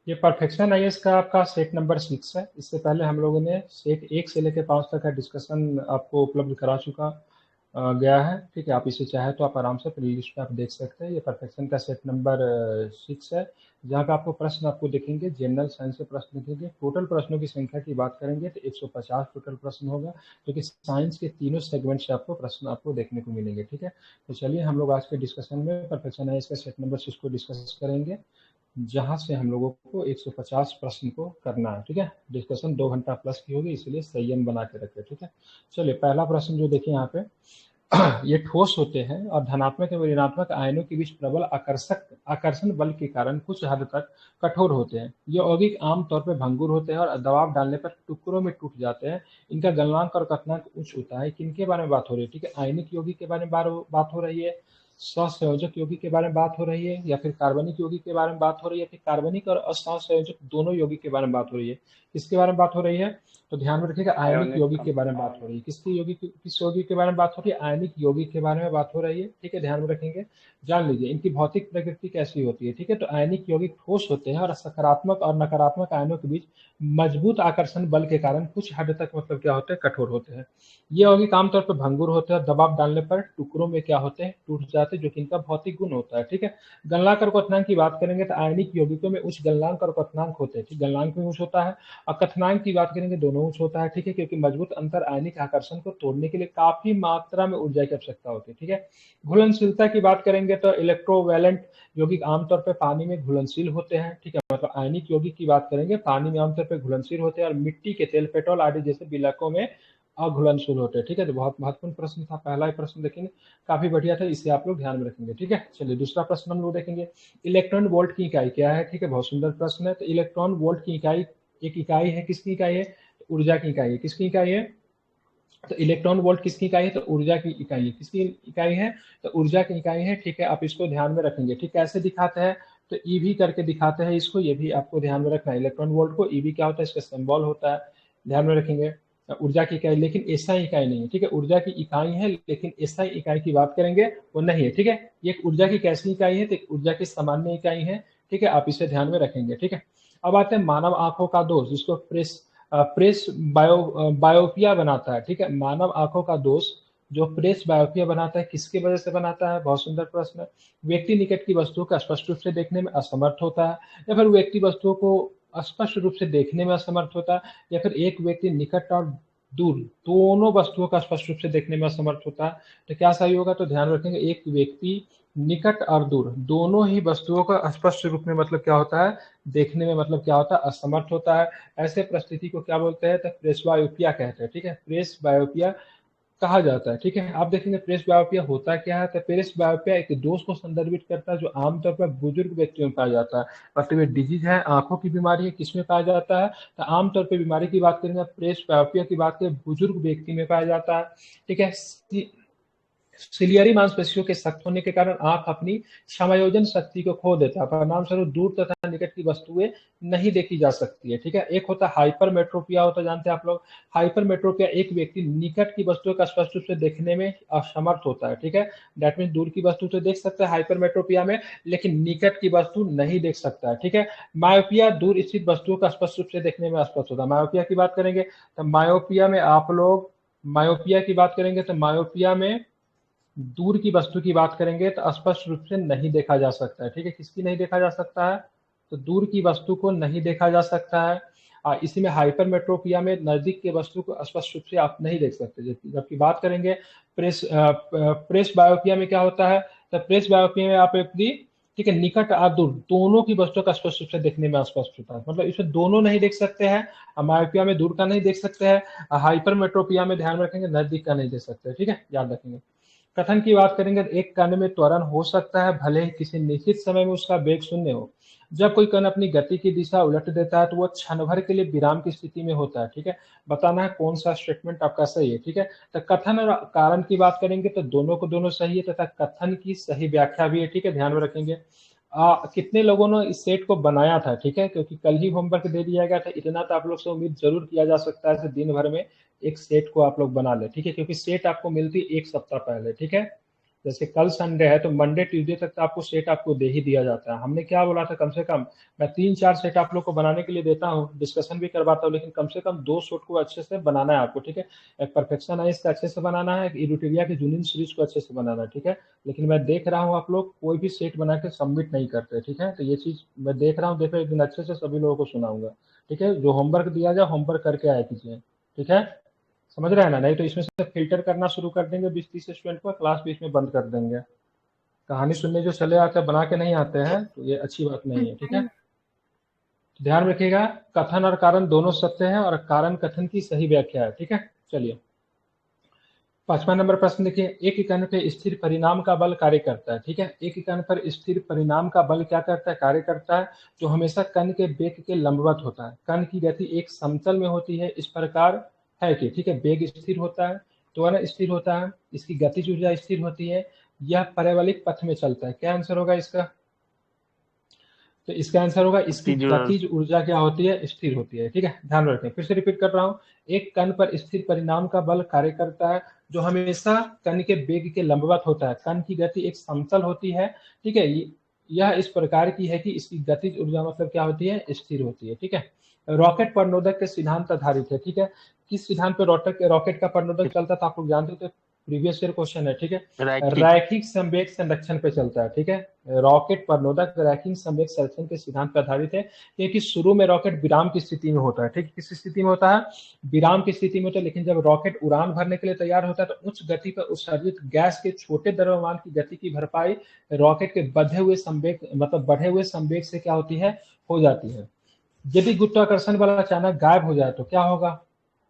ये perfection IAS का आपका सेट नंबर 6 है। इससे पहले हम लोगों ने सेट 1 से लेकर 5 तक का डिस्कशन आपको उपलब्ध करा चुका गया है। ठीक है, आप इसे चाहे तो आप आराम से प्लेलिस्ट में आप देख सकते हैं। ये परफेक्शन का सेट नंबर 6 है, जहाँ पे आपको प्रश्न आपको दिखेंगे, जनरल साइंस से प्रश्न दिखेंगे। टोटल प्रश्नों की संख्या की बात करेंगे तो 150 टोटल प्रश्न होगा, जो कि साइंस के तीनों सेगमेंट से आपको प्रश्न आपको देखने को मिलेंगे। ठीक है, तो चलिए हम लोग आज के डिस्कशन में परफेक्शन आईएएस का सेट नंबर 6 को डिस्कस करेंगे, जहाँ से हम लोगों को 150 प्रश्न को करना है। ठीक है, डिस्कशन 2 घंटा प्लस की होगी, इसलिए संयम बना के रखें। ठीक है, चलिए पहला प्रश्न जो देखिए यहाँ पे ये ठोस होते हैं और धनात्मक एवं ऋणात्मक आयनों के बीच प्रबल आकर्षण बल के कारण कुछ हद तक कठोर होते हैं। ये यौगिक आमतौर पर भंगुर होते हैं और दबाव डालने पर टुकड़ों में टूट जाते हैं। इनका गलनांक और कथनांक उच्च होता है। किनके बारे में बात हो रही है? ठीक है, आयनिक यौगिक के बारे में बात हो रही है, सहसंयोजक यौगिक के बारे में बात हो रही है, या फिर कार्बनिक यौगिक के बारे में बात हो रही है, फिर कार्बनिक और असहसंयोजक दोनों यौगिक के बारे में बात हो रही है। किसके बारे में बात हो रही है? तो ध्यान में रखिएगा, आयनिक आयोनिक यौगिक के बारे में बात हो रही है। किस यौगिक के बारे में बात हो रही है? आयनिक यौगिक के बारे में बात हो रही है। ठीक है, ध्यान में रखेंगे। जान लीजिए इनकी भौतिक प्रकृति कैसी होती है। ठीक है, तो आयनिक यौगिक ठोस होते हैं और सकारात्मक और नकारात्मक आयनों के बीच मजबूत आकर्षण बल के कारण कुछ हद तक मतलब क्या होते हैं? कठोर होते हैं। ये यौगिक आमतौर पर भंगुर होते हैं और दबाव डालने पर टुकड़ों में क्या होते हैं? टूट जाते हैं, जो कि इनका भौतिक गुण होता है। ठीक है, गलनांक और क्वथनांक की बात करेंगे तो आयनिक यौगिकों में उच्च गलनांक और क्वथनांक होते हैं। ठीक, गलनांक भी उच्च होता है और कथनांक की बात करेंगे दोनों उच्च होता है। ठीक है, क्योंकि मजबूत अंतर आयनिक आकर्षण को तोड़ने के लिए काफी मात्रा में ऊर्जा की आवश्यकता होती है। ठीक है, घुलनशीलता की बात करेंगे तो इलेक्ट्रोवैलेंट यौगिक आमतौर पर पानी में घुलनशील होते हैं। ठीक है, मतलब आयनिक यौगिक की बात करेंगे पानी में आमतौर पर घुलनशील होते हैं और मिट्टी के तेल, पेट्रोल आदि जैसे विलायकों में अघुलनशील होते हैं। ठीक है, तो बहुत महत्वपूर्ण प्रश्न था। पहला ही प्रश्न देखेंगे, काफी बढ़िया था, इसे आप लोग ध्यान में रखेंगे। ठीक है, चलिए दूसरा प्रश्न हम लोग देखेंगे, इलेक्ट्रॉन वोल्ट की इकाई क्या है? ठीक है, बहुत सुंदर प्रश्न है। तो इलेक्ट्रॉन वोल्ट की इकाई एक इकाई है, किसकी इकाई है? तो ऊर्जा की इकाई है। किसकी इकाई है? तो इलेक्ट्रॉन वोल्ट किसकी इकाई है? तो ऊर्जा की इकाई है। किसकी इकाई है? तो ऊर्जा की इकाई है। ठीक है, आप इसको ध्यान में रखेंगे। ठीक, कैसे दिखाते हैं? तो ईवी करके दिखाते हैं इसको, ये भी आपको ध्यान में रखना है। इलेक्ट्रॉन वोल्ट को ईवी क्या होता है? इसका सिंबल होता है, ध्यान में रखेंगे। ऊर्जा की इकाई, लेकिन एसआई इकाई नहीं है। ठीक है, ऊर्जा की इकाई है लेकिन एसआई इकाई की बात करेंगे वो नहीं है। ठीक है, ये एक ऊर्जा की कैसी इकाई है? तो एक ऊर्जा की सामान्य इकाई है। ठीक है, आप इसे ध्यान में रखेंगे। ठीक है, अब आते हैं मानव आंखों का दोष, जिसको प्रेस बायोपिया बनाता है। ठीक है, मानव आंखों का दोष जो प्रेस बायोपिया बनाता है, किसकी वजह से बनाता है? बहुत सुंदर प्रश्न है। व्यक्ति निकट की वस्तुओं को स्पष्ट रूप से देखने में असमर्थ होता है, या फिर व्यक्ति वस्तुओं को स्पष्ट रूप से देखने में असमर्थ होता है, या फिर एक व्यक्ति निकट और दूर दोनों वस्तुओं का स्पष्ट रूप से देखने में असमर्थ होता है। तो क्या सही होगा? तो ध्यान रखेंगे, एक व्यक्ति निकट और दूर दोनों ही वस्तुओं का स्पष्ट रूप में मतलब क्या होता है? देखने में मतलब क्या होता है? असमर्थ होता है। ऐसे परिस्थिति को क्या बोलते हैं? तो प्रेस बायोपिया कहते हैं। ठीक है, प्रेस बायोपिया कहा जाता है। ठीक है, आप देखेंगे प्रेस बायोपिया होता क्या है? तो प्रेस बायोपिया एक दोष को संदर्भित करता है जो आमतौर पर बुजुर्ग व्यक्तियों में पाया जाता है। मतलब ये डिजीज है, आंखों की बीमारी है, किसमें पाया जाता है? तो आमतौर पर बीमारी की बात करेंगे, प्रेस बायोपिया की बात करें, बुजुर्ग व्यक्ति में पाया जाता है। ठीक है, सिलियरी मांसपेशियों के सख्त होने के कारण आंख अपनी समायोजन शक्ति को खो देता है, परिणाम स्वरूप दूर तथा निकट की वस्तुएं नहीं देखी जा सकती है। ठीक है, एक होता है हाइपरमेट्रोपिया, होता जानते हैं आप लोग। हाइपरमेट्रोपिया एक व्यक्ति निकट की वस्तुओं का स्पष्ट रूप से देखने में असमर्थ होता है। ठीक है, दैट मीन दूर की वस्तु तो देख सकता है हाइपरमेट्रोपिया में, लेकिन निकट की वस्तु नहीं देख सकता है। ठीक है, मायोपिया दूर स्थित वस्तुओं का स्पष्ट रूप से देखने में असमर्थ होता है। मायोपिया की बात करेंगे तो मायोपिया में आप लोग, मायोपिया की बात करेंगे तो मायोपिया में दूर की वस्तु की बात करेंगे तो स्पष्ट रूप से नहीं देखा जा सकता है। ठीक है, किसकी नहीं देखा जा सकता है? तो दूर की वस्तु को नहीं देखा जा सकता है। इसी में हाइपरमेट्रोपिया में नजदीक के वस्तु को स्पष्ट रूप से आप नहीं देख सकते। जबकि बात करेंगे प्रेस बायोपिया में क्या होता है? तो प्रेस बायोपिया में आप अपनी, ठीक है, निकट और दूर दोनों की वस्तुओं का स्पष्ट रूप से देखने में स्पष्ट होता है। मतलब इसमें दोनों नहीं देख सकते हैं। मायोपिया में दूर का नहीं देख सकते हैं, हाइपरमेट्रोपिया में ध्यान रखेंगे नजदीक का नहीं देख सकते। ठीक है, याद रखेंगे। कथन की बात करेंगे तो एक कण में त्वरण हो सकता है भले ही किसी निश्चित समय में उसका वेग शून्य हो। जब कोई कण अपनी गति की दिशा उलट देता है तो वह क्षण भर के लिए विराम की स्थिति में होता है। ठीक है, बताना है कौन सा स्टेटमेंट आपका सही है। ठीक है, तो कथन और कारण की बात करेंगे तो दोनों को दोनों सही है, तथा कथन की सही व्याख्या भी है। ठीक है, ध्यान में रखेंगे। कितने लोगों ने इस सेट को बनाया था? ठीक है, क्योंकि कल ही होमवर्क दे दिया गया था, इतना तो आप लोग से उम्मीद जरूर किया जा सकता है दिन भर में एक सेट को आप लोग बना ले। ठीक है, क्योंकि सेट आपको मिलती 1 सप्ताह पहले। ठीक है, जैसे कल संडे है तो मंडे ट्यूसडे तक तो आपको सेट आपको दे ही दिया जाता है। हमने क्या बोला था, कम से कम मैं 3-4 सेट आप लोग को बनाने के लिए देता हूँ, डिस्कशन भी करवाता हूँ, लेकिन कम से कम 2 सेट को अच्छे से बनाना है आपको, ठीक है। एक परफेक्शन आइस का अच्छे से बनाना है, एक इरूटेरिया की जूनिन सीरीज को अच्छे से बनाना है, ठीक है। लेकिन मैं देख रहा हूँ आप लोग कोई भी सेट बना के सबमिट नहीं करते, ठीक है। तो ये चीज मैं देख रहा हूँ, देखो एक दिन अच्छे से सभी लोगों को सुनाऊंगा, ठीक है। जो होमवर्क दिया जाए होमवर्क करके आया कीजिए, ठीक है। समझ रहे हैं ना, नहीं तो इसमें से फिल्टर करना शुरू कर देंगे 20-30 स्टूडेंट को, क्लास बीच में बंद कर देंगे। कहानी सुनने जो चले आते हैं बना के नहीं आते हैं तो ये अच्छी बात नहीं है, ठीक है। तो ध्यान रखिएगा, कथन और कारण दोनों सत्य है और कारण कथन की सही व्याख्या है, ठीक है। चलिए 5वां नंबर प्रश्न देखिए, एक कण पे स्थिर परिणाम का बल कार्य करता है, ठीक है। एक कण पर स्थिर परिणाम का बल क्या करता है, कार्य करता है, जो हमेशा कण के वेग के लंबवत होता है। कण की गति एक समतल में होती है, इस प्रकार है कि, ठीक है, वेग स्थिर होता है, त्वरण स्थिर होता है, इसकी गतिज ऊर्जा स्थिर होती है, यह परवलयिक पथ में चलता है। क्या आंसर होगा इसका, तो इसका आंसर होगा इसकी जो गतिज ऊर्जा क्या होती है, स्थिर होती है, ठीक है। ध्यान रखें, फिर से रिपीट कर रहा हूं, एक कण पर स्थिर परिणाम का बल कार्य करता है जो हमेशा कण के वेग के लंबवत होता है। कण की गति एक समतल होती है, ठीक है। यह इस प्रकार की है कि इसकी गतिज ऊर्जा मतलब क्या होती है, स्थिर होती है, ठीक है। रॉकेट प्रणोदक के सिद्धांत आधारित है, ठीक है। किस सिद्धांत पर रॉकेट का प्रणोदक चलता था आप लोग जानते थे, प्रीवियस ईयर क्वेश्चन है, ठीक है। रैखिक रैखिक संवेग संरक्षण पे चलता है, ठीक है। रॉकेट प्रणोदक रैखिक संवेग संरक्षण के सिद्धांत पर आधारित है, क्योंकि शुरू में रॉकेट विराम की स्थिति में होता है, ठीक है। किस स्थिति में होता है, विराम की स्थिति में होता है, लेकिन जब रॉकेट उड़ान भरने के लिए तैयार होता है तो उच्च गति पर उत्सर्जित गैस के छोटे द्रव्यमान की गति की भरपाई रॉकेट के बढ़े हुए संवेग मतलब बढ़े हुए संवेग से क्या होती है, हो जाती है। यदि गुरुत्वाकर्षण बल अचानक गायब हो जाए तो क्या होगा,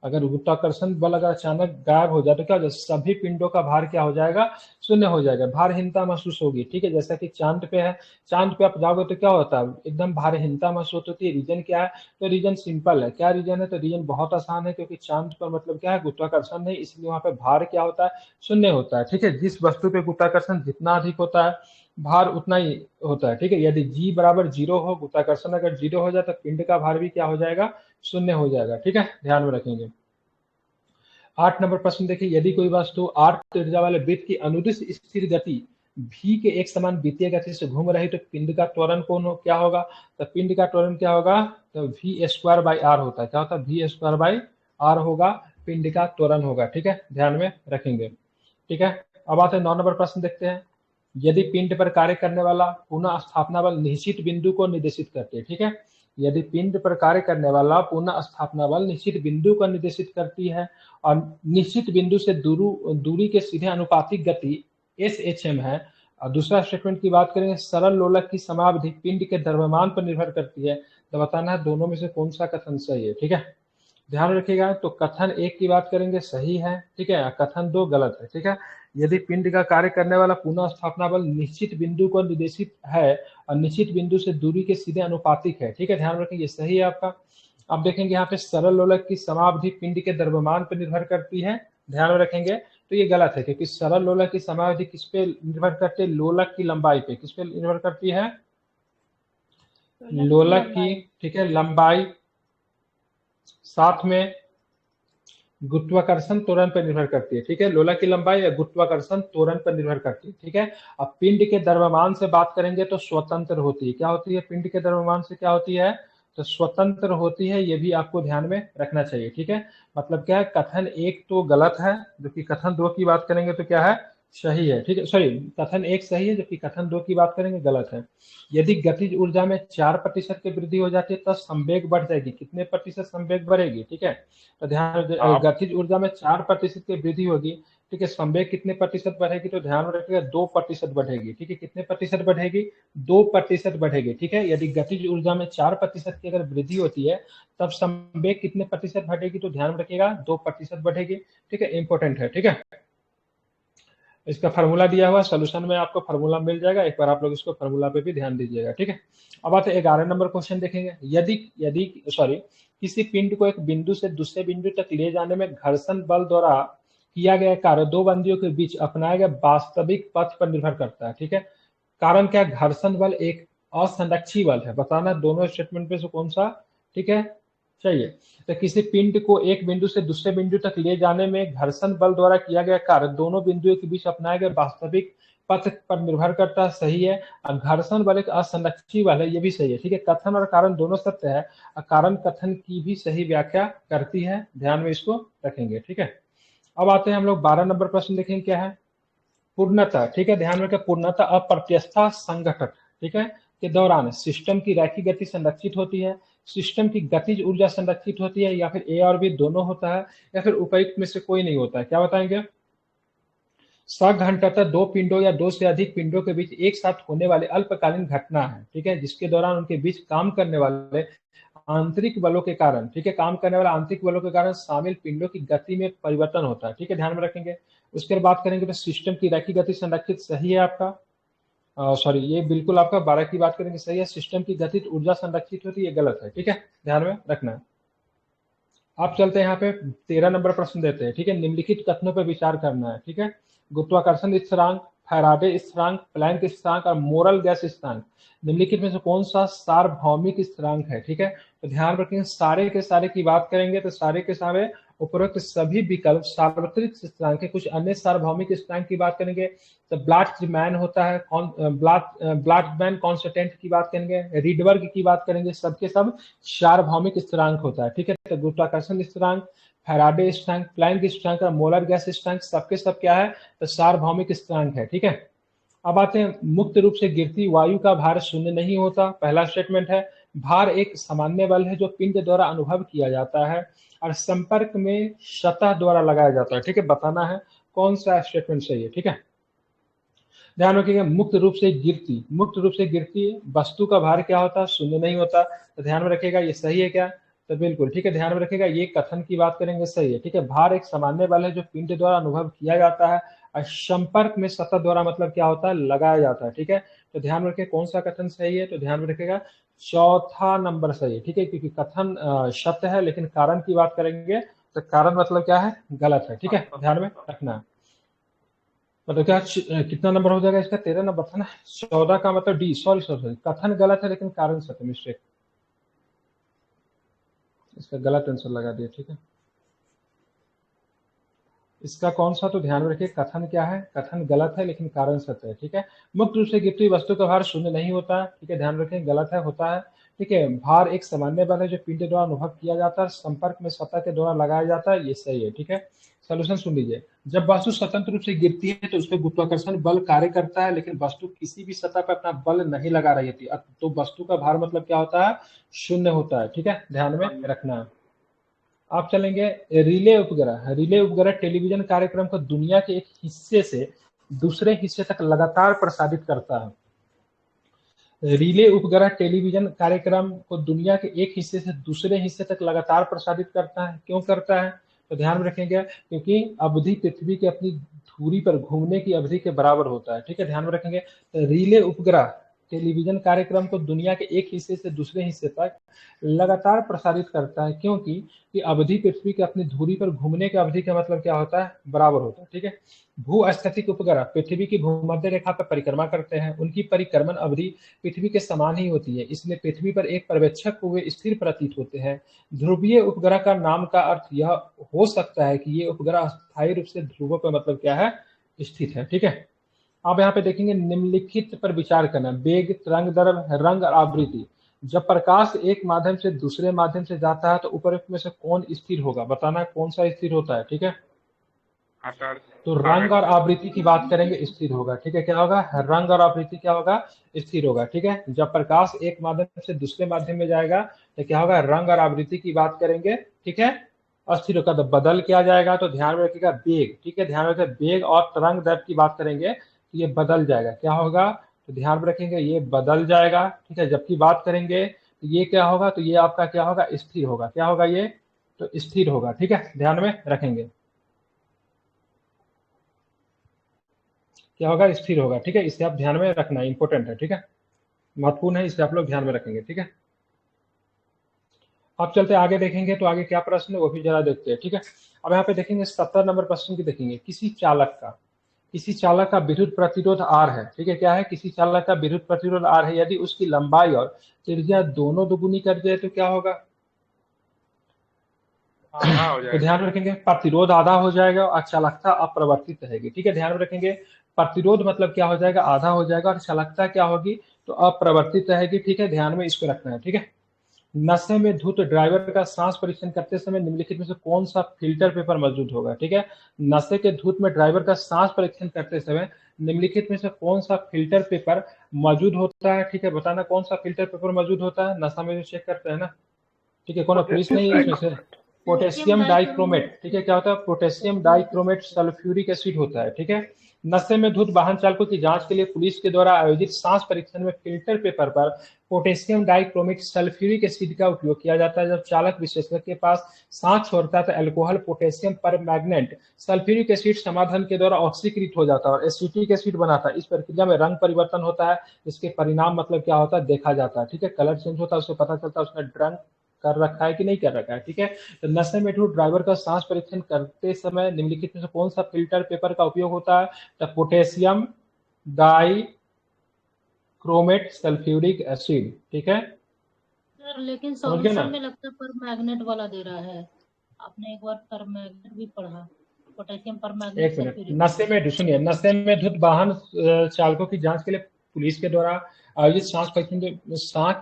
अगर गुरुत्वाकर्षण बल अगर अचानक गायब हो जाए तो क्या हो जाए, सभी पिंडों का भार क्या हो जाएगा, शून्य हो जाएगा, भारहीनता महसूस होगी, ठीक है। जैसा कि चांद पे है, चांद पे आप जाओगे तो क्या होता है, एकदम भारहीनता महसूस होती है। रीजन क्या है, तो रीजन सिंपल है, क्या रीजन है, तो रीजन बहुत आसान है, क्योंकि चांद पर मतलब क्या है, गुरुत्वाकर्षण नहीं, इसलिए वहां पे भार क्या होता है, शून्य होता है, ठीक है। जिस वस्तु पे गुरुत्वाकर्षण जितना अधिक होता है भार उतना ही होता है, ठीक है। यदि जी बराबर 0 हो, गुरुत्वाकर्षण अगर 0 हो जाए तो पिंड का भार भी क्या हो जाएगा, शून्य हो जाएगा, ठीक है। ध्यान में रखेंगे। 8 नंबर प्रश्न देखिए, यदि कोई वस्तु 8 त्रिज्या वाले वृत्त की अनुदिश स्थिर गति v के एक समान वित्तीय गति से घूम रही तो पिंड का त्वरण क्या होगा, तो पिंड का त्वरण क्या होगा, तो v स्क्वायर बाई आर होता है, क्या होता है, v स्क्वायर बाई आर होगा, पिंड का त्वरण होगा, ठीक है। ध्यान में रखेंगे, ठीक है। अब आते हैं 9 नंबर प्रश्न देखते हैं, यदि पिंड पर कार्य करने वाला पुनः स्थापना बल निश्चित बिंदु को निर्देशित करते हैं, ठीक है। यदि पिंड पर कार्य करने वाला पुनः स्थापना बल निश्चित बिंदु को निर्देशित करती है और निश्चित बिंदु से दूरी के सीधे अनुपातिक गति एस एच एम है। और दूसरा स्टेटमेंट की बात करेंगे, सरल लोलक की समावधि पिंड के द्रव्यमान पर निर्भर करती है, तो बताना है दोनों में से कौन सा कथन सही है, ठीक है। ध्यान रखिएगा, तो कथन 1 की बात करेंगे सही है, ठीक है, कथन 2 गलत है, ठीक है। यदि पिंड का कार्य करने वाला पुनः स्थापना बल निश्चित बिंदु को निर्देशित है और निश्चित बिंदु से दूरी के सीधे अनुपातिक है, ठीक है। ध्यान रखेंगे, सही है आपका। अब देखेंगे यहाँ पे सरल लोलक की समावधि पिंड के द्रव्यमान पर निर्भर करती है, ध्यान में रखेंगे, तो ये गलत है, क्योंकि सरल लोलक की समावधि किस पे निर्भर करती है, लोलक की लंबाई पे, किस पे निर्भर करती है, लोलक की, ठीक है, लंबाई, साथ में गुरुत्वाकर्षण त्वरण पर निर्भर करती है, ठीक है। लोलक की लंबाई या गुरुत्वाकर्षण त्वरण पर निर्भर करती है, ठीक है। अब पिंड के द्रव्यमान से बात करेंगे तो स्वतंत्र होती है, क्या होती है, पिंड के द्रव्यमान से क्या होती है, तो स्वतंत्र होती है, ये भी आपको ध्यान में रखना चाहिए, ठीक है। मतलब क्या है, कथन 1 तो गलत है, जो कि कथन 2 की बात करेंगे तो क्या है, सही है, ठीक है। सॉरी, कथन 1 सही है, जबकि कथन 2 की बात करेंगे गलत है। यदि गतिज ऊर्जा में 4% की वृद्धि हो जाती है तो संवेग बढ़ जाएगी, कितने प्रतिशत संवेग बढ़ेगी, ठीक है। तो ध्यान, गतिज ऊर्जा में 4% की वृद्धि होगी, ठीक है। संवेग कितने प्रतिशत बढ़ेगी, तो ध्यान में रखिएगा 2% बढ़ेगी, ठीक है। कितने प्रतिशत बढ़ेगी, 2% बढ़ेगी, ठीक है। यदि गतिज ऊर्जा में 4% की अगर वृद्धि होती है तब संवेग कितने प्रतिशत बढ़ेगी, तो ध्यान में रखिएगा 2% बढ़ेगी, ठीक है। इंपॉर्टेंट है, ठीक है। इसका फार्मूला दिया हुआ सोल्यूशन में आपको फार्मूला मिल जाएगा, एक बार आप लोग इसको फार्मूला पे भी ध्यान दीजिएगा, ठीक है। अब आते 11 नंबर क्वेश्चन देखेंगे, यदि यदि सॉरी किसी पिंड को एक बिंदु से दूसरे बिंदु तक ले जाने में घर्षण बल द्वारा किया गया कार्य दो बिंदुओं के बीच अपनाए गए वास्तविक पथ पर निर्भर करता है, ठीक है। कारण क्या, घर्षण बल एक असंरक्षी बल है, बताना दोनों स्टेटमेंट में से कौन सा, ठीक है, चाहिए। तो किसी पिंड को एक बिंदु से दूसरे बिंदु तक ले जाने में घर्षण बल द्वारा किया गया कार्य दोनों बिंदुओं के बीच अपनाए गए वास्तविक पथ पर निर्भर करता है, सही है। घर्षण बल एक असंरक्षी बल है, ये भी सही है, ठीक है। कथन और कारण दोनों सत्य है, कारण कथन की भी सही व्याख्या करती है, ध्यान में इसको रखेंगे, ठीक है। अब आते हैं हम लोग 12 नंबर प्रश्न, देखेंगे क्या है। पूर्णतः, ठीक है, ध्यान में रखें, पूर्णतः अप्रत्यस्था संघटन, ठीक है, के दौरान सिस्टम की रैखिक गति संरक्षित होती है, सिस्टम की गतिज ऊर्जा संरक्षित होती है, या फिर ए और बी दोनों होता है, या फिर उपयुक्त में से कोई नहीं होता है, क्या बताएंगे। सघंटता दो पिंडों या दो से अधिक पिंडों के बीच एक साथ होने वाले अल्पकालीन घटना है, ठीक है, जिसके दौरान उनके बीच काम करने वाले आंतरिक बलों के कारण, ठीक है, काम करने वाले आंतरिक बलों के कारण शामिल पिंडों की गति में परिवर्तन होता है, ठीक है, ध्यान में रखेंगे। उसके बाद बात करेंगे तो सिस्टम की रैखिक गति संरक्षित, सही है आपका, सॉरी ये बिल्कुल आपका 12 की बात करेंगे, सही है। सिस्टम की गतिज ऊर्जा संरक्षित होती है, ये गलत है, ठीक है, ध्यान में रखना है। आप चलते हैं यहाँ पे 13 नंबर प्रश्न देते हैं, ठीक है, निम्नलिखित कथनों पर विचार करना है, ठीक है। गुरुत्वाकर्षण स्थिरांक, फैराडे स्थिरांक, प्लैंक स्थिरांक और मोरल गैस स्थिरांक, निम्नलिखित में से कौन सा सार्वभौमिक स्थिरांक है, ठीक है। तो ध्यान रखेंगे, सारे के सारे की बात करेंगे तो सारे के सारे उपरोक्त सभी विकल्प सार्वत्रिक स्थिरांक है। कुछ अन्य सार्वभौमिक स्थिरांक की बात करेंगे तो ब्लाट्जमैन होता है, ब्लाट्जमैन कांस्टेंट की बात करेंगे, रीडबर्ग की बात करेंगे, सबके सब सार्वभौमिक स्थिरांक होता है, ठीक है। तो गुरुत्वाकर्षण स्थिरांक, फैराडे स्थिरांक, प्लैंक स्थिरांक और मोलर गैस स्थिरांक सबके सब क्या है, तो सार्वभौमिक स्थिरांक है, ठीक है। अब आते हैं, मुक्त रूप से गिरती वायु का भार शून्य नहीं होता, पहला स्टेटमेंट है। भार एक सामान्य बल है जो पिंड द्वारा अनुभव किया जाता है और संपर्क में सतह द्वारा लगाया जाता है, ठीक है, बताना है कौन सा स्टेटमेंट सही है, ठीक है। ध्यान रखिएगा, मुक्त रूप से गिरती वस्तु का भार क्या होता है, शून्य नहीं होता, तो ध्यान में रखिएगा ये सही है क्या, तो बिल्कुल ठीक है, ध्यान में रखिएगा ये कथन की बात करेंगे, सही है, ठीक है। भार एक सामान्य बल है जो पिंड द्वारा अनुभव किया जाता है और संपर्क में सतह द्वारा मतलब क्या होता है, लगाया जाता है, ठीक है। तो ध्यान रखिए कौन सा कथन सही है, तो ध्यान में रखिएगा चौथा नंबर सही है, ठीक है, क्योंकि कथन सत्य है लेकिन कारण की बात करेंगे तो कारण मतलब क्या है, गलत है, ठीक है, ध्यान में रखना है। मतलब क्या कितना नंबर हो जाएगा इसका, 13 नंबर था ना, 14 का मतलब डी, सॉरी सॉरी, कथन गलत है लेकिन कारण सत्य, मिस्टेक, इसका गलत आंसर लगा दिया, ठीक है। इसका कौन सा, तो ध्यान में रखिए कथन क्या है, कथन गलत है लेकिन कारण सत्य है, ठीक है। मुक्त रूप से गिरती वस्तु का भार शून्य नहीं होता है, ठीक है, ध्यान रखें, गलत है, होता है, ठीक है। भार एक सामान्य बल है जो पिंड द्वारा अनुभव किया जाता है, संपर्क में सतह के द्वारा लगाया जाता है, ये सही है, ठीक है। सोल्यूशन सुन लीजिए, जब वस्तु स्वतंत्र रूप से गिरती है तो उस पर गुरुत्वाकर्षण बल कार्य करता है, लेकिन वस्तु किसी भी सतह पर अपना बल नहीं लगा रही थी, तो वस्तु का भार मतलब क्या होता है, शून्य होता है, ठीक है, ध्यान में रखना है। आप चलेंगे रिले उपग्रह, रिले उपग्रह टेलीविजन कार्यक्रम को दुनिया के एक हिस्से से दूसरे हिस्से तक लगातार प्रसारित करता है। रिले उपग्रह टेलीविजन कार्यक्रम को दुनिया के एक हिस्से से दूसरे हिस्से तक लगातार प्रसारित करता है, क्यों करता है, तो ध्यान में रखेंगे क्योंकि अवधि पृथ्वी के अपनी धुरी पर घूमने की अवधि के बराबर होता है, ठीक है, ध्यान में रखेंगे। रिले उपग्रह टेलीविजन कार्यक्रम को दुनिया के एक हिस्से से दूसरे हिस्से तक लगातार प्रसारित करता है, क्योंकि कि अवधि पृथ्वी के अपनी धुरी पर घूमने की अवधि का मतलब क्या होता है, बराबर होता है, ठीक है। भूस्थैतिक उपग्रह पृथ्वी की भूमध्य रेखा पर परिक्रमा करते हैं, उनकी परिक्रमण अवधि पृथ्वी के समान ही होती है, इसलिए पृथ्वी पर एक पर्यवेक्षक हुए स्थिर प्रतीत होते हैं। ध्रुवीय उपग्रह का नाम का अर्थ यह हो सकता है कि ये उपग्रह स्थायी रूप से ध्रुवों पर मतलब क्या है, स्थित है, ठीक है। आप यहाँ पे देखेंगे निम्नलिखित पर विचार करना, वेग, तरंग दैर्ध्य, रंग और आवृत्ति। जब प्रकाश एक माध्यम से दूसरे माध्यम से जाता है तो उपरोक्त में से कौन स्थिर होगा, बताना कौन सा स्थिर होता है, ठीक है। तो रंग और आवृत्ति की बात करेंगे, स्थिर होगा, ठीक है, क्या होगा, रंग और आवृत्ति क्या होगा, स्थिर होगा, ठीक है। जब प्रकाश एक माध्यम से दूसरे माध्यम में जाएगा तो क्या होगा, रंग और आवृत्ति की बात करेंगे, ठीक है, अस्थिर होगा। तो बदल क्या जाएगा, तो ध्यान में रखिएगा वेग, ठीक है, ध्यान रखिएगा वेग और तरंग दैर्ध्य की बात करेंगे तो ये बदल जाएगा, क्या होगा, तो ध्यान में रखेंगे ये बदल जाएगा, ठीक है। जबकि बात करेंगे तो ये क्या होगा, तो ये आपका क्या होगा, स्थिर होगा, क्या होगा ये, तो स्थिर होगा, ठीक है, ध्यान में रखेंगे, क्या होगा, स्थिर होगा, ठीक है, इसे आप ध्यान में रखना, इंपॉर्टेंट है, ठीक है, महत्वपूर्ण है, इसे आप लोग ध्यान में रखेंगे, ठीक है। अब चलते आगे देखेंगे तो आगे क्या प्रश्न है वो भी जरा देखते हैं, ठीक है। अब यहाँ पे देखेंगे 70 नंबर प्रश्न की देखेंगे, किसी चालक का विद्युत प्रतिरोध R है, ठीक है, क्या है, किसी चालक का विद्युत प्रतिरोध R है, यदि उसकी लंबाई और त्रिज्या दोनों दुगुनी कर दे तो क्या होगा, तो ध्यान में रखेंगे प्रतिरोध आधा हो जाएगा और चालकता अपरिवर्तित रहेगी, ठीक है, ध्यान में रखेंगे प्रतिरोध मतलब क्या हो जाएगा, आधा हो जाएगा, और चालकता क्या होगी, तो अप्रवर्तित रहेगी। ठीक है, ध्यान में इसको रखना है। ठीक है, नशे में धुत ड्राइवर का सांस परीक्षण करते समय निम्नलिखित में से कौन सा फिल्टर पेपर मौजूद होगा। ठीक है, नशे के धुत में ड्राइवर का सांस परीक्षण करते समय निम्नलिखित में से कौन सा फिल्टर पेपर मौजूद होता है। ठीक है, बताना कौन सा फिल्टर पेपर मौजूद होता है, नशा में जो चेक करते हैं ना। ठीक है, कौन पुलिस नहीं है इसमें से। Potassium potassium dichromate. डाइक्रोमेट। ठीक है, क्या होता है, पोटेशियम डाइक्रोमेट सल्फ्यूरिक एसिड होता है। ठीक है, नशे में धुत वाहन चालकों की जांच के लिए पुलिस के द्वारा आयोजित सांस परीक्षण में फिल्टर पेपर पर पोटेशियम डाइक्रोमेट सल्फ्यूरिक एसिड का उपयोग किया जाता है। जब चालक विशेषज्ञ के पास सांस छोड़ता है तो अल्कोहल पोटेशियम पर मैग्नेट सल्फ्यूरिक एसिड समाधान के द्वारा ऑक्सीकृत हो जाता है और एसिटिक एसिड बनाता है। इस प्रक्रिया में रंग परिवर्तन होता है, इसके परिणाम मतलब क्या होता है, देखा जाता है। ठीक है, कलर चेंज होता है, उससे पता चलता है उसने ड्रंक कर रखा है कि नहीं कर रखा है। ठीक है, तो नशे में धुत ड्राइवर का सांस परीक्षण करते समय निम्नलिखित में से कौन सा फिल्टर पेपर का उपयोग होता है, तो potassium dichromate sulphuric acid. ठीक है, सर लेकिन समझ गए ना। सॉल्यूशन में लगता है पर मैग्नेट वाला दे रहा है। आपने एक बार पर मैग्नेट भी पढ़ा, पोटेशियम पर मैग्नेट एक मिनट, सल्फ्यूरिक नशे एसिड। में सुनिए, नशे में धुत वाहन चालकों की जांच के लिए पुलिस के द्वारा आयोजित सांस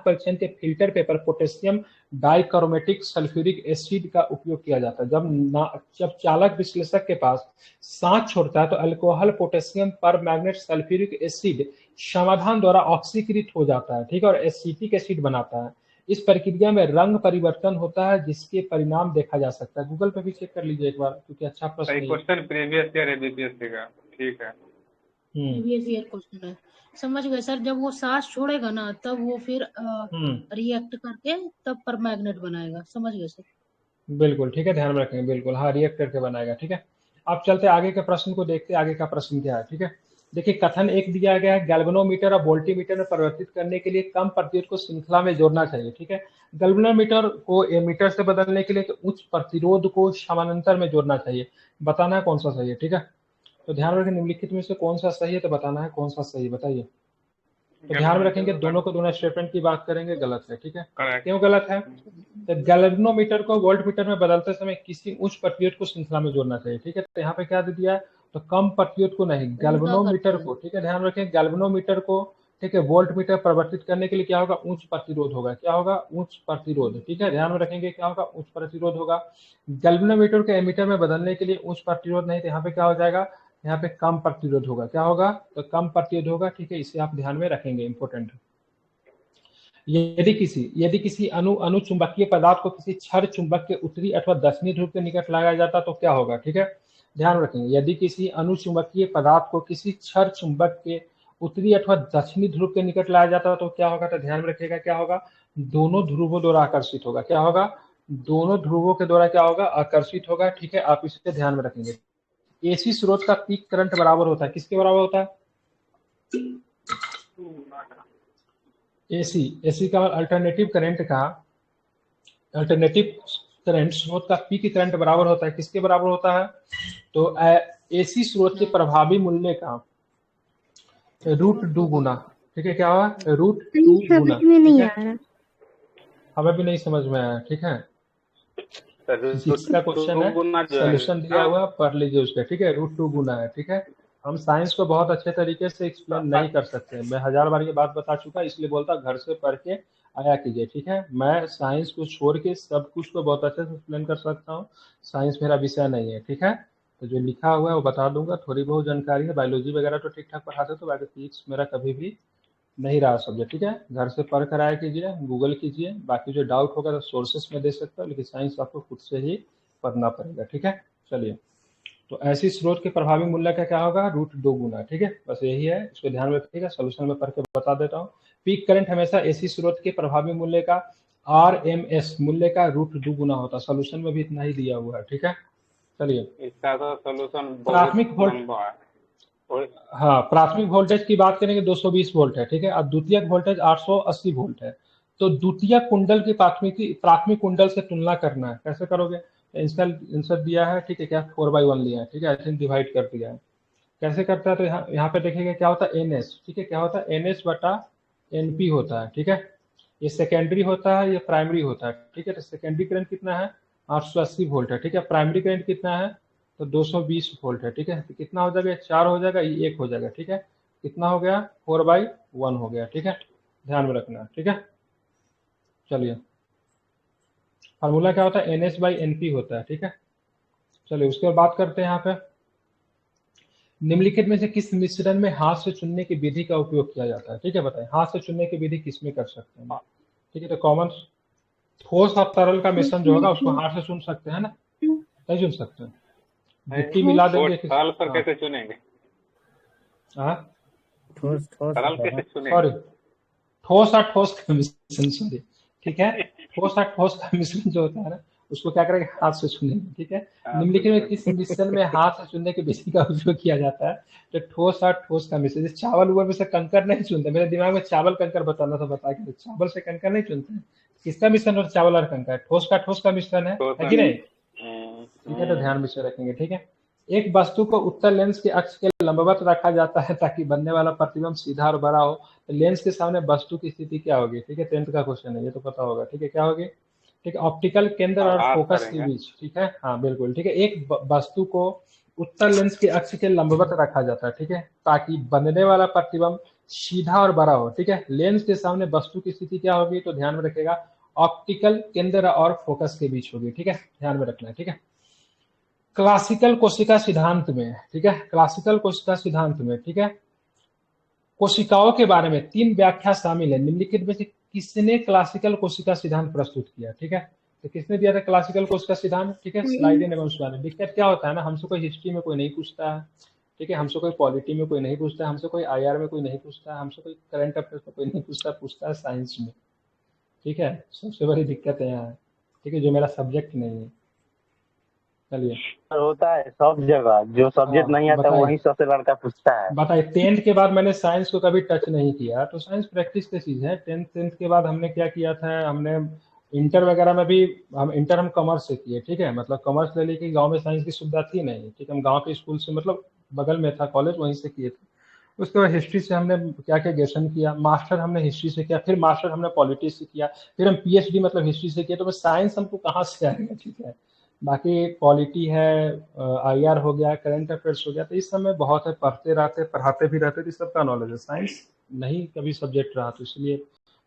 परीक्षण के filter paper potassium dichromatic sulphuric acid का उपयोग किया जाता है। जब चालक विश्लेषक के पास सांस छोड़ता है तो अल्कोहल पोटेशियम पर मैग्नेट सल्फ्यूरिक एसिड समाधान द्वारा ऑक्सीकृत हो जाता है। ठीक है, और एसिटिक एसिड बनाता है। इस प्रक्रिया में रंग परिवर्तन होता है, जिसके परिणाम देखा जा सकता है। गूगल पे भी चेक कर लीजिए एक बार, क्योंकि अच्छा प्रश्न सही है ये। क्वेश्चन प्रीवियस ईयर एबीपीएससी का। ठीक है। प्रीवियस ईयर क्वेश्चन है। समझ गए सर, जब वो सांस छोड़ेगा ना तब वो फिर हम्म, रिएक्ट करके तब पर मैग्नेट बनाएगा। समझ गए सर। बिल्कुल ठीक है, ध्यान में रखेंगे, बिल्कुल हाँ, रिएक्ट करके बनाएगा। ठीक है, अब चलते आगे के प्रश्न को देखते हैं, आगे का प्रश्न क्या है। ठीक है, देखिए कथन एक दिया गया है, गैल्वेनोमीटर और वोल्टीमीटर में परिवर्तित करने के लिए कम प्रतिरोध को श्रृंखला में जोड़ना चाहिए। ठीक है, गैल्वेनोमीटर को एमीटर से बदलने के लिए तो उच्च प्रतिरोध को समानांतर में जोड़ना चाहिए। बताना है कौन सा सही है। ठीक है, तो ध्यान रखें, निम्नलिखित में से कौन सा सही है, तो बताना है कौन सा सही है, बताइए। तो ध्यान में रखेंगे, दोनों को दोनों स्टेटमेंट की बात करेंगे, गलत है। ठीक है, करेक्ट। क्यों गलत है, तो गैल्वेनोमीटर को वोल्टमीटर में बदलते समय किसी उच्च प्रतिरोध को श्रृंखला में जोड़ना चाहिए। ठीक है, तो यहाँ पे क्या दे दिया है, तो कम प्रतिरोध को नहीं, उल्टा कर गैल्वेनोमीटर दिया। को। ठीक है, ध्यान रखें, गैल्वेनोमीटर को, ठीक है, वोल्टमीटर परिवर्तित करने के लिए क्या होगा, उच्च प्रतिरोध होगा। क्या होगा, उच्च प्रतिरोध। ठीक है, ध्यान में रखेंगे, क्या होगा, उच्च प्रतिरोध होगा। गैल्वेनोमीटर को एमीटर में बदलने के लिए उच्च प्रतिरोध नहीं, तो यहाँ पे क्या हो जाएगा, यहाँ पे कम प्रतिरोध होगा। क्या होगा, तो कम प्रतिरोध होगा। ठीक है, इसे आप ध्यान में रखेंगे, इंपॉर्टेंट है। यदि किसी अनुचुंबकीय पदार्थ को किसी क्षार चुंबक के उत्तरी अथवा दक्षिणी ध्रुव के निकट लगाया जाता तो क्या होगा। ठीक है, ध्यान रखेंगे, यदि किसी अनुचुंबकीय पदार्थ को किसी क्षार चुंबक के उत्तरी अथवा दक्षिणी ध्रुव के निकट लाया जाता तो क्या होगा, तो ध्यान रखिएगा, क्या होगा, दोनों ध्रुवों द्वारा आकर्षित होगा। क्या होगा, दोनों ध्रुवों के द्वारा क्या होगा, आकर्षित होगा। ठीक है, आप इसे ध्यान में रखेंगे। एसी स्रोत का पीक करंट बराबर होता है, किसके बराबर होता है, एसी का अल्टरनेटिव करंट स्रोत का पीक करंट बराबर होता है, किसके बराबर होता है, तो एसी स्रोत के प्रभावी मूल्य का √2 गुना। ठीक है, क्या हुआ, √2 गुना। ठीक है, हमें भी नहीं समझ में आया। ठीक है, फिजिक्स का क्वेश्चन है, सोल्यूशन दिया हुआ, पढ़ लीजिए उसका। ठीक है, √2 गुना है। ठीक है, हम साइंस को बहुत अच्छे तरीके से एक्सप्लेन नहीं कर सकते, मैं 1000 बार ये बात बता चुका, इसलिए बोलता घर से पढ़ के आया कीजिए। ठीक है, मैं साइंस को छोड़ के सब कुछ को बहुत अच्छे से एक्सप्लेन कर सकता हूँ, साइंस मेरा विषय नहीं है। ठीक है, तो जो लिखा हुआ है वो बता दूंगा, थोड़ी बहुत जानकारी है, बायोलॉजी वगैरह तो ठीक ठाक पढ़ाते, तो बाकी फिजिक्स मेरा कभी भी नहीं रहा सब्जेक्ट। ठीक है, घर से पढ़ कर आया कीजिए, गूगल कीजिए, बाकी जो डाउट होगा तो सोर्सेस में दे सकता हूँ, लेकिन साइंस आपको खुद से ही पढ़ना पड़ेगा। ठीक है, चलिए, तो ऐसी स्रोत के प्रभावी मूल्य का क्या होगा, √2 गुना। ठीक है, बस यही है, इसको ध्यान में रखिएगा, सोल्यूशन में पढ़ के बता देता हूँ। पीक करंट हमेशा एसी स्रोत के प्रभावी मूल्य का RMS मूल्य का √2 गुना होता है, सोल्यूशन में भी इतना ही दिया हुआ है। ठीक है, चलिए, इसका तो सोल्यूशन बहुत प्राथमिक वोल्ट, लंबा है। हाँ, प्राथमिक वोल्टेज की बात करेंगे 220 वोल्ट है। ठीक है, और द्वितीयक वोल्टेज 880 वोल्ट है। तो द्वितीयक कुंडल की प्राथमिक कुंडल से तुलना करना है, कैसे करोगे, आंसर दिया है। ठीक है, क्या 4/1 लिया है। ठीक है, ऐसे डिवाइड कर दिया है, कैसे करता है, तो यहाँ पे देखिएगा क्या होता है, NS। ठीक है, क्या होता है, NS बटा NP होता है। ठीक है, ये सेकेंडरी होता है, ये प्राइमरी होता है। ठीक है, तो सेकेंडरी करंट कितना है, 880 वोल्ट है। ठीक है, प्राइमरी करंट कितना है, तो 220 वोल्ट है, ठीक है। तो कितना हो जाएगा, 4 हो जाएगा, ये 1 हो जाएगा, ठीक है। कितना हो गया, 4/1 हो गया, ठीक है। ध्यान में रखना, ठीक है। चलिए, फार्मूला क्या होता है, NH/NP होता है, ठीक है। चलिए उसके बाद बात करते हैं यहाँ पे, निम्नलिखित में से किस मिश्रण में हाथ से चुनने की विधि का उपयोग किया जाता है, ठीक है। बताएं, हाथ से चुनने की विधि किस में कर सकते हैं, ठीक है। तो कॉमन ठोस और तरल का मिश्रण जो होगा उसको हाथ से चुन सकते हैं ना, नहीं चुन सकते, गिट्टी मिला वो देंगे तरल पर हाँ कैसे चुनेंगे, हाँ ठोस ठोस तरल होता कैसे है। चुनेंगे? सॉरी, ठोस और ठोस का मिश्रण, सॉरी, ठीक है। ठोस और ठोस का मिश्रण जो होता है ना, उसको क्या करेंगे, हाथ से चुनेंगे, ठीक है। हाँ, निम्नलिखित में किस मिश्रण में हाथ से चुनने की विधि का उपयोग किया जाता है, तो ठोस और ठोस का मिश्रण, जैसे चावल उवल में से कंकर नहीं चुनते, मेरे दिमाग में चावल कंकर बताना था, बता के चावल से कंकर नहीं चुनते, किसका मिश्रण होता है, चावल और कंकर, ठोस का ठोस का मिश्रण तो है कि नहीं, हम्म, ठीक है। तो ध्यान में से रखेंगे, ठीक है। एक वस्तु को उत्तल लेंस के अक्ष के लंबवत रखा जाता है ताकि बनने वाला प्रतिबिंब सीधा और बड़ा हो, तो लेंस के सामने वस्तु की स्थिति क्या होगी, ठीक है। 10th का क्वेश्चन है, ये तो पता होगा, ठीक है। क्या होगी, ठीक है, ऑप्टिकल केंद्र और आभास फोकस के करेंगे। बीच, ठीक है, हाँ बिल्कुल, ठीक है। एक वस्तु को उत्तल लेंस के अक्ष के लंबवत रखा जाता है, ठीक है, ताकि बनने वाला प्रतिबिंब सीधा और बड़ा हो, ठीक है। लेंस के सामने वस्तु की स्थिति क्या होगी, तो ध्यान में रखेगा, ऑप्टिकल केंद्र और फोकस के बीच होगी, ठीक है। ध्यान में रखना है, ठीक है। क्लासिकल कोशिका सिद्धांत में, ठीक है, क्लासिकल कोशिका सिद्धांत में, ठीक है, कोशिकाओं के बारे में 3 व्याख्या शामिल है, निम्नलिखित में से किसने क्लासिकल कोशिका सिद्धांत प्रस्तुत किया, ठीक है। तो किसने दिया था क्लासिकल कोशिका सिद्धांत, ठीक है, स्लाइड एवं स्वान। दिक्कत क्या होता है ना, हमसे कोई हिस्ट्री में कोई नहीं पूछता है, ठीक है, हमसे कोई पॉलिटी में कोई नहीं पूछता है, हमसे कोई IR में कोई नहीं पूछता है, हमसे कोई करंट अफेयर्स में कोई नहीं पूछता, पूछता है साइंस में, ठीक है। सबसे बड़ी दिक्कत है यहाँ, ठीक है, जो मेरा सब्जेक्ट नहीं है। चलिए, होता है सब जगह, जो सब्जेक्ट हाँ नहीं आता बताइए, वही सबसे लड़का पूछता है। बताइए 10th के बाद मैंने साइंस को कभी टच नहीं किया, तो साइंस प्रैक्टिस की चीज़ है। 10th के बाद हमने क्या किया था, हमने इंटर वगैरह में भी, हम कॉमर्स से किए, ठीक है। मतलब कॉमर्स ले लेके, गांव में साइंस की सुविधा थी नहीं, ठीक है। हम गांव के स्कूल से, मतलब बगल में था कॉलेज, वहीं से किए थे। उसके बाद हिस्ट्री से हमने क्या क्या ग्रेजुएशन किया, मास्टर हमने हिस्ट्री से किया, फिर मास्टर हमने पॉलिटिक्स से किया, फिर हम PhD मतलब हिस्ट्री से किया। तो साइंस हमको कहाँ से आएगा, ठीक है। बाकी पॉलिटी है, IR हो गया, करंट अफेयर्स हो गया, तो इस समय बहुत है, पढ़ते रहते, पढ़ाते भी रहते, तो इस सबका नॉलेज है। साइंस नहीं कभी सब्जेक्ट रहा, तो इसलिए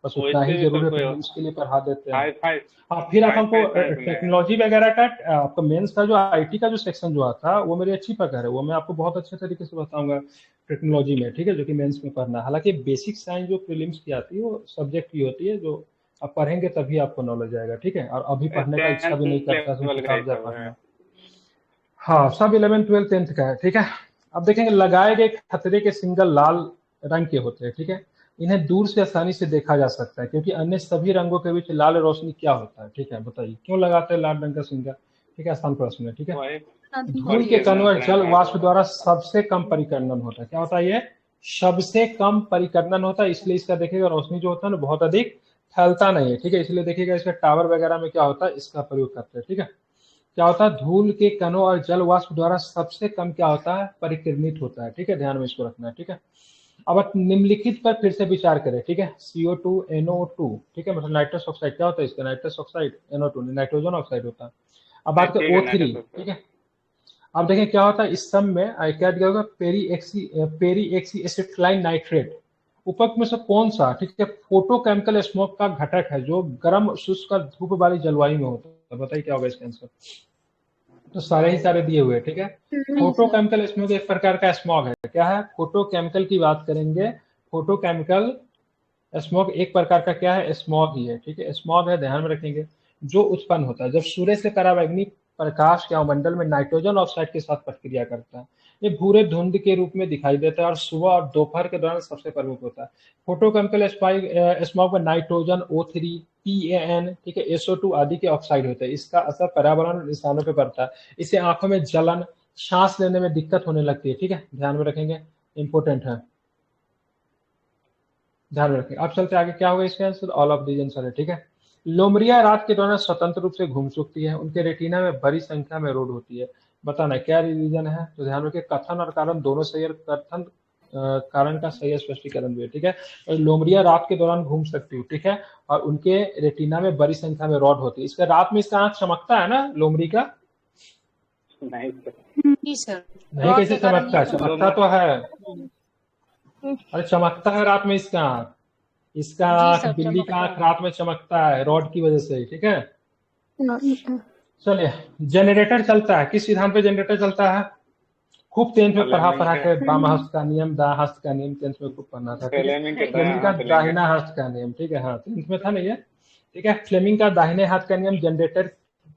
बस उतना वैसे ही भी जरूर तो है, कोई प्रीलिम्स के लिए पढ़ा देते हैं। हाई फाई हाँ, फिर आप हाई हमको फाई साइंस में है। टेक्नोलॉजी वगैरह का, आपका मेंस का जो IT का जो सेक्शन जो आता, वो मेरी अच्छी पकड़ है, वो मैं आपको बहुत अच्छे तरीके से बताऊंगा टेक्नोलॉजी में, ठीक है, जो कि मेंस में पढ़ना है। हालांकि बेसिक साइंस जो प्रीलिम्स की आती है, वो सब्जेक्ट की होती है, जो आप पढ़ेंगे तभी आपको नॉलेज आएगा, ठीक है। और अभी पढ़ने का इच्छा 10th भी नहीं करता तो लेवल का ही किताब जा सब है। पढ़ना। हाँ, सब 11 12 10th का है, ठीक है। अब देखेंगे, लगाए गए खतरे के सिंगल लाल रंग के होते हैं, ठीक है। इन्हें दूर से आसानी से देखा जा सकता है, क्योंकि अन्य सभी रंगों के बीच लाल रोशनी क्या होता है, ठीक है। बताइए क्यों लगाते हैं लाल रंग का सिंगल, ठीक है, आसान प्रश्न है, ठीक है। वही धूल के पढ़िए कण और अपने जल हिसाब वाष्प से। द्वारा सबसे कम परिकर्णन होता है, क्या होता है ये, सबसे कम परिकर्णन होता है, इसलिए इसका देखिएगा रोशनी जो होता है ना, बहुत अधिक फैलता नहीं है, ठीक है। इसलिए देखिएगा, इसका टावर वगैरह में क्या होता है, इसका प्रयोग करते हैं, ठीक है। क्या होता है, धूल के कणों और जल वाष्प द्वारा सबसे कम क्या होता है, परिकिरणित होता है, ठीक है। ध्यान में इसको रखना है, ठीक है। अब आप निम्नलिखित पर फिर से विचार करें, ठीक है। CO2 NO2, ठीक है, मतलब नाइट्रस ऑक्साइड, क्या होता है इसका, nitrous oxide, NO2 nitrogen oxide होता है। अब बात करें ठीक है, O3, नाइट्रस ठीक ऑक्साइड। है। अब देखें क्या होता है, इस सब में क्या दिया होगा, पेरी एक्सी एसिटिलाइन नाइट्रेट, उपरोक्त में से कौन सा, ठीक है, फोटोकेमिकल स्मोक का घटक है, जो गर्म शुष्क और धूप वाली जलवायु में होता है। बताइए क्या होगा इसका आंसर, तो सारे ही सारे दिए हुए, ठीक है। नहीं सर, फोटोकेमिकल स्मॉग एक प्रकार का स्मॉग है, क्या है, फोटोकेमिकल की बात करेंगे, फोटोकेमिकल स्मॉग एक प्रकार का क्या है, स्मॉग ही है, ठीक है, स्मॉग है, ध्यान में रखेंगे। जो उत्पन्न होता है जब सूर्य से पराबैंगनी प्रकाश के वायुमंडल में नाइट्रोजन ऑक्साइड के साथ प्रतिक्रिया करता है, ये भूरे धुंध के रूप में दिखाई देता है और सुबह और दोपहर के दौरान सबसे प्रमुख होता है। फोटोकेमिकल स्मॉग में नाइट्रोजन O3 PAN, ठीक है, SO2 आदि के ऑक्साइड होते हैं। इसका असर पर्यावरण और इंसानों पर पड़ता है, इससे आंखों में जलन, सांस लेने में दिक्कत होने लगती है, ठीक है, ध्यान में रखेंगे, इंपॉर्टेंट है, ध्यान में रखें। अब चलते आगे, क्या होगा इसका answer, all of these answer है, ठीक है। लोमड़िया रात के दौरान स्वतंत्र रूप से घूम सकती है, उनके रेटिना में बड़ी संख्या में रोड होती है। बताना क्या रीजन है, तो ध्यान रखिए, कथन और कारण दोनों सही है, कथन कारण का सही स्पष्टीकरण भी है, ठीक है। और लोमड़िया रात के दौरान घूम सकती है, ठीक है, और उनके रेटिना में बड़ी संख्या में रॉड होती है। इसका रात में इसका आंख चमकता है ना लोमड़ी का, नहीं सर। जी सर। नहीं रॉड कैसे के कारण चमकता है? ये चमकता तो है। अरे चमकता है रात में इसका आँख। इसका जी आँख, सर बिल्ली का चमकता आँख है। रात में चमकता है रॉड की वजह से, ठीक है। चलिए, जनरेटर चलता है, किस विधान पे जनरेटर चलता है? खूब टेंथ में पढ़ा फ्लेमिंग पढ़ा के के बाम हस्त का नियम, दाएं हस्त का नियम टेंथ में खूब पढ़ना था, ठीक है। फ्लेमिंग के फ्लेमिंग का हाथ लेंगे। दाहिना हस्त का नियम, ठीक है, हाँ टेंथ में था ना ये, ठीक है। फ्लेमिंग का दाहिने हाथ का नियम जनरेटर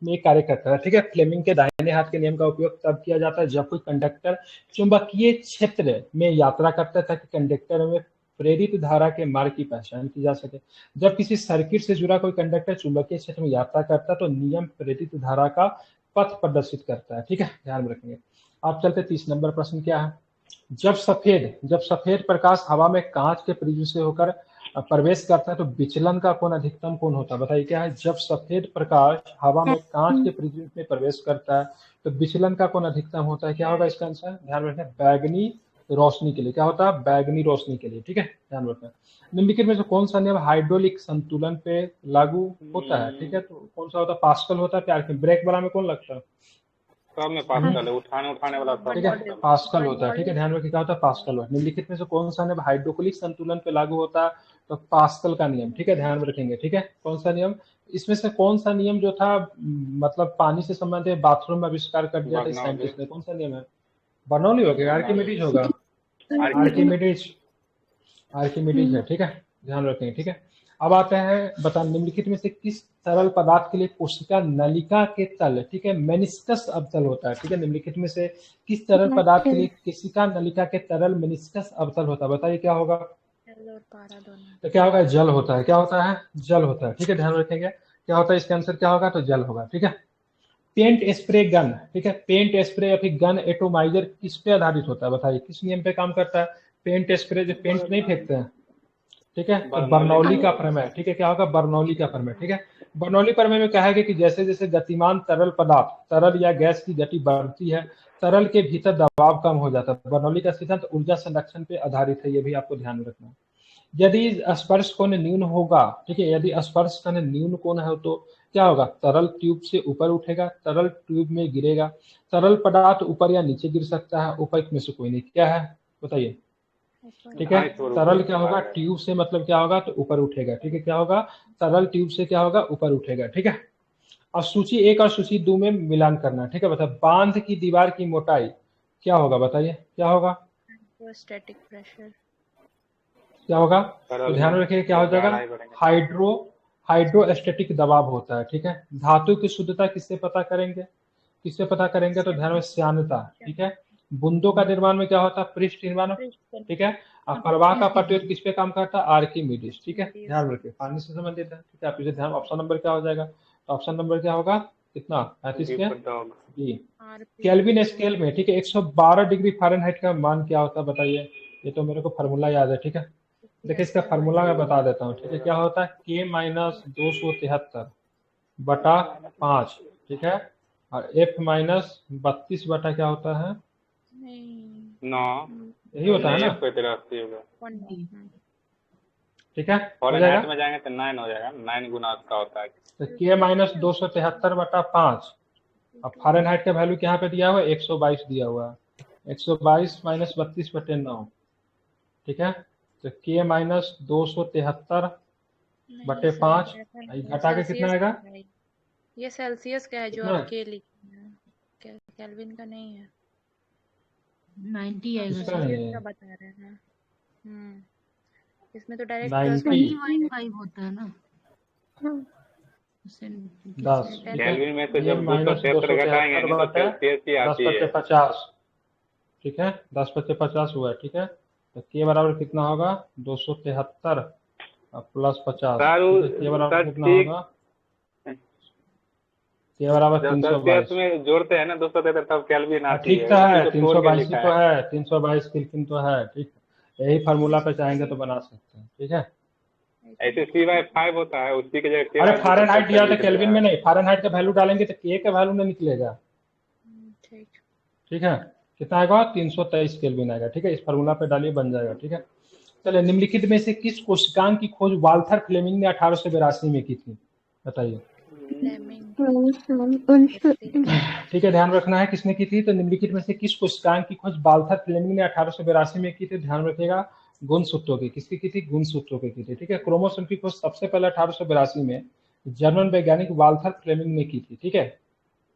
में कार्य करता है, ठीक है। फ्लेमिंग के दाहिने हाथ के नियम का उपयोग तब किया जाता है जब कोई कंडक्टर चुंबकीय क्षेत्र में यात्रा करता है ताकि कंडक्टर में प्रेरित धारा के मार्ग की पहचान की जा सके। जब किसी सर्किट से जुड़ा कोई कंडक्टर चुंबकीय क्षेत्र में यात्रा करता है तो नियम प्रेरित धारा का पथ प्रदर्शित करता है, ठीक है, ध्यान में रखेंगे। आप चलते 30 नंबर प्रश्न क्या है। जब सफेद प्रकाश हवा में कांच के प्रिज्म से होकर प्रवेश करता है तो विचलन का कोण अधिकतम कोण होता है? बताइए क्या है। जब सफेद प्रकाश हवा में कांच के प्रिज्म में प्रवेश करता है तो विचलन का कोण अधिकतम होता है, क्या होगा इसका आंसर? ध्यान रखना, बैगनी रोशनी के लिए। क्या होता है? बैगनी रोशनी के लिए, ठीक है, ध्यान रखना। निम्नलिखित में से कौन सा नियम हाइड्रोलिक संतुलन पे लागू होता है, ठीक है, तो कौन सा होता है? पास्कल होता है। प्यार के ब्रेक वाला में कौन लगता है? सब में पास्कल है, उठाने वाला सब ठीक है, पास्कल है। पास्कल होता है, ठीक है, ध्यान रखिए क्या होता है? पास्कल होता है। निम्नलिखित में से कौन सा नियम हाइड्रोलिक संतुलन पे लागू होता है? तो पास्कल का नियम, ठीक है, ध्यान में रखेंगे, ठीक है। कौन सा नियम? इसमें से कौन सा नियम जो था मतलब पानी से संबंधित बाथरूम में आविष्कार कर दिया था इस बर्नौली। साइंटिस्ट ने? कौन सा नियम है? बर्नौली हो गया, आर्किमिडीज होगा, आर्किमिडीज है, ठीक है, ध्यान रखेंगे, ठीक है। अब आते हैं, बता निम्नलिखित में से किस तरल पदार्थ के लिए कोशिका नलिका के तल, ठीक है, मेनिस्कस अवतल होता है, ठीक है। निम्नलिखित में से किस तरल पदार्थ के लिए कोशिका नलिका के तरल मेनिस्कस अवतल होता है? बताइए क्या होगा? तो क्या होगा? जल होता है। क्या होता है? जल होता है, ठीक है, ध्यान रखेंगे। क्या होता है इसका आंसर? क्या होगा? तो जल होगा, ठीक है। पेंट स्प्रे गन, ठीक है, पेंट स्प्रे या फिर गन एटोमाइजर किस पे आधारित होता है? बताइए किस नियम पे काम करता है? पेंट स्प्रे जो पेंट नहीं फेंकते हैं, ठीक है, तो बर्नौली का प्रमेय, ठीक है, क्या होगा? बर्नौली का प्रमेय, ठीक है। बर्नौली प्रमेय में कहा गया कि जैसे जैसे गतिमान तरल पदार्थ, तरल या गैस की गति बढ़ती है, तरल के भीतर दबाव कम हो जाता है। बर्नौली का सिद्धांत ऊर्जा संरक्षण पे आधारित है, ये भी आपको ध्यान में रखना है। यदि स्पर्श कोण न्यून होगा, ठीक है, यदि स्पर्श कोण न्यून कोण है तो क्या होगा? तरल ट्यूब से ऊपर उठेगा, तरल ट्यूब में गिरेगा, तरल पदार्थ ऊपर या नीचे गिर सकता है, उपर्युक्त में से कोई नहीं। क्या है बताइए? ठीक है, तरल क्या होगा? ट्यूब से मतलब क्या होगा? तो ऊपर उठेगा, ठीक है, क्या होगा? तरल ट्यूब से क्या होगा? ऊपर उठेगा, ठीक है। और सूची 1 और सूची 2 में मिलान करना, ठीक है। बताओ बांध की दीवार की मोटाई क्या होगा? बताइए क्या होगा? स्टैटिक प्रेशर क्या होगा? तो ध्यान रखिए क्या हो जाएगा? हाइड्रोस्टैटिक दबाव होता है, ठीक है। धातु की शुद्धता किससे पता करेंगे? किससे पता करेंगे? तो ध्यान में श्यानता, ठीक है। बूंदों का निर्माण में क्या होता है? पृष्ठ निर्माण, ठीक है। और प्रवाह का प्रतिरोध किस पे काम करता है? आर्किमिडीज, ठीक है, ध्यान रखिए, पानी से संबंधित है, ठीक है। आप इसे ध्यान, ऑप्शन नंबर क्या हो जाएगा? तो ऑप्शन नंबर क्या होगा? कितना? 35 के जी। केल्विन स्केल में, ठीक है, 112 डिग्री फ़ारेनहाइट का मान क्या होता है? बताइए। ये तो मेरे को फार्मूला याद है, ठीक है। देखिए इसका फार्मूला मैं बता देता हूँ, ठीक है। क्या होता है? K-273 बटा 5, ठीक है, और F-32 बटा क्या होता है? 9। यही होता है ना, ठीक है, हो जाएगा। में जाएंगे तो 9 हो जाएगा, 9 गुना उसका होता है। तो K-273 बटा 5, अब फ़ारेनहाइट का वैल्यू यहाँ पे दिया हुआ है 122 दिया हुआ है, 122 माइनस 32 बटे 9, ठीक है। तो K-273 बटे 5 घटा के कितना आएगा? ये सेल्सियस का है जो कितना? आपके लिखे हैं, केल्विन का नहीं है। 90 आएगा इसका सर। नहीं है। का बता रहे हैं। इसमें तो डायरेक्ट 90 होता है ना। 10 केल्विन में से जब माइनस 273 घटाएंगे तो सेल्सियस ही 10 आती बटे है। 50, ठीक है, 10 बटे 50 हुआ, ठीक है। तो के बराबर कितना होगा? 273 प्लस 50, के बराबर कितना होगा? के बराबर 322 में जोड़ते हैं ना 273 तब केल्विन आती ठीक है। तो है, 322 तो है, 322 केल्विन तो है, ठीक। यही फार्मूला पे चाहेंगे तो बना सकते हैं, ठीक है। ऐसे C/5 होता है, उसी के जगह अरे फ़ारेनहाइट दिया था, केल्विन में नहीं। फ़ारेनहाइट का वैल्यू डालेंगे तो के का वैल्यू नहीं निकलेगा, ठीक है। कितना आएगा? 323 केल्विन आएगा, ठीक है। इस फार्मूला पे डालिए, बन जाएगा, ठीक है। चलिए, निम्नलिखित में से किस कोशिकांक की खोज वाल्थर फ्लेमिंग ने 1882 में की थी? बताइए। फ्लेमिंग ठीक है, ध्यान रखना है किसने की थी, तो निम्नलिखित में से किस कोशिकांग की खोज बाल्थर फ्लेमिंग ने 1882 में की थी, ध्यान रखिएगा, गुणसूत्रों की, किसकी की थी, गुणसूत्रों की थी। ठीक है, क्रोमोसोम की खोज सबसे पहले 1882 में जर्मन वैज्ञानिक वाल्थर फ्लेमिंग ने की थी। ठीक है,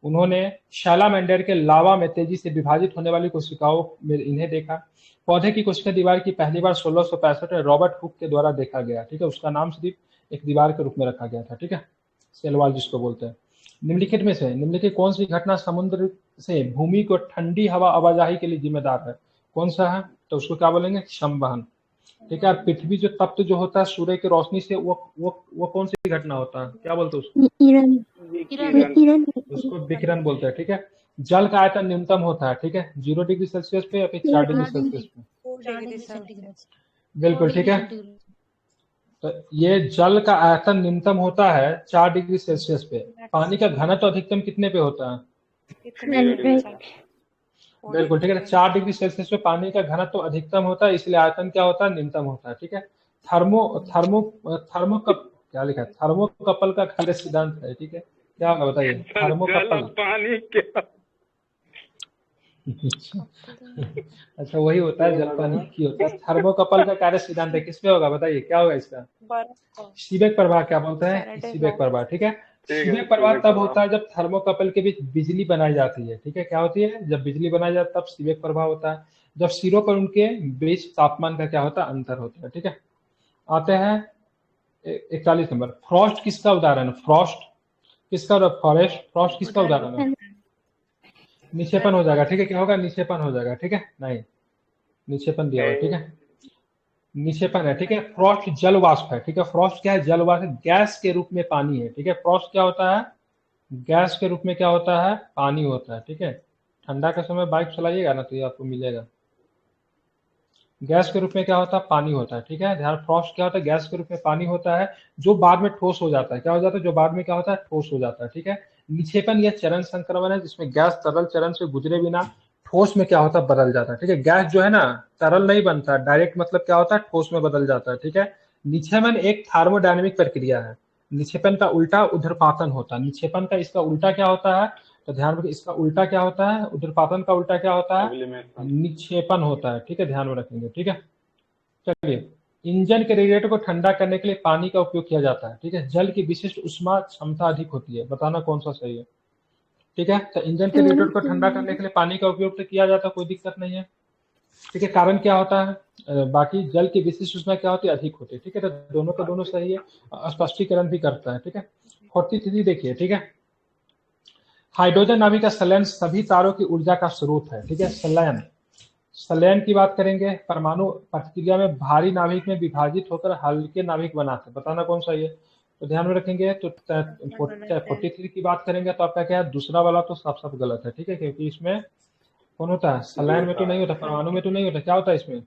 उन्होंने शैलामेंडर के लावा में तेजी से विभाजित होने वाली कोशिकाओं में इन्हें देखा। पौधे की कोशिका दीवार की पहली बार 1665 में रॉबर्ट हुक के द्वारा देखा गया। ठीक है, उसका नाम सिर्फ एक दीवार के रूप में रखा गया था। ठीक है, सेल वॉल जिसको बोलते हैं। निम्नलिखित में से निम्नलिखित कौन सी घटना समुद्र से भूमि को ठंडी हवा आवाजाही के लिए जिम्मेदार है, कौन सा है, तो उसको क्या बोलेंगे, संवहन। ठीक है, पृथ्वी जो तप्त जो होता है सूर्य की रोशनी से, वो कौन सी घटना होता है, क्या बोलते हैं उसको, उसको विकिरण बोलते हैं। ठीक है, जल का आयतन न्यूनतम होता है, ठीक है, 0 डिग्री सेल्सियस पे या फिर 4 डिग्री सेल्सियस पे, 4 डिग्री सेंटीग्रेड। बिल्कुल ठीक है। तो ये जल का आयतन न्यूनतम होता है 4 डिग्री सेल्सियस पे। पानी का घनत्व अधिकतम कितने पे होता है, बिल्कुल ठीक है, 4 डिग्री सेल्सियस पे पानी का घनत्व अधिकतम होता है, इसलिए आयतन क्या होता है, न्यूनतम होता है। ठीक है, क्या लिखा है, थर्मोकपल का कार्य सिद्धांत है। ठीक है, क्या होगा बताइए, थर्मोकपल, पानी क्या, अच्छा वही होता है, जल पानी की होता है। थर्मोकपल का कार्य सिद्धांत है, किसमें होगा बताइए, क्या होगा इसका, सीबेक प्रभाव, क्या बोलते हैं, सीबेक प्रभाव। ठीक है, सीबेक प्रभाव तब होता है जब थर्मोकपल के बीच बिजली बनाई जाती है। ठीक है, क्या होती है, जब बिजली बनाई जाती है तब सीबेक प्रभाव होता है, जब सिरों पर उनके बीच तापमान का क्या होता है, अंतर होता है। ठीक है, आते हैं 41 नंबर, फ्रॉस्ट किसका उदाहरण है, फ्रॉस्ट किसका, फ्रॉस्ट किसका उदाहरण है, निक्षेपण हो जाएगा। ठीक है, क्या होगा, निक्षेपण हो जाएगा। ठीक है, नहीं निक्षेपण दिया हुआ, ठीक है, निक्षेपण है। ठीक है, फ्रॉस्ट जल वाष्प है। ठीक है, फ्रॉस्ट क्या है, जल वाष्प, गैस के रूप में पानी है। ठीक है, फ्रॉस्ट क्या होता है, गैस के रूप में क्या होता है, पानी होता है। ठीक है, ठंडा के समय बाइक चलाइएगा ना तो ये आपको मिलेगा, गैस के रूप में क्या होता है, पानी होता है। ठीक है, ध्यान, फ्रॉस्ट क्या होता है, गैस के रूप में पानी होता है जो बाद में ठोस हो जाता है, क्या हो जाता है, जो बाद में क्या होता है, ठोस हो जाता है। ठीक है, निक्षेपण यह चरण संक्रमण है जिसमें गैस तरल चरण से गुजरे बिना ठोस में क्या होता है, बदल जाता है। ठीक है, गैस जो है ना तरल नहीं बनता डायरेक्ट, मतलब क्या होता है, ठोस में बदल जाता है। ठीक है, निक्षेपण एक थर्मोडायनेमिक प्रक्रिया है, निक्षेपण का उल्टा ऊर्ध्वपातन होता है, निक्षेपण का इसका उल्टा क्या होता है, तो ध्यान रखिए, इसका उल्टा क्या होता है, ऊर्ध्वपातन का उल्टा क्या होता है, निक्षेपण होता है। ठीक है, ध्यान में रखेंगे। ठीक है, चलिए, इंजन के रेडिएटर को ठंडा करने के लिए पानी का उपयोग किया जाता है। ठीक है, जल की विशिष्ट उष्मा क्षमता अधिक होती है, बताना कौन सा सही है। ठीक है, तो इंजन के रेडिएटर को ठंडा करने के लिए पानी का उपयोग तो किया जाता है, कोई दिक्कत नहीं है। ठीक है, कारण क्या होता है, बाकी जल की विशिष्ट उष्मा क्या होती है, अधिक होती है। ठीक है, तो दोनों का दोनों सही है, स्पष्टीकरण भी करता है। ठीक है, 43 देखिए, ठीक है, हाइड्रोजन नाभिक का संलयन सभी तारों की ऊर्जा का स्रोत है। ठीक है, संलयन की बात करेंगे, परमाणु प्रतिक्रिया में भारी नाभिक में विभाजित होकर हल्के नाभिक बनाते हैं, बताना कौन सा ये, तो ध्यान में रखेंगे। तो 43 की बात करेंगे तो आपका क्या है, दूसरा वाला तो साफ साफ गलत है। ठीक है, क्योंकि इसमें कौन होता है, संलयन में तो नहीं होता, परमाणु में तो नहीं होता, क्या होता है इसमें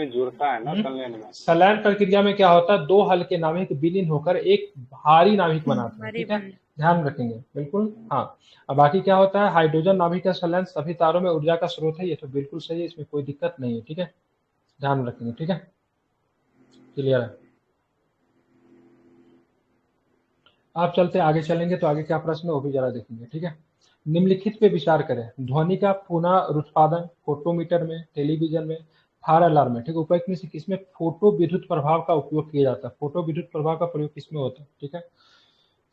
जुड़ता है ना संलयन में, संलयन प्रक्रिया में क्या होता है, दो हल्के नाभिक विलीन होकर एक भारी नाभिक बनाते हैं। ठीक है, ध्यान रखेंगे, बिल्कुल हाँ। अब बाकी क्या होता है, हाइड्रोजन नाभिक का संलयन सभी तारों में ऊर्जा का स्रोत है, ये तो बिल्कुल सही है, इसमें कोई दिक्कत नहीं है। ठीक है, ध्यान रखेंगे। ठीक है, क्लियर है। आप चलते आगे चलेंगे तो आगे क्या प्रश्न है वो भी जरा देखेंगे। ठीक है, निम्नलिखित पे विचार करें, ध्वनि का पुनरुत्पादन फोटोमीटर में, टेलीविजन में, फायर अलार्म में। ठीक है, उपयुक्त में से किसमें फोटो विद्युत प्रभाव का उपयोग किया जाता है, फोटो विद्युत प्रभाव का प्रयोग किसमें होता है। ठीक है,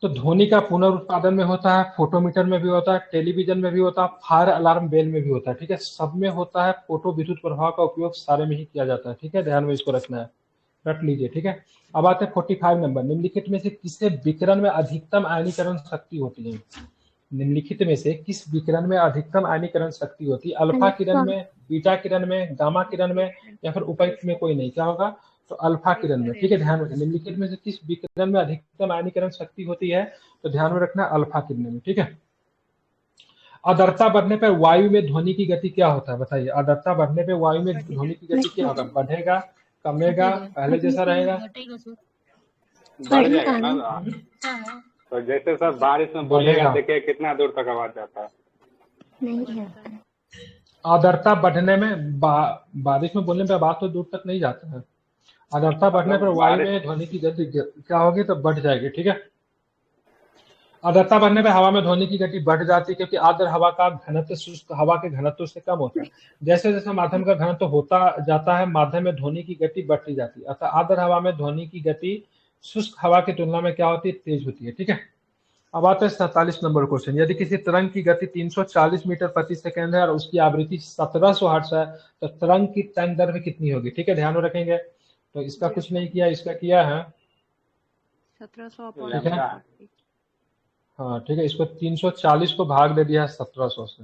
तो ध्वनि का पुनरुत्पादन में होता है, फोटोमीटर में भी होता है, टेलीविजन में भी होता है, फायर अलार्म बेल में भी होता है। ठीक है, सब में होता है, फोटो विद्युत प्रभाव का उपयोग सारे में ही किया जाता है। ठीक है, ध्यान में इसको रखना है, रख लीजिए। ठीक है, अब आते हैं 45 नंबर, निम्नलिखित में से किससे विकिरण में अधिकतम आयनीकरण शक्ति होती है, निम्नलिखित में से किस विकिरण में अधिकतम आयनीकरण शक्ति होती है, अल्फा किरण में, बीटा किरण में, गामा किरण में, या फिर उपयुक्त में कोई नहीं, क्या होगा, तो अल्फा किरण में। ठीक है, ध्यान रखें, निम्नलिखित में से किस विकिरण में अधिकतम आयनीकरण शक्ति होती है, तो ध्यान में रखना अल्फा किरण में। ठीक है, आर्द्रता बढ़ने पर वायु में ध्वनि की गति क्या होता है, बताइए, आर्द्रता बढ़ने पर वायु में ध्वनि की गति क्या होगा, बढ़ेगा, कमेगा, पहले जैसा रहेगा, बढ़ जाएगा ना। तो जैसे सर बारिश में बोलेगा, देखिए कितना दूर तक आवाज जाता है, आर्द्रता बढ़ने में बारिश में बोलने पर आवाज तो दूर तक नहीं जाता है, आर्द्रता बढ़ने पर वायु में ध्वनि की गति क्या होगी, तो बढ़ जाएगी। ठीक है, आर्द्रता बढ़ने पे हवा में ध्वनि की गति बढ़ जाती है, क्योंकि आर्द्र हवा का घनत्व शुष्क हवा के घनत्व से कम होता है। जैसे जैसे माध्यम का घनत्व होता जाता है, माध्यम में ध्वनि की गति बढ़ती जाती है। अतः आर्द्र हवा में ध्वनि की गति शुष्क हवा की तुलना में क्या होती है? तेज होती है। ठीक है, अब आता है 47 नंबर क्वेश्चन। यदि किसी तरंग की गति 340 मीटर प्रति सेकंड है और उसकी आवृत्ति 1700 हर्ट्ज है, तो तरंग की तरंग दैर्ध्य कितनी होगी? ठीक है, ध्यान में रखेंगे। तो इसका कुछ नहीं किया, इसका किया है 1700 ठीक है। हाँ ठीक है, इसको 340 को भाग दे दिया है 1700 से।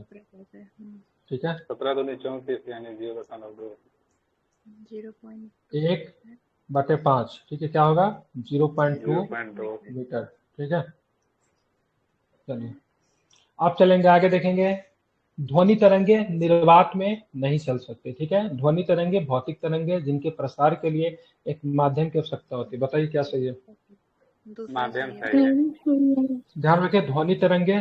ठीक है, 17 दूनी 34 यानी 0.2 1/5। ठीक है, क्या होगा? 0.2 मीटर। ठीक है, चलिए अब चलेंगे आगे, देखेंगे ध्वनि तरंगे निर्वात में नहीं चल सकते। ठीक है, ध्वनि तरंगे भौतिक तरंगे जिनके प्रसार के लिए एक माध्यम की आवश्यकता होती है। बताइए क्या सही है? माध्यम सही है। ध्यान रखिए, ध्वनि तरंगे,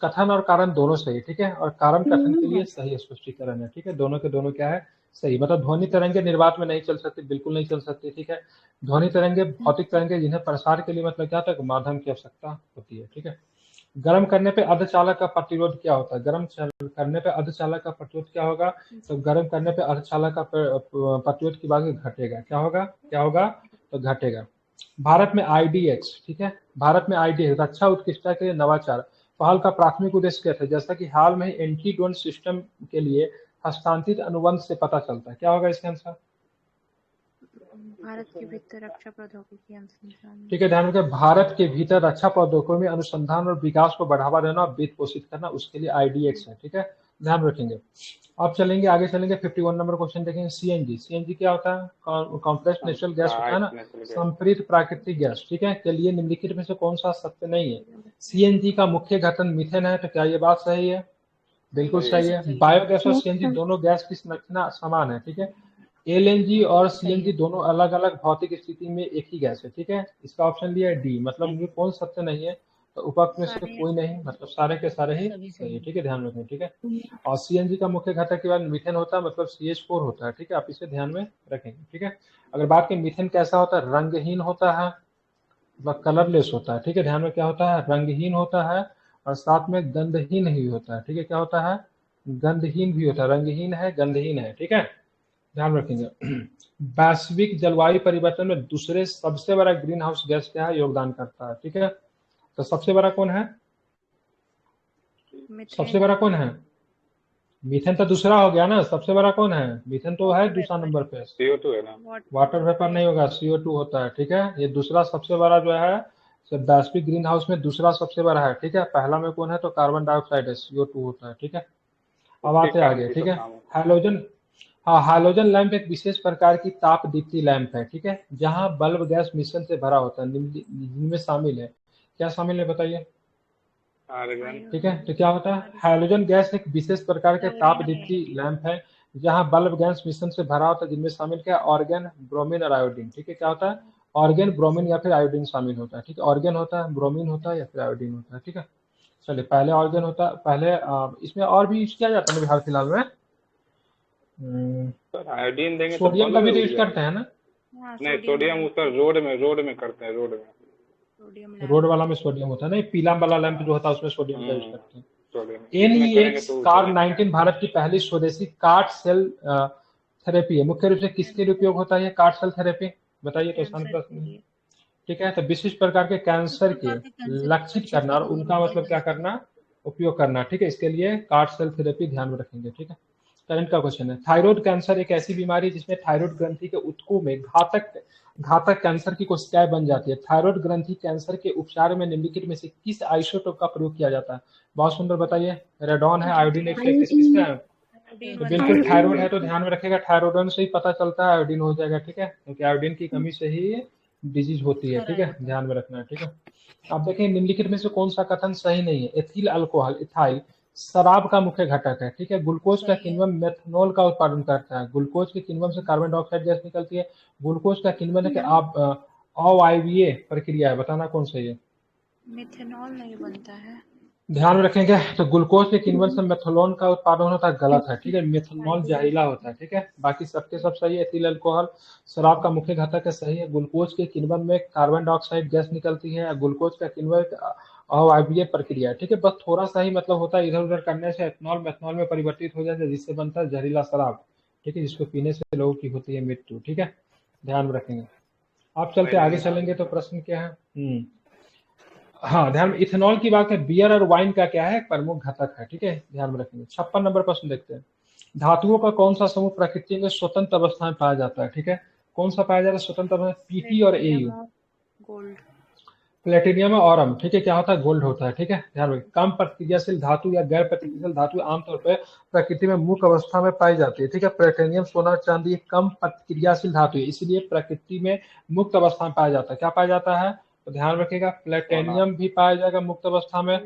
कथन और कारण दोनों सही। ठीक है, और कारण कथन के लिए सही स्पष्टीकरण है। ठीक है, दोनों के दोनों क्या है? सही। मतलब ध्वनि तरंगे निर्वात में नहीं चल सकती, बिल्कुल नहीं चल सकती। ठीक है, ध्वनि तरंगे भौतिक तरंगे जिन्हें प्रसार के लिए मतलब क्या होता है? माध्यम की आवश्यकता होती है। ठीक है, गर्म करने पे अर्धचालक का प्रतिरोध क्या होता है? गर्म करने पे अर्धचालक का प्रतिरोध क्या होगा? तो गर्म करने पे अर्धचालक का प्रतिरोध की बात घटेगा। क्या होगा? क्या होगा? तो घटेगा। भारत में IDX, ठीक है, भारत में IDX रक्षा उत्कृष्टता के लिए नवाचार पहल का प्राथमिक उद्देश्य क्या था? जैसा कि हाल में ही एंटी ड्रोन सिस्टम के लिए हस्तांतरित अनुबंध से पता चलता है। क्या होगा इसका आंसर? भारत के भीतर रक्षा प्रौद्योगिकी अनुसंधान। ठीक है, ध्यान रखें, भारत के भीतर रक्षा प्रौद्योगिकी में अनुसंधान और विकास को बढ़ावा देना और वित्त पोषित करना, उसके लिए IDX है। ठीक है, ध्यान रखेंगे। अब चलेंगे आगे, चलेंगे 51 नंबर क्वेश्चन देखेंगे। CNG क्या होता है? कॉम्प्रेस्ड नेचुरल गैस होता है ना, संपीड़ित प्राकृतिक गैस। ठीक है, के लिए निम्नलिखित में से कौन सा सत्य नहीं है? CNG का मुख्य घटक मीथेन है, तो क्या ये बात सही है? बिल्कुल सही है। बायोगैस और CNG दोनों गैस की संरचना समान है। ठीक है, LNG और CNG दोनों अलग अलग भौतिक स्थिति में एक ही गैस है। ठीक है, इसका ऑप्शन लिया है डी, मतलब ये कौन सत्य नहीं है? तो उपरोक्त में से कोई नहीं, मतलब सारे के सारे ही सही है। ठीक है, ध्यान रखें। ठीक है, और CNG का मुख्य घटक के बाद मीथेन होता है, मतलब CH4 होता है। ठीक है, आप इसे ध्यान में रखेंगे। ठीक है, अगर बात करें मीथेन कैसा होता है? रंगहीन होता है, मतलब कलरलेस होता है। ठीक है, ध्यान में क्या होता है? रंगहीन होता है और साथ में गंधहीन ही होता है। ठीक है, क्या होता है? गंधहीन भी होता है, रंगहीन है, गंधहीन है। ठीक है, ध्यान रखेंगे। वैश्विक जलवायु परिवर्तन में दूसरे सबसे बड़ा ग्रीन हाउस गैस क्या है? योगदान करता है। ठीक है, तो सबसे बड़ा कौन है? सबसे बड़ा कौन है? मीथेन तो दूसरा हो गया ना, सबसे बड़ा कौन है? मीथेन तो है दूसरा नंबर पे। CO2 है ना, वाटर वेपर नहीं होगा, CO2 होता है। ठीक है, ये दूसरा सबसे बड़ा जो है वैश्विक ग्रीन हाउस में दूसरा सबसे बड़ा है। ठीक है, पहला में कौन है? तो कार्बन डाइऑक्साइड है, CO2 होता है। ठीक है, अब आते आगे। ठीक है, हैलोजन, हाँ, हैलोजन लैंप एक विशेष प्रकार की ताप दीप्ति लैंप है। ठीक है, जहां बल्ब गैस मिश्रण से भरा होता है, जिनमें शामिल है, क्या शामिल है बताइए? ठीक है, तो क्या होता है? हैलोजन गैस एक विशेष प्रकार के ताप दीप्ति लैंप है जहां बल्ब गैस मिश्रण से भरा होता है, जिनमें शामिल क्या? ऑर्गेन, ब्रोमीन और आयोडीन। ठीक है, क्या होता है? ऑर्गेन, ब्रोमीन या फिर आयोडीन शामिल होता है। ठीक है, ऑर्गेन होता है, ब्रोमीन होता है या फिर आयोडीन होता है। ठीक है, चलिए पहले ऑर्गेन होता है, पहले इसमें और भी यूज किया जाता है हाल फिलहाल में। आयोडीन देंगे तो सोडियम का भी तो यूज करते हैं ना? नहीं, सोडियम उसका रोड में करते हैं, रोड में। रोड वाला में सोडियम होता है, नहीं पीला वाला लैंप जो होता है उसमें सोडियम का यूज करते हैं। NEX कार 19 भारत की पहली स्वदेशी कार्ड सेल थेरेपी है। मुख्य रूप से किसके लिए उपयोग होता है ये कार्ड सेल थेरेपी? बताइए, तो आसान प्रश्न है। ठीक है, तो विशिष्ट प्रकार के कैंसर के लक्षित करना और उनका मतलब क्या करना? उपयोग करना। ठीक है, इसके लिए कार्ड सेल थेरेपी ध्यान में रखेंगे। ठीक है, करंट का क्वेश्चन है, थायराइड कैंसर एक ऐसी बीमारी जिसमें थायराइड ग्रंथि के ऊतकों में घातक कैंसर की कोशिकाएं बन जाती है। थायराइड ग्रंथि कैंसर के उपचार में निम्नलिखित में से किस आइसोटोप का प्रयोग किया जाता है? बहुत सुंदर, बताइए। रेडॉन है, आयोडीन 131 किसका है? तो बिल्कुल थायराइड है, तो ध्यान में रखेगा, थायराइडन से ही पता चलता है, आयोडीन हो जाएगा। ठीक है, क्योंकि आयोडीन की कमी से ही डिजीज होती है। ठीक है, ध्यान में रखना है। ठीक है, अब देखिए निम्नलिखित में से कौन सा कथन सही नहीं है? एथिल अल्कोहल, इथाइल शराब का मुख्य घटक है। ठीक है, ग्लूकोज का किण्वन मेथनॉल का उत्पादन करता है। ग्लूकोज के किण्वन से कार्बन डाइऑक्साइड गैस निकलती है। ग्लूकोज का किण्वन है कि आप अवायवीय प्रक्रिया है, बताना कौन सही है? मिथेनॉल नहीं बनता है। ध्यान में रखेंगे, तो ग्लूकोज के किण्वन से मेथनॉल का उत्पादन होता है, गलत है। ठीक है, मेथनॉल जहरीला होता है। ठीक है, बाकी सबके सब सही है। एथिल अल्कोहल शराब का मुख्य घटक है, सही है। ग्लूकोज के किण्वन में कार्बन डाइऑक्साइड गैस निकलती है। ग्लूकोज का किण्वन अवायवीय प्रक्रिया है, ठीक है। बस थोड़ा सा ही मतलब होता है, इधर उधर करने से एथनॉल मेथनॉल में परिवर्तित हो जाता है, जिससे बनता है जहरीला शराब, ठीक है, जिसको पीने से लोगों की होती है मृत्यु, ठीक है, ध्यान में रखेंगे। आप चलते आगे चलेंगे तो प्रश्न क्या है? हाँ, ध्यान में इथेनॉल की बात है, बियर और वाइन का क्या है, प्रमुख घटक है, ठीक है, ध्यान में रखेंगे। 56 नंबर प्रश्न देखते हैं। धातुओं का कौन सा समूह प्रकृति में स्वतंत्र अवस्था में पाया जाता है, ठीक है, कौन सा पाया जाता है स्वतंत्र अवस्था? पीटी और एयू। गोल्ड। प्लेटिनियम और ऑरम, ठीक है, क्या होता है, गोल्ड होता है, ठीक है, ध्यान रखें। कम प्रतिक्रियाशील धातु या गैर प्रतिक्रियाशील धातु आमतौर पर प्रकृति में मुक्त अवस्था में पाई जाती है, ठीक है। प्लेटिनियम, सोना, चांदी कम प्रतिक्रियाशील धातु है, इसलिए प्रकृति में मुक्त अवस्था में पाया जाता है। क्या पाया जाता है? तो ध्यान रखिएगा, प्लेटिनियम भी पाया जाएगा मुक्त अवस्था में,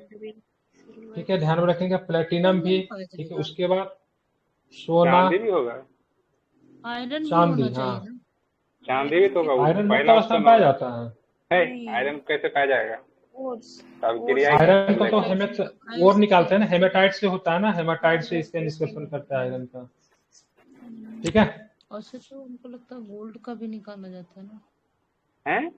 ठीक है, ध्यान में रखेंगे, प्लेटिनम भी, ठीक है। उसके बाद सोना, चांदी भी होगा, आयरन भी चांदी, होना चाहिए हाँ, ना। चांदी भी तो होगा, आयरन मुक्त पहला अवस्था में ऑप्शन पाया होगा। जाता है। आयरन कैसे पाया जाएगा? अब क्रिया ही आयरन खत्म को तो लगेगा। हेमेट और निकालते हैं ना, हेमेटाइट से होता है ना, हेमेटाइट से इसका निष्कर्षण करता है आयरन का, ठीक है। ऐसे तो उनको लगता है गोल्ड का भी निकाला जाता है ना। हैं?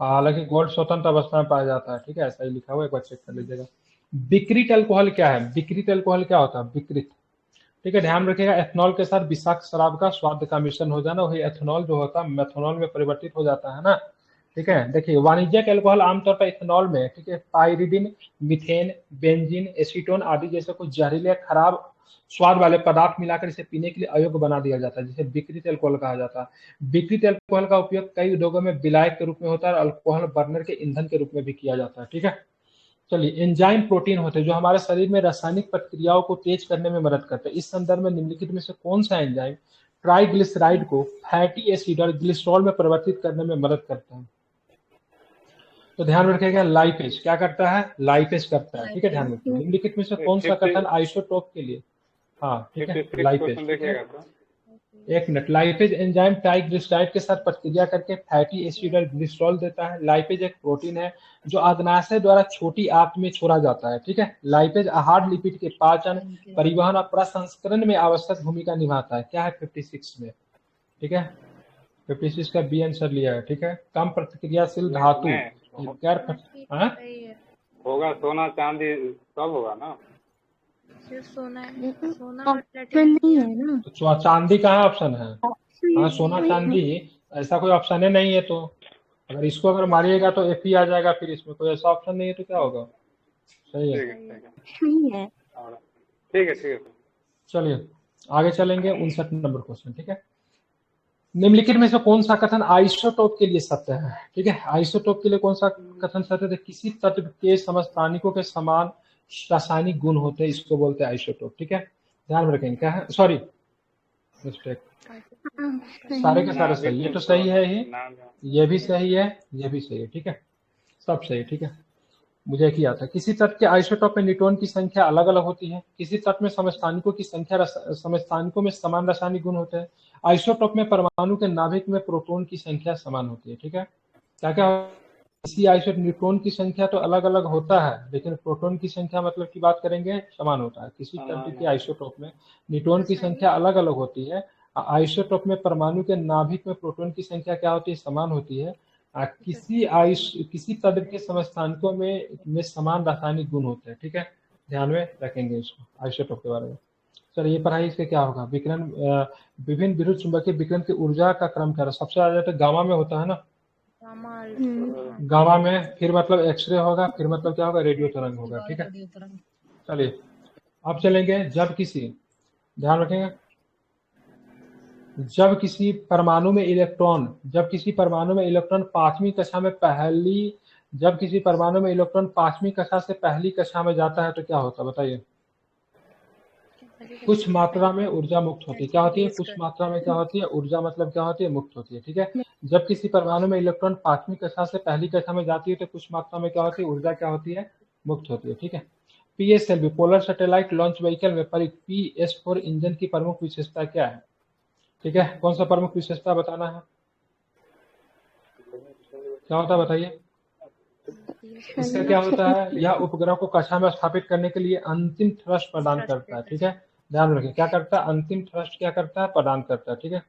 हालांकि गोल्ड स्वतंत्र अवस्था में पाया जाता है, ठीक है, ऐसा ही लिखा हुआ है, एक बार चेक कर लीजिएगा। विकृत अल्कोहल क्या है? विकृत अल्कोहल क्या होता है? विकृत, ठीक है, ध्यान रखिएगा, एथनॉल के साथ विषाक्त शराब का स्वाद का मिश्रण हो जाना, वही एथनॉल जो होता है मेथनॉल में परिवर्तित हो जाता है ना, ठीक है। देखिए, वाणिज्यिक अल्कोहल आमतौर पर इथेनॉल में, ठीक है, पाइरिडिन, मीथेन, बेंजीन, एसीटोन आदि जैसे कुछ जहरीले खराब स्वाद वाले पदार्थ मिलाकर इसे पीने के लिए अयोग्य बना दिया जाता है, जिसे विकृत अल्कोहल कहा जाता है। विकृत अल्कोहल का उपयोग कई उद्योगों में विलायक के रूप में होता है और अल्कोहल बर्नर के ईंधन के रूप में भी किया जाता है, ठीक है। चलिए, एंजाइम प्रोटीन होते हैं जो हमारे शरीर में रासायनिक प्रक्रियाओं को तेज करने में मदद करते हैं। इस संदर्भ में निम्नलिखित में से कौन सा एंजाइम ट्राइग्लिसराइड को फैटी एसिड और ग्लिसरॉल में परिवर्तित करने में मदद करता है? तो ध्यान रखिएगा, लाइपेज क्या करता है? लाइपेज करता है, ठीक है, ध्यान रखिए। निम्नलिखित में से कौन सा कथन आइसोटोप के लिए, हाँ, ठीक है, लाइपेज, ठीक है। एक मिनट, लाइपेज एंजाइम ट्राइग्लिसराइड के साथ प्रतिक्रिया करके फैटी एसिड और ग्लिसरॉल देता है। लाइपेज एक प्रोटीन है जो अग्नाशय द्वारा छोटी आंत में छोड़ा जाता है, ठीक है। लाइपेज आहार लिपिड के पाचन, परिवहन और प्रसंस्करण में आवश्यक भूमिका निभाता है। क्या है 56 में, ठीक है, 56 का बी आंसर लिया है, ठीक है। कम प्रतिक्रियाशील धातु गैर होगा, सोना चांदी सब होगा ना। सिर्फ सोना है, सोना और प्लेटिनम नहीं है ना। तो चांदी कहाँ ऑप्शन है? हाँ, सोना चांदी ऐसा कोई ऑप्शन है नहीं है, तो अगर इसको अगर मारिएगा तो एफ ही आ जाएगा, फिर इसमें कोई ऐसा ऑप्शन नहीं है, तो क्या होगा? सही है, ठीक है। चलिए आगे चलेंगे, 59 नंबर क्वेश्चन, ठीक है। निम्नलिखित में से कौन सा कथन आइसोटोप के लिए सत्य है? ठीक है, आइसोटोप के लिए कौन सा कथन सत्य है? किसी तत्व के समस्थानिकों के समान रासायनिक गुण होते हैं, इसको बोलते हैं आइसोटोप, ठीक है, ध्यान में रखेंगे। क्या है, सॉरी मिस्टेक, सारे के सारे सही, ये तो सही है ही, ये भी सही है, ये भी सही है, ठीक है, सब सही, ठीक है। मुझे एक ही आता है, किसी तत्व के आइसोटोप में न्यूट्रॉन की संख्या अलग अलग होती है, किसी तत्व में समस्थानिकों की संख्या समस्थानिकों में समान रासायनिक गुण होते हैं, आइसोटोप में परमाणु के नाभिक में प्रोटॉन की संख्या समान होती है, ठीक है। क्या क्या, किसी आइसोटोप न्यूट्रॉन की संख्या तो अलग अलग होता है, लेकिन प्रोटॉन की संख्या मतलब की बात करेंगे समान होता है। किसी तत्व के आइसोटोप में न्यूट्रॉन की संख्या अलग अलग होती है, आइसोटोप में परमाणु के नाभिक में प्रोटॉन की संख्या क्या होती है? समान होती है। किसी तत्व के समस्थानिकों में समान रासायनिक गुण होते हैं, ठीक है, ध्यान में रखेंगे इसको आइसोटोप के बारे में। चलिए, ये पढ़ाई इसके क्या होगा, विकिरण, विभिन्न विद्युत चुंबकीय विकिरण की ऊर्जा का क्रम क्या है? सबसे ज्यादा तो गामा में होता है ना, गामा में, फिर मतलब एक्सरे होगा, फिर मतलब क्या होगा, रेडियो तरंग होगा, ठीक है। चलिए अब चलेंगे, जब किसी, ध्यान रखेंगे, जब किसी परमाणु में इलेक्ट्रॉन जब किसी परमाणु में इलेक्ट्रॉन पांचवी कक्षा से पहली कक्षा में जाता है तो क्या होता है बताइए? कुछ मात्रा में ऊर्जा मुक्त होती है। क्या होती है? कुछ मात्रा में क्या होती है? ऊर्जा मतलब क्या होती है? मुक्त होती है, ठीक है। जब किसी परमाणु में इलेक्ट्रॉन पांचवी कक्षा से पहली कक्षा में जाती है तो कुछ मात्रा में क्या होती है? ऊर्जा क्या होती है? मुक्त होती है, ठीक है। PSLV polar satellite launch vehicle में PS4 इंजन की प्रमुख विशेषता क्या है? ठीक है, कौन सा प्रमुख विशेषता बताना है? क्या होता है बताइए? इसका क्या होता है? यह उपग्रह को कक्षा में स्थापित करने के लिए अंतिम थ्रस्ट प्रदान करता है, ठीक है, ध्यान रखें। क्या करता है? अंतिम थ्रस्ट क्या करता है? प्रदान करता है, ठीक है,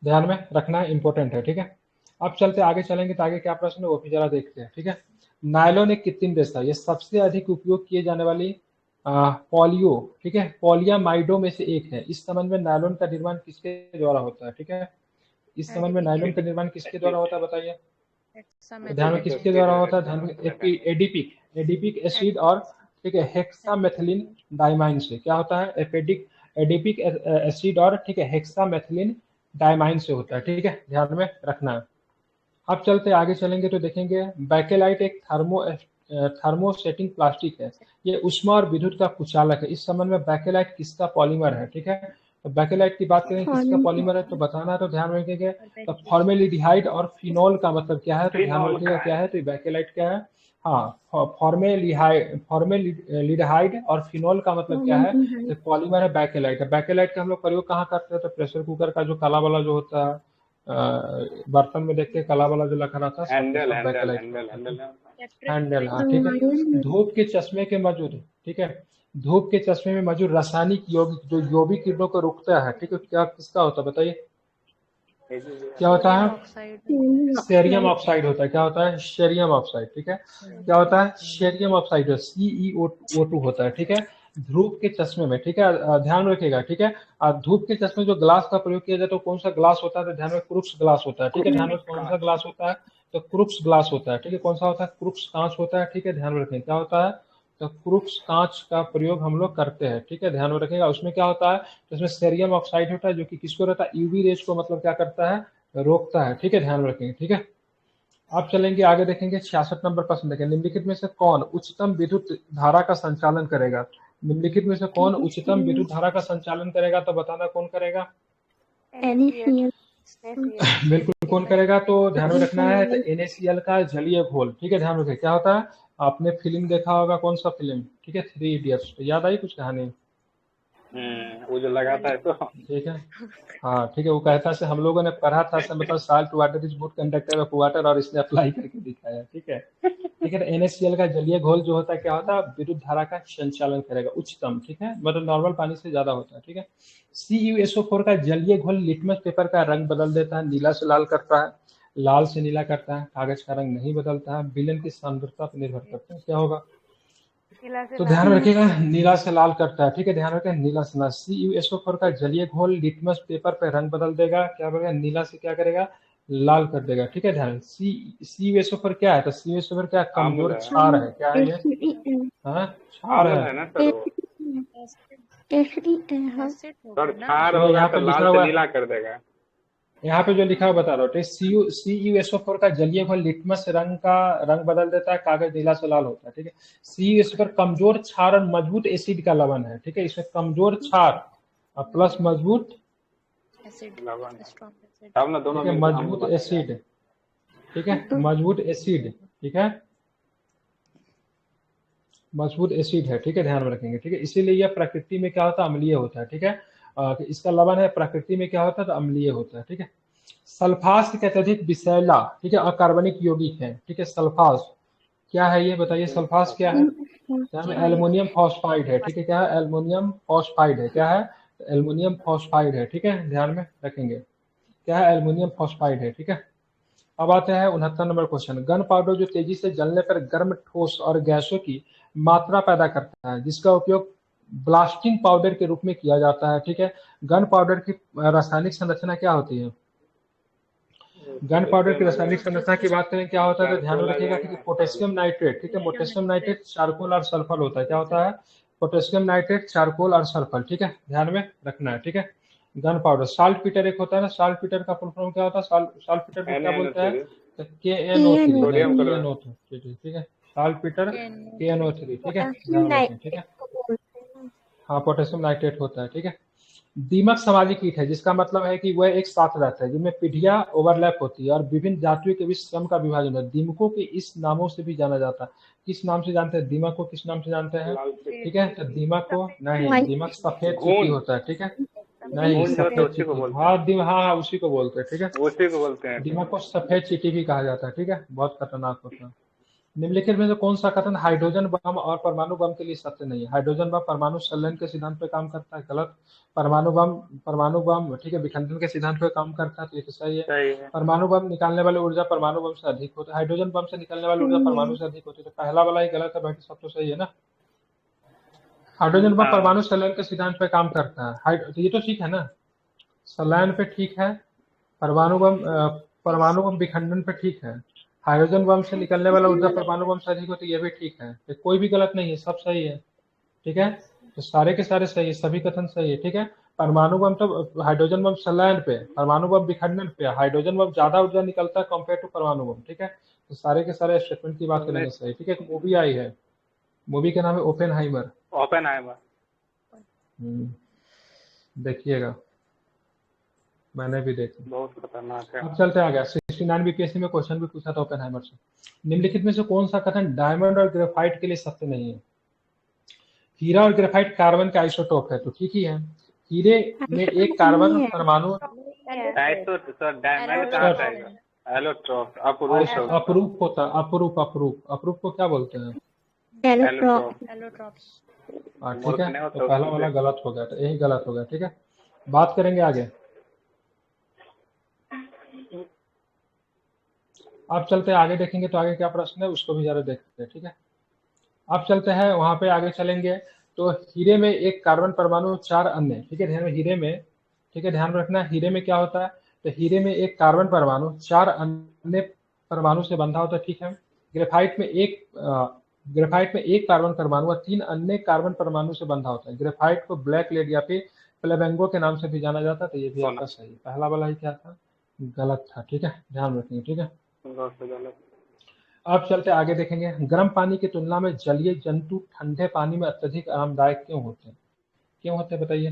ध्यान में रखना है, इंपॉर्टेंट है, ठीक है। अब चलते आगे चलेंगे तो आगे क्या प्रश्न है वो भी जरा देखते हैं, ठीक है। नायलॉन एक कृत्रिम रेशा, ये सबसे अधिक उपयोग किए जाने वाली पॉलियो, ठीक है, पॉलियामाइडो में से एक है। इस संबंध में नायलॉन का निर्माण किसके द्वारा होता है, ठीक है। इस संबंध में नायलॉन का निर्माण किसके द्वारा होता है बताइए। तो ध्यान में किसके द्वारा होता है, ध्यान में एडिपिक एडिपिक एसिड और ठीक है हेक्सामेथिलीन डाइमाइन से क्या होता है, एडिपिक एसिड और ठीक है हेक्सामेथिलीन डाइमाइन से होता है, ठीक है, ध्यान में रखना है। अब चलते आगे चलेंगे तो देखेंगे बैकेलाइट एक थर्मोसेटिंग प्लास्टिक है, ये ऊष्मा और विद्युत का कुचालक है। इस संबंध में बैकेलाइट किसका पॉलीमर है, ठीक है। तो बैकेलाइट की बात करें किसका पॉलीमर है तो बताना है, तो ध्यान रखेंगे तो फॉर्मेलिडिहाइड और फिनोल का मतलब क्या है, तो ध्यान रखिएगा क्या है, तो बैकेलाइट क्या है, हाँ फॉर्मेलिडिहाइड और फिनोल का मतलब क्या है, तो पॉलीमर है बैकेलाइट। बैकेलाइट का हम लोग प्रयोग कहाँ करते हैं, तो प्रेशर कुकर का जो काला वाला जो होता है बर्तन में देखते काला वाला जो लगा रहता है हैंडल, हाँ ठीक है। धूप के चश्मे के मौजूद, ठीक है, धूप के चश्मे में मौजूद रासायनिक यौगिक जो यूवी किरणों को रोकता है, ठीक है, क्या किसका होता है बताइए, क्या होता है, सेरियम ऑक्साइड होता है, क्या होता है, शेरियम ऑक्साइड, ठीक है, क्या होता है, शेरियम ऑक्साइड CeO2 होता है, ठीक है, धूप के चश्मे में, ठीक है, ध्यान रखिएगा, ठीक है। धूप के चश्मे जो ग्लास का प्रयोग किया जाए तो कौन सा ग्लास होता है, तो ध्यान में क्रूक्स ग्लास होता है, ठीक है, ध्यान में कौन सा ग्लास होता है, तो क्रूक्स ग्लास होता है, ठीक है, कौन सा होता है, क्रूक्स कांच होता है, ठीक है, ध्यान में रखें क्या होता है, तो क्रूक्स कांच का प्रयोग हम लोग करते हैं, ठीक है, ध्यान में रखेगा। उसमें क्या होता है, तो उसमें सेरियम ऑक्साइड होता है जो कि किसको रहता है, यूवी रेज को मतलब क्या करता है, रोकता है, ठीक है, ध्यान में रखेंगे, ठीक है। अब चलेंगे आगे देखेंगे 66 नंबर प्रश्न देखें, निम्नलिखित में से कौन उच्चतम विद्युत धारा का संचालन करेगा, निम्नलिखित में से कौन उच्चतम विद्युत धारा का संचालन करेगा, तो बताना कौन करेगा, बिल्कुल कौन करेगा, तो ध्यान में रखना है, तो NaCl का जलीय घोल, ठीक है, ध्यान रखें क्या होता है, आपने फिल्म देखा होगा कौन सा फिल्म, ठीक है, 3 इडियट्स, तो याद आई कुछ कहानी, वो जो लगाता है तो ठीक है, हाँ ठीक है, वो कहता है हम लोगों ने पढ़ा था मतलब salt water is good conductor of water और इसने अप्लाई करके दिखाया, ठीक है, ठीक है। तो NaCl का जलीय घोल जो होता है क्या होता है, विद्युत धारा का संचालन करेगा उच्चतम, ठीक है, मतलब नॉर्मल पानी से ज्यादा होता है, ठीक है। CuSO4 का जलीय घोल लिटमस पेपर का रंग बदल देता है, नीला से लाल करता है, लाल से नीला करता है, कागज का रंग नहीं बदलता है, विलयन की सांद्रता पर निर्भर करता है, क्या होगा, तो ध्यान रखिएगा नीला से लाल करता है, ठीक है, ध्यान रखें नीला से लाल। CuSO4 का जलीय घोल लिटमस पेपर पे रंग बदल देगा, क्या करेगा, नीला से क्या करेगा, लाल कर देगा, ठीक है, ध्यान। CuSO4 क्या है, तो CuSO4 क्या कमजोर क्षार है, क्या है ये, हाँ क्षार है, यहाँ पे लिखा हुआ नीला कर देगा, यहाँ पे जो लिखा हुआ बता रहा हूँ, CuSO4 का जलीय घोल लिटमस रंग का रंग बदल देता है, कागज नीला से लाल होता है, ठीक है। CuSO4 कमजोर क्षार और मजबूत एसिड का लवण है, ठीक है, इसमें कमजोर क्षार और प्लस मजबूत मजबूत एसिड, ठीक है, मजबूत एसिड, ठीक है, मजबूत एसिड है, ठीक है, ध्यान में रखेंगे, ठीक है, इसीलिए यह प्रकृति में क्या होता है, अम्लीय होता है, ठीक है, इसका लवण है, प्रकृति में क्या होता है, तो अम्लीय होता है, ठीक है। सल्फास एक अत्यधिक विषैला, ठीक है, अकार्बनिक यौगिक है, ठीक है, सल्फास क्या है ये बताइए, सल्फास क्या है, क्या है, एल्युमिनियम फॉस्फाइड है, ठीक है, क्या है, एल्युमिनियम फॉस्फाइड है, क्या है, एल्युमिनियम फॉस्फाइड है, ठीक है, ध्यान में रखेंगे क्या है, एल्युमिनियम फॉस्फाइड है, ठीक है। अब आते हैं 69 नंबर क्वेश्चन, गन पाउडर जो तेजी से जलने पर गर्म ठोस और गैसों की मात्रा पैदा करता है, जिसका उपयोग ब्लास्टिंग पाउडर के रूप में किया जाता है, ठीक है। गन पाउडर की रासायनिक संरचना क्या होती है, गन पाउडर की रासायनिक संरचना की बात करें क्या होता है, तो ध्यान में रखिएगा कि पोटेशियम नाइट्रेट, ठीक है, पोटेशियम नाइट्रेट चारकोल और सल्फर होता है, क्या होता है, पोटेशियम नाइट्रेट चारकोल और सल्फर, ठीक है, ध्यान में रखना है, ठीक है। गन पाउडर, साल्ट पीटर एक होता है ना, साल्ट पीटर का फुल फॉर्म क्या होता है, साल्ट पीटर को क्या बोलते हैं, तो KNO3, ठीक है, साल्ट पीटर KNO3, ठीक है, ध्यान रखें, ठीक है, हाँ पोटेशियम नाइट्रेट होता है, ठीक है। दीमक सामाजिक कीट है, जिसका मतलब है कि वह एक साथ रहता है, जिनमें पीढ़ियां ओवरलैप होती है और विभिन्न जातियों के बीच श्रम का विभाजन है। दीमकों के इस नामों से भी जाना जाता है, किस नाम से जानते हैं, दीमक को किस नाम से जानते हैं, ठीक है, तो दीमक को नहीं, दीमक सफेद चींटी होता है, ठीक है, नहीं सफेद चींटी, हाँ उसी को बोलते हैं, ठीक है, उसी को बोलते हैं, दीमक को सफेद चींटी भी कहा जाता है, ठीक है, बहुत खतरनाक होता है। निम्नलिखित में से कौन सा कथन हाइड्रोजन बम और परमाणु बम के लिए सत्य नहीं है? हाइड्रोजन बम परमाणु संलयन के सिद्धांत पे काम करता है, गलत। परमाणु बम ठीक है विखंडन के सिद्धांत पे काम करता है, तो ये तो सही है। सही है। परमाणु बम निकालने वाली ऊर्जा परमाणु बम से अधिक होती है, हाइड्रोजन बम से निकलने वाली ऊर्जा परमाणु से अधिक होती है, तो पहला वाला ही गलत है, बाकी सब तो सही है ना। हाइड्रोजन बम हाँ। परमाणु संलयन के सिद्धांत पे काम करता है, तो ये तो ठीक है ना, संलयन पे ठीक है। परमाणु बम विखंडन पे ठीक है। हाइड्रोजन बम से निकलने वाला ऊर्जा परमाणु बम से अधिक होती है, ये भी ठीक है, तो कोई भी गलत नहीं है, सब सही है। ठीक है, तो सारे के सारे सही है, सभी कथन सही है। ठीक है, परमाणु बम तो हाइड्रोजन बम संलयन पे, परमाणु बम विखंडन पे, हाइड्रोजन बम ज्यादा ऊर्जा निकलता है कंपेयर टू परमाणु बम। ठीक है, तो सारे के सारे स्टेटमेंट की बात करेंगे सही। ठीक है, एक मूवी आई है, मूवी का नाम है ओपेनहाइमर। देखिएगा, मैंने भी देखा, बहुत खतरनाक है। अब चलते आ गया 69 बीपीएससी में क्वेश्चन भी पूछा था ओपेनहाइमर से। निम्नलिखित में से कौन सा कथन डायमंड और ग्रेफाइट के लिए सत्य नहीं है? हीरा और ग्रेफाइट कार्बन का आइसोटोप है, तो ठीक ही है। हीरे में एक कार्बन परमाणु अपरूप होता है, अपरूप को क्या बोलते हैं? ठीक है, तो पहला वाला गलत हो गया, तो यही गलत हो गया। ठीक है, बात करेंगे आगे। अब चलते आगे, देखेंगे तो आगे क्या प्रश्न है उसको भी जरा देखते हैं। ठीक है, अब चलते हैं वहां पे, आगे चलेंगे तो हीरे में एक कार्बन परमाणु 4 अन्य, ठीक है ध्यान में, हीरे में, ठीक है ध्यान रखना, हीरे में क्या होता है, तो हीरे में एक कार्बन परमाणु 4 अन्य परमाणु से बंधा होता है। ठीक है, ग्रेफाइट में एक कार्बन परमाणु और 3 अन्य कार्बन परमाणु से बंधा होता है। ग्रेफाइट को ब्लैक लेड या फिर फ्लेमेंगो के नाम से भी जाना जाता है, तो ये भी आपका सही, पहला वाला ही क्या था, गलत था। ठीक है, ध्यान रखेंगे। ठीक है, अब चलते आगे देखेंगे। गर्म पानी की तुलना में जलीय जंतु ठंडे पानी में अत्यधिक आरामदायक क्यों होते हैं? क्यों होते हैं बताइए?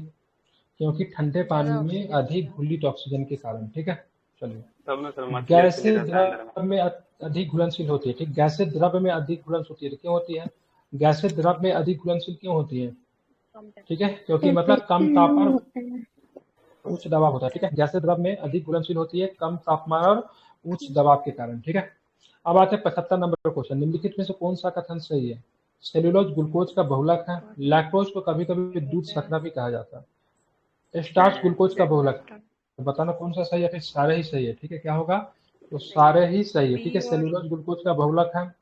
क्योंकि ठंडे पानी में अधिक घुलित ऑक्सीजन के कारण। ठीक है, चलिए। गैसें द्रव में अधिक घुलनशील होती है, ठीक, गैसें द्रव में अधिक घुलनशील होती है, क्यों होती है? गैसें द्रव में अधिक घुलनशील क्यों होती है? ठीक है, क्योंकि मतलब कम तापमान उच्च दबाव होता है। ठीक है, गैसें द्रव में अधिक घुलनशील होती है कम तापमान और उच्च दबाव के कारण। ठीक है, अब आते हैं 75 नंबर क्वेश्चन। निम्नलिखित में से कौन सा कथन सही है? सेल्यूलोज ग्लूकोज का बहुलक है। लैक्टोज को कभी कभी दूध शर्करा भी कहा जाता है। स्टार्च ग्लूकोज का बहुलक है। तो बताना कौन सा सही है, फिर सारे ही सही है। ठीक है, क्या होगा, तो सारे ही सही है। ठीक है, सेल्यूलोज ग्लूकोज का बहुलक है।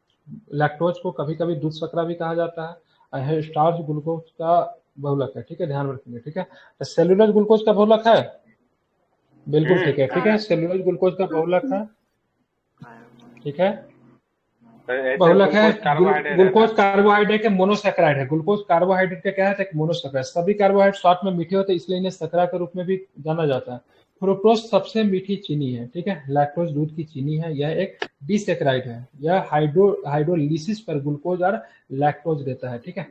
लैक्टोज को कभी कभी दूध शर्करा भी कहा जाता है। स्टार्च ग्लूकोज का बहुलक है। ठीक है, ध्यान रखेंगे। ठीक है, तो सेल्यूलोज ग्लूकोज का बहुलक है, बिल्कुल ठीक है। ठीक है, सेल्यूलोज ग्लूकोज का बहुलक है। ठीक है, बहुलक है। ग्लूकोज कार्बोहाइड्रेट के मोनोसैकेराइड है। ग्लूकोज कार्बोहाइड्रेट का क्या है, एक मोनोसैकेराइड। सभी कार्बोहाइड्रेट स्वाद में मीठे होते हैं, इसलिए इन्हें शर्करा के रूप में भी जाना जाता है। फ्रुक्टोज सबसे मीठी चीनी है। ठीक है, लैक्टोज दूध की चीनी है, यह एक डिसैकेराइड है। यह हाइड्रोलिसिस पर ग्लूकोज और लैक्टोज देता है। ठीक है,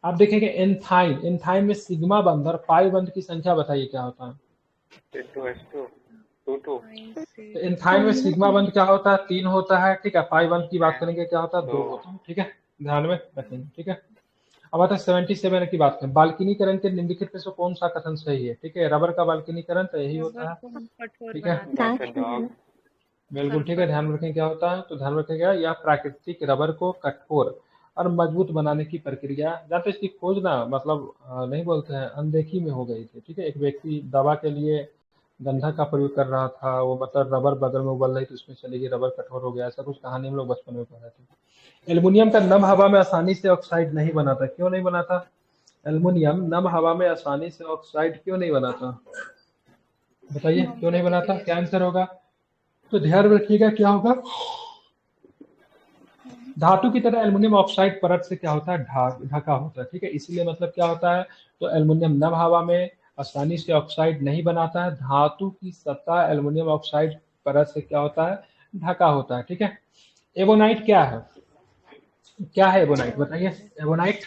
आप देखेंगे एंथाइन में सिग्मा बंध और पाई बंध की संख्या बताइए क्या होता है? तो एंथाइन में सिग्मा बंध क्या होता है, 3 होता है। ठीक है, पाई बंध की बात करेंगे क्या होता है, 2 होता है। ठीक है, ध्यान में रखेंगे। ठीक है, अब आता है 77 की बात करें। बाल्कनीकरण के निम्नलिखित में से कौन सा कथन सही है? ठीक है, रबर का बाल्कनीकरण तो यही होता है। ठीक है, बिल्कुल ठीक है, ध्यान रखें क्या होता है, तो ध्यान रखेगा यह प्राकृतिक रबर को कठोर और मजबूत बनाने की प्रक्रिया, जानते इसकी खोज ना मतलब नहीं बोलते हैं, अनदेखी में हो गई थी। ठीक है, एक व्यक्ति दवा के लिए गंधा का प्रयोग कर रहा था, वो मतलब रबर बगल में उबल रही थी, उसमें चली गई, रबर कठोर हो गया, ऐसा कुछ कहानी हम लोग बचपन में पढ़े थे। एल्युमिनियम का नम हवा में आसानी से ऑक्साइड नहीं बनाता, क्यों नहीं बनाता? एल्युमिनियम नम हवा में आसानी से ऑक्साइड क्यों नहीं बनाता, बताइए क्यों नहीं बनाता, क्या आंसर होगा? तो ध्यान रखिएगा क्या होगा, धातु की तरह एल्युमिनियम ऑक्साइड परत से क्या होता है, ढका होता है। ठीक है, इसलिए मतलब क्या होता है, तो एल्युमिनियम नम हवा में आसानी से ऑक्साइड नहीं बनाता है। धातु की सतह एल्युमिनियम ऑक्साइड परत से क्या होता है, ढका होता है। ठीक है, एबोनाइट क्या है, क्या है एबोनाइट बताइए? एबोनाइट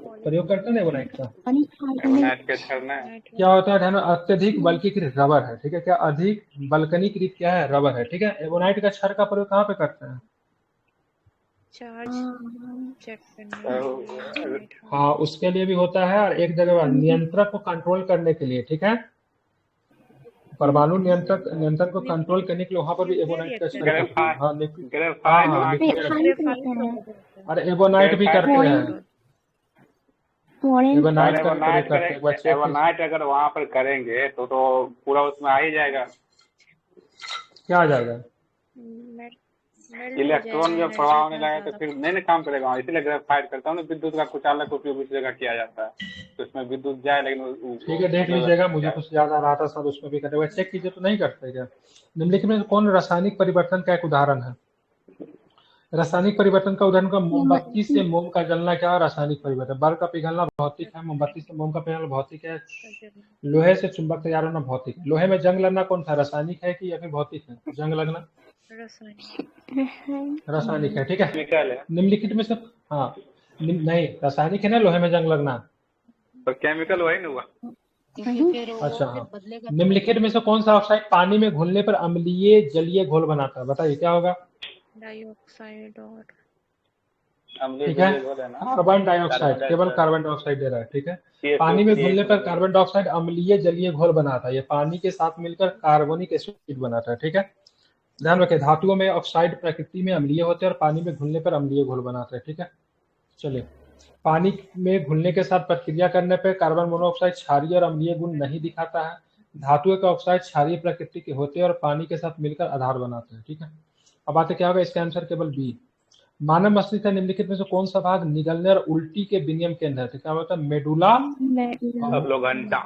प्रयोग करते हैं एबोनाइट का, क्या होता है, ध्यान, अत्यधिक बल्कीकृत रबर है। ठीक है, क्या अधिक बल्कनीकृत क्या है, रबर है। ठीक है, एबोनाइट का क्षार का प्रयोग कहाँ पे करते हैं? चार्ज चेक करने, हाँ, उसके लिए भी होता है, और एक जगह नियंत्रक को कंट्रोल करने के लिए। ठीक है, परमाणु नियंत्रण को कंट्रोल करने के लिए वहां पर भी एबोनाइट का इस्तेमाल करते हैं। हाँ अरे एबोनाइट भी करते हैं, एबोनाइट एबोनाइट अगर वहाँ पर करेंगे तो पूरा उसमें आ ही जाएगा। क्या आ जाएगा? इलेक्ट्रॉन जब प्रभाव होने लगा तो फिर नहीं काम करेगा, इसीलिए ग्रेफाइट करता हूँ ना। विद्युत का कुछ अलग उपयोग उस जगह किया जाता है, तो उसमें विद्युत जाए लेकिन ठीक है देख लीजिएगा, मुझे कुछ याद आ रहा था सर, उसमें भी करेगा, चेक कीजिए तो नहीं करते क्या? निम्नलिखित में कौन रासायनिक परिवर्तन का एक उदाहरण है? रासायनिक परिवर्तन का उदाहरण का मोमबत्ती से मोम का जलना क्या है? रासायनिक परिवर्तन। बल्ब का पिघलना भौतिक है, मोमबत्ती से मोम का पिघलना भौतिक है, लोहे से चुंबक तैयार होना भौतिक है। लोहे में जंग लगना कौन सा, रासायनिक है कि या फिर भौतिक है? जंग लगना रासायनिक है, ठीक है। निम्नलिखित में से हाँ नहीं रासायनिक है ना, लोहे में जंग लगना तो केमिकल वही ना हुआ। अच्छा हाँ। निम्नलिखित में से कौन सा ऑक्साइड पानी में घुलने पर अम्लीय जलीय घोल बनाता है? बताइए क्या होगा? डाइऑक्साइड और ठीक है, कार्बन डाइऑक्साइड, केवल कार्बन डाइऑक्साइड दे रहा है, ठीक है। पानी में घुलने पर कार्बन डाइऑक्साइड अम्लीय जलीय घोल बनाता है, ये पानी के साथ मिलकर कार्बोनिक एसिड बनाता है, ठीक है। ध्यान रखें, धातुओं में ऑक्साइड प्रकृति में अम्लीय होते हैं और पानी में घुलने पर अम्लीय घोल बनाते हैं, ठीक है। चलिए, पानी में घुलने के साथ प्रक्रिया करने पर कार्बन मोनोऑक्साइड क्षारीय और अम्लीय गुण नहीं दिखाता है। धातुओं के ऑक्साइड क्षारीय प्रकृति के होते हैं और पानी के साथ मिलकर आधार बनाते हैं, ठीक है। अब बात क्या होगा, इसका आंसर केवल बी। मानव मस्तिष्क का निम्नलिखित में से कौन सा भाग निगलने और उल्टी के विनियम केंद्र है? तो क्या होता है? मेडुला अवोगंटा,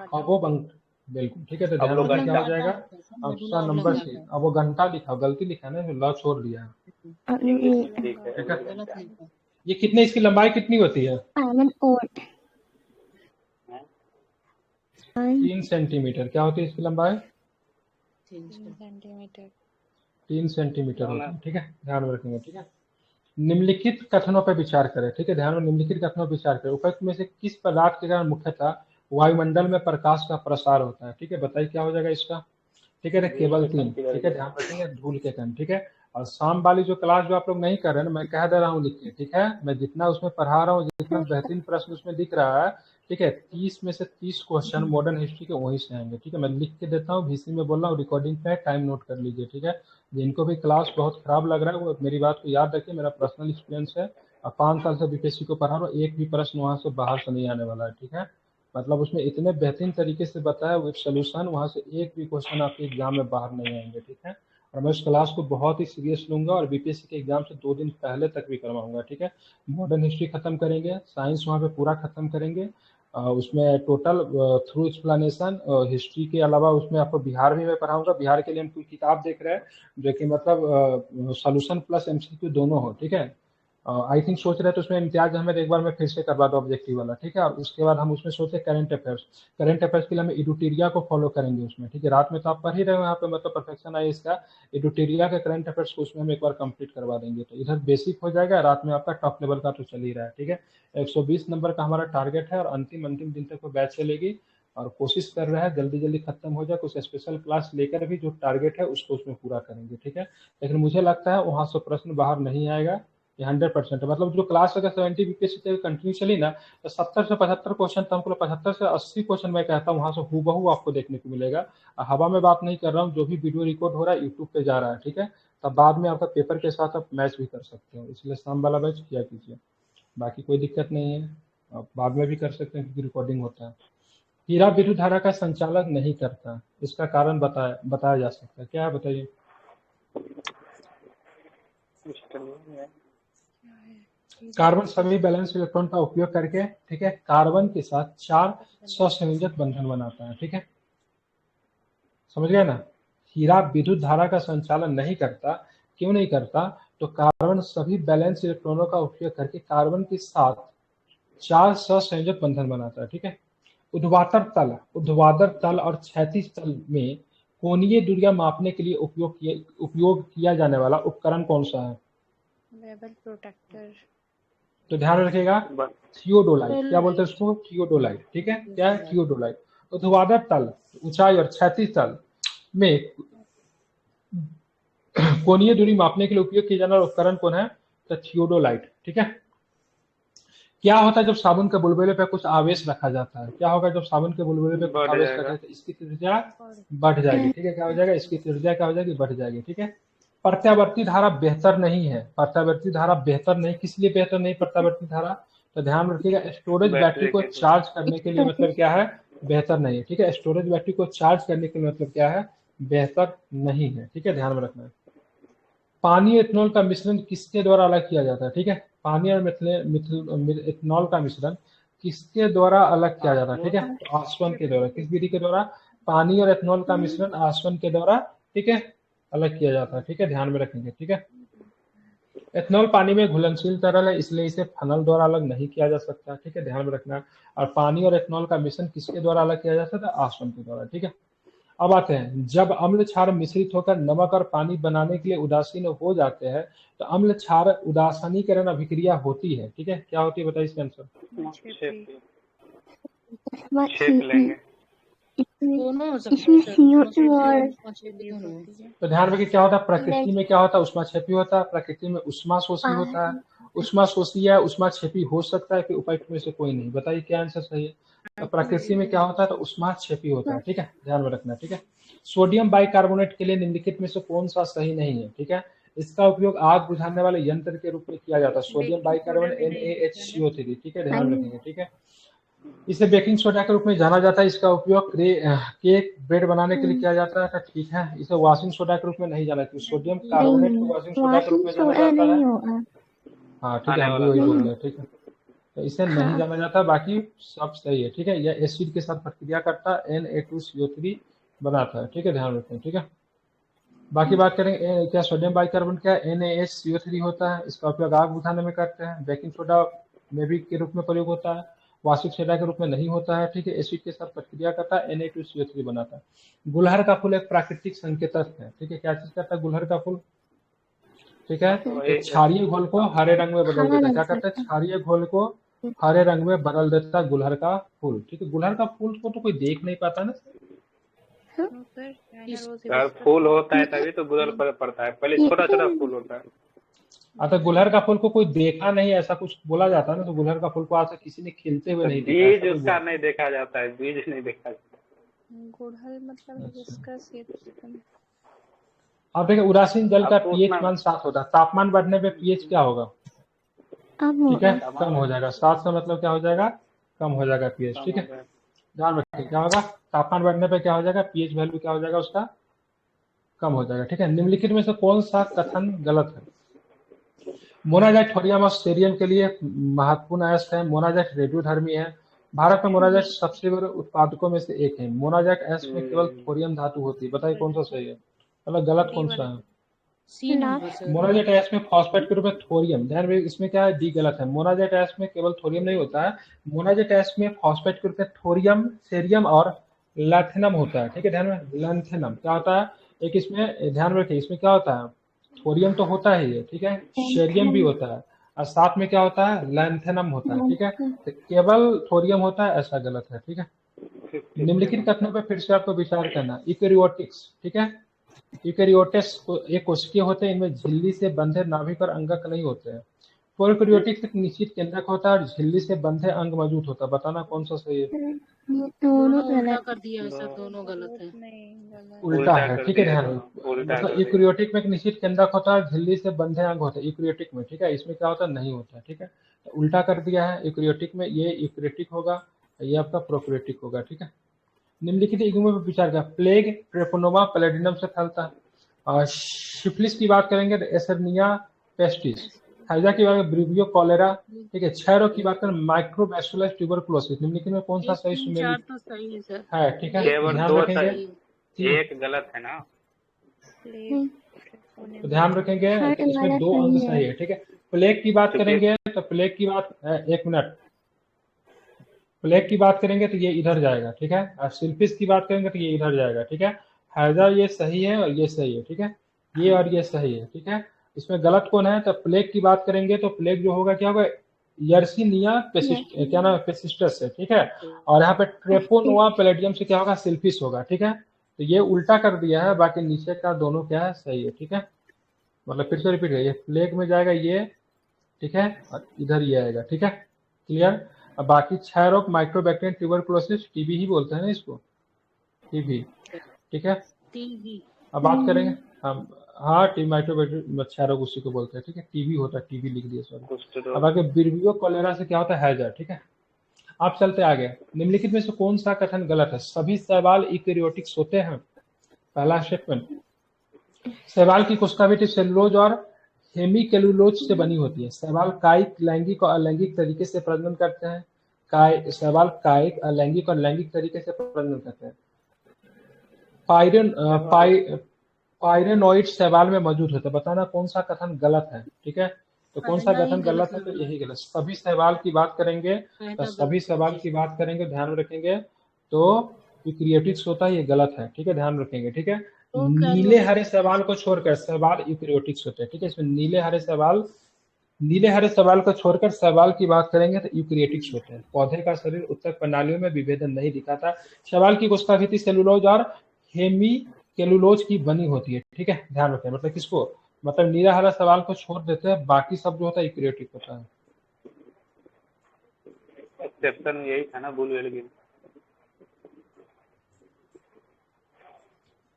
बिल्कुल ठीक है। तो ध्यान रखना क्या हो जाएगा? ऑप्शन नंबर सी अवोगंटा लिखा, गलती लिखा ना, ल छोड़ दिया है, ठीक है। ये कितने, इसकी लंबाई कितनी होती है? 3 सेंटीमीटर। क्या होती है इसकी लंबाई? 3 सेंटीमीटर होती है, ठीक है। ध्यान में रखेंगे, ठीक है। निम्नलिखित कथनों पर विचार करें, ठीक है। ध्यान में निम्नलिखित कथनों पर विचार करें। उपयुक्त में से किस पदार्थ के कारण मुख्यतः वायुमंडल में प्रकाश का प्रसार होता है? ठीक है, बताइए क्या हो जाएगा इसका? ठीक है, केवल 3, ठीक है। ध्यान रखेंगे, धूल के कण, ठीक है। और शाम वाली जो क्लास जो आप लोग नहीं कर रहे हैं, मैं कह दे रहा हूँ लिख के, ठीक है। मैं जितना उसमें पढ़ा रहा हूँ, जितना बेहतरीन प्रश्न उसमें दिख रहा है, ठीक है, 30 में से 30 क्वेश्चन मॉडर्न हिस्ट्री के वहीं से आएंगे, ठीक है। मैं लिख के देता हूँ, VC में बोल रहा हूँ, रिकॉर्डिंग पे टाइम नोट कर लीजिए, ठीक है। जिनको भी क्लास बहुत खराब लग रहा है वो मेरी बात को याद रखिए, मेरा पर्सनल एक्सपीरियंस है और 5 साल से BPSC को पढ़ा रहा हूँ, एक भी प्रश्न वहाँ से बाहर से नहीं आने वाला है, ठीक है। मतलब उसमें इतने बेहतरीन तरीके से बताया विद सोल्यूशन, वहाँ से एक भी क्वेश्चन आपके एग्जाम में बाहर नहीं आएंगे, ठीक है। और मैं उस क्लास को बहुत ही सीरियस लूंगा और BPSC के एग्जाम से 2 दिन पहले तक भी करवाऊंगा, ठीक है। मॉडर्न हिस्ट्री खत्म करेंगे, साइंस वहाँ पे पूरा खत्म करेंगे, उसमें टोटल थ्रू एक्सप्लेनेशन। हिस्ट्री के अलावा उसमें आपको बिहार भी मैं पढ़ाऊंगा। बिहार के लिए हम कोई किताब देख रहे हैं जो कि मतलब सोल्यूशन प्लस MCQ दोनों हो, ठीक है। आई थिंक सोच रहे हैं तो उसमें इम्तियाज अहमद एक बार मैं फिर से करवा दूँ ऑब्जेक्टिव वाला, ठीक है। और उसके बाद हम उसमें सोचे करंट अफेयर्स के लिए हम एडुटेरिया को फॉलो करेंगे उसमें, ठीक है। रात में तो आप पढ़ ही रहे हो यहाँ पे, मतलब परफेक्शन है इसका। एडुटेरिया के करंट अफेयर्स को उसमें हम एक बार कंप्लीट करवा देंगे, तो इधर बेसिक हो जाएगा, रात में आपका टॉप लेवल का तो चल ही रहा है, ठीक है। 120 नंबर का हमारा टारगेट है और अंतिम दिन तक वो बैच चलेगी और कोशिश कर रहा है जल्दी खत्म हो जाए। कुछ स्पेशल क्लास लेकर भी जो टारगेट है उसको उसमें पूरा करेंगे, ठीक है। लेकिन मुझे लगता है वहाँ से प्रश्न बाहर नहीं आएगा, ये 100% है। मतलब जो क्लास अगर 70 BPSC कंटिन्यू चली ना, तो 70 से 75 क्वेश्चन, तो हमको 75 से 80 क्वेश्चन मैं कहता हूँ वहाँ से हूबहू आपको देखने को मिलेगा। हवा में बात नहीं कर रहा हूँ, जो भी वीडियो रिकॉर्ड हो रहा है यूट्यूब पे जा रहा है, ठीक है। तब बाद में आपका पेपर के साथ आप मैच भी कर सकते हो, इसलिए शाम वाला बैच किया कीजिए, बाकी कोई दिक्कत नहीं है, आप बाद में भी कर सकते हैं क्योंकि रिकॉर्डिंग होता है। हीरा विद्युत धारा का संचालन नहीं करता, इसका कारण बताया जा सकता है, क्या है बताइए? कार्बन सभी बैलेंस इलेक्ट्रॉन का उपयोग करके, ठीक है, कार्बन के साथ 4 सहसंयोजक बंधन बनाता है, ठीक है। समझ गए ना? हीरा विद्युत धारा का संचालन नहीं करता, क्यों नहीं करता? तो कार्बन सभी बैलेंस इलेक्ट्रॉनों का उपयोग करके कार्बन के साथ 4 सहसंयोजक बंधन बनाता है, ठीक है। ऊर्ध्वाधर तल और क्षैतिज तल में कोणीय दूरियां मापने के लिए उपयोग किया जाने वाला उपकरण कौन सा है? वेबल प्रोटेक्टर। तो ध्यान रखिएगा, थियोडोलाइट, क्या बोलते हैं उसको? थियोडोलाइट, ठीक है। क्या है? थियोडोलाइट। ऊर्ध्वाधर तल, ऊंचाई और क्षैतिज तल में कोणीय दूरी मापने के लिए उपयोग किया जाने वाला उपकरण कौन है? तो थियोडोलाइट, ठीक है। क्या होता है जब साबुन के बुलबुले पे कुछ आवेश रखा जाता है? क्या होगा जब साबुन के बुलबुले पे कुछ बढ़ आवेश जाएगा। रखा जाता है? इसकी त्रिज्या बढ़ जाएगी, ठीक है। क्या हो जाएगा? इसकी त्रिज्या क्या हो जाएगी? बढ़ जाएगी, ठीक है। प्रत्यावर्ती धारा बेहतर नहीं है, प्रत्यावर्ती धारा बेहतर नहीं, किस लिए बेहतर नहीं प्रत्यावर्ती धारा? तो ध्यान रखिएगा, स्टोरेज बैटरी को के लिए। चार्ज करने के लिए मतलब क्या है? बेहतर नहीं है, ठीक है। स्टोरेज बैटरी को चार्ज करने के लिए मतलब क्या है? बेहतर नहीं है, ठीक है, ध्यान में रखना है। पानी एथनॉल का मिश्रण किसके द्वारा अलग किया जाता है? ठीक है, पानी और एथनॉल का मिश्रण किसके द्वारा अलग किया जाता है? ठीक है, तो आसवन के द्वारा। किस विधि के द्वारा? पानी और एथनॉल का मिश्रण आसवन के द्वारा, ठीक है, अलग किया जाता है, ठीक है, ध्यान में रखेंगे, ठीक है। एथनॉल पानी में घुलनशील तरल है, इसलिए इसे फनल द्वारा अलग नहीं किया जा सकता, ठीक है, ध्यान में रखना। और पानी और एथनॉल का मिश्रण किसके द्वारा अलग किया जा सकता है? आसवन के द्वारा, ठीक है। अब आते हैं, जब अम्ल क्षार मिश्रित होकर नमक और पानी बनाने के लिए उदासीन हो जाते हैं तो अम्ल क्षार उदासीनीकरण अभिक्रिया होती है, ठीक है। क्या होती है बताइए इसका आंसर? शेप लेंगे। दोनों हो सकता है सर, उष्माक्षेपी दोनों है। तो ध्यान रखिए, क्या होता है प्रकृति में? क्या होता है? उष्माक्षेपी होता है। प्रकृति में उष्माशोषी होता है। उष्माशोषी या उष्माक्षेपी हो सकता है कि उपयुक्त में से कोई नहीं? बताइए क्या आंसर सही है? तो प्रकृति में क्या होता है? तो उष्माक्षेपी होता है, ठीक है, ध्यान में रखना, ठीक है। सोडियम बाइकार्बोनेट के लिए निम्नलिखित में से कौन सा सही नहीं है? ठीक है, इसका उपयोग आग बुझाने वाले यंत्र के रूप में किया जाता है। सोडियम बाइकार्बोनेट NaHCO3, ठीक है, ध्यान रखेंगे, ठीक है। इसे बेकिंग सोडा के रूप में जाना जाता है। इसका उपयोग केक ब्रेड बनाने के लिए किया जाता है, ठीक है। इसे वॉशिंग सोडा के रूप में नहीं जाना चाहिए। सोडियम कार्बोनेट को वॉशिंग सोडा के रूप में जाना जाता है। हाँ, ठीक है, हम भी वही बोल रहे हैं, ठीक है। तो इसे नहीं जाना जाता, बाकी सब सही है, ठीक है। यह एसिड के साथ प्रतिक्रिया करता है, Na2CO3 बनाता है, ठीक है, ध्यान रखें, ठीक है। बाकी बात करें, क्या सोडियम बाइकार्बोनेट क्या NaSCO3 होता है। इसका उपयोग आग बुझाने में करते हैं। बेकिंग सोडा में भी के रूप में प्रयोग होता है, वार्षिक सोडा के रूप में नहीं होता है, ठीक है। एसिड के साथ प्रतिक्रिया करता है, Na2CO3 बनाता है। गुलहर का फूल एक प्राकृतिक संकेतक है, ठीक है। क्या चीज करता है गुलहर का फूल? ठीक है, तो क्षारीय घोल को हरे रंग में बदल देता है। क्या करता है? क्षारीय घोल को हरे रंग में बदल देता है गुलहर का फूल, ठीक है। गुलहर का फूल को तो कोई देख नहीं पाता ना। सर फूल होता है तभी तो गुलहर पर पड़ता है, पहले छोटा छोटा फूल होता है। तो गुलहर का फूल को कोई देखा नहीं, ऐसा कुछ बोला जाता है ना। तो गुलहर का फूल को आज तक किसी ने खिलते हुए नहीं देखा। बीज उसका नहीं देखा जाता है, बीज नहीं देखा जाता। गुड़हल मतलब जिसका सीड। अब देखिए, उदासीन जल का pH मान 7 होता है। तापमान बढ़ने पे pH क्या होगा? ठीक है, कम हो जाएगा। 7 का मतलब क्या हो जाएगा? कम हो जाएगा pH, ठीक है, ध्यान रखिए। क्या होगा? तापमान बढ़ने पे क्या हो जाएगा? pH वैल्यू क्या हो जाएगा उसका? कम हो जाएगा, ठीक है। निम्नलिखित में से कौन सा कथन गलत है? मोनाजाइट थोरियम और सेरियम के लिए महत्वपूर्ण अयस्क है। मोनाजाइट रेडियोधर्मी है। भारत में मोनाजाइट सबसे बड़े उत्पादकों में से एक है। मोनाजाइट अयस्क में केवल थोरियम धातु होती है। बताइए कौन सा सही है? मतलब गलत कौन सा है? मोनाजाइट अयस्क में फॉस्फेट के रूप में थोरियम, ध्यान में इसमें क्या है? डी गलत है। मोनाजाइट अयस्क में केवल थोरियम नहीं होता है। मोनाजाइट अयस्क में फॉस्फेट के रूप में थोरियम, सेरियम और लैंथेनम होता है, ठीक है, ध्यान में। लैंथेनम क्या होता है? एक इसमें ध्यान में रखिए, इसमें क्या होता है? थोरियम तो होता है ये, ठीक है, शेरियम भी होता है, और साथ में क्या होता है? लैंथेनम होता है, ठीक है। तो केवल थोरियम होता है, ऐसा गलत है, ठीक है। निम्नलिखित कथनों पर फिर से आपको विचार करना। यूकेरियोटिक्स, ठीक है, यूकेरियोट्स एक कोशिकीय होते हैं, इनमें झिल्ली से बंधे नाभिक और अंगक नहीं होते हैं। प्रोकैरियोटिक्स एक निश्चित केंद्रक होता है और झिल्ली से बंधे अंग मौजूद होता है। बताना कौन सा सही है? दोनों उल्टा कर दिया सर, दोनों गलत है। उल्टा है, ठीक है, ध्यान मतलब यूकेरियोटिक में एक निश्चित केंद्रक होता है, झिल्ली से बंधे अंग होते हैं यूकेरियोटिक में, ठीक है। इसमें क्या होता है? नहीं होता है, ठीक है। तो उल्टा कर दिया है यूकेरियोटिक में, ये यूकेरियोटिक होगा, ये आपका प्रोकैरियोटिक होगा, ठीक है। निम्नलिखित युग्मों पर विचार किया। प्लेग ट्रेपोनोमा पैलेडिनम से फैलता है। और सिफिलिस की बात करेंगे तो एसरनिया पेस्टिस। हैजा की बात करें ब्रिवियो कॉलेरा, ठीक है। क्षय रोग की बात करें माइक्रोबैक्यूलस ट्यूबरकुलोसिस। निम्नलिखित में कौन सा सही सुमेलित तो सही है सर है? ठीक है, ध्यान रखेंगे, एक गलत है ना। तो ध्यान रखेंगे इसमें 2 अंक सही है, ठीक है। प्लेग की बात करेंगे तो प्लेग की बात, एक मिनट, प्लेग की बात करेंगे तो ये इधर जाएगा, ठीक है। और सिल्फिस की बात करेंगे तो ये इधर जाएगा, ठीक है। हैजा ये सही है और ये सही है, ठीक है, ये और ये सही है, ठीक है। इसमें गलत कौन है? तो प्लेग की बात करेंगे तो प्लेग जो होगा क्या होगा? यर्सिनिया क्या नाम? पेसिस्टस है, ठीक है। और यहाँ पे ट्रेपोनोआ पैलेडियम से क्या होगा? सिल्फिस होगा, ठीक है। तो ये उल्टा कर दिया है, बाकी नीचे का दोनों क्या है? सही है, ठीक है। मतलब फिर से रिपीट है, ये प्लेग में जाएगा ये, ठीक है, और इधर ये आएगा, ठीक है। क्लियर। अब बाकी 6 रोग माइक्रोबैक्टीरियम ट्यूबरकुलोसिस, टीबी ही बोलते हैं ना इसको, टीबी, ठीक है। टीबी। अब बात करेंगे हम, हाँ टी माइक्रोबैक्टीरियम 6 रोग उसी को बोलते हैं, ठीक है। टीबी होता है, टीबी लिख दिया सॉरी। अब आगे विर्बियो कॉलेरा से क्या होता है, हैजा, ठीक है। आप चलते आगे, निम्नलिखित में से कौन सा कथन गलत है? सभी शैवाल यूकेरियोटिक्स होते हैं। पहला स्टेटमेंट, शैवाल की कोशिकाभित्ति सेलुलोज और हेमिकेलुलोज से बनी होती है। शैवाल कायिक, लैंगिक और अलैंगिक तरीके से प्रजनन करते हैं। शैवाल कायिक, अलैंगिक और लैंगिक तरीके से प्रजनन करते हैं। पायरेनोइड शैवाल में मौजूद होता है। बताना कौन सा कथन गलत है, ठीक है। तो कौन सा कथन गलत है? तो यही गलत। सभी शैवाल की बात करेंगे, तो सभी शैवाल की बात करेंगे, ध्यान में रखेंगे, तो यूकेरियोटिक्स होता है, ये गलत है, ठीक है, ध्यान रखेंगे, ठीक है। नीले हरे शैवाल को छोड़कर शैवाल यूकेरियोटिक्स होते हैं, ठीक है। इसमें नीले हरे शैवाल को छोड़कर शैवाल की बात करेंगे तो यूकेरियोटिक्स होते हैं। पौधे का शरीर उत्तक प्रणालियों में विभेदन नहीं दिखाता। शैवाल की कोशिकाभित्ति सेलुलोज और हेमिकेलुलोज की बनी होती है, ठीक है, ध्यान रखें। मतलब किसको, मतलब नीला हरा शैवाल को छोड़ देते हैं, बाकी सब जो होता है यूकेरियोटिक होता है। एक्सेप्शन यही था ना, बुलवेल की,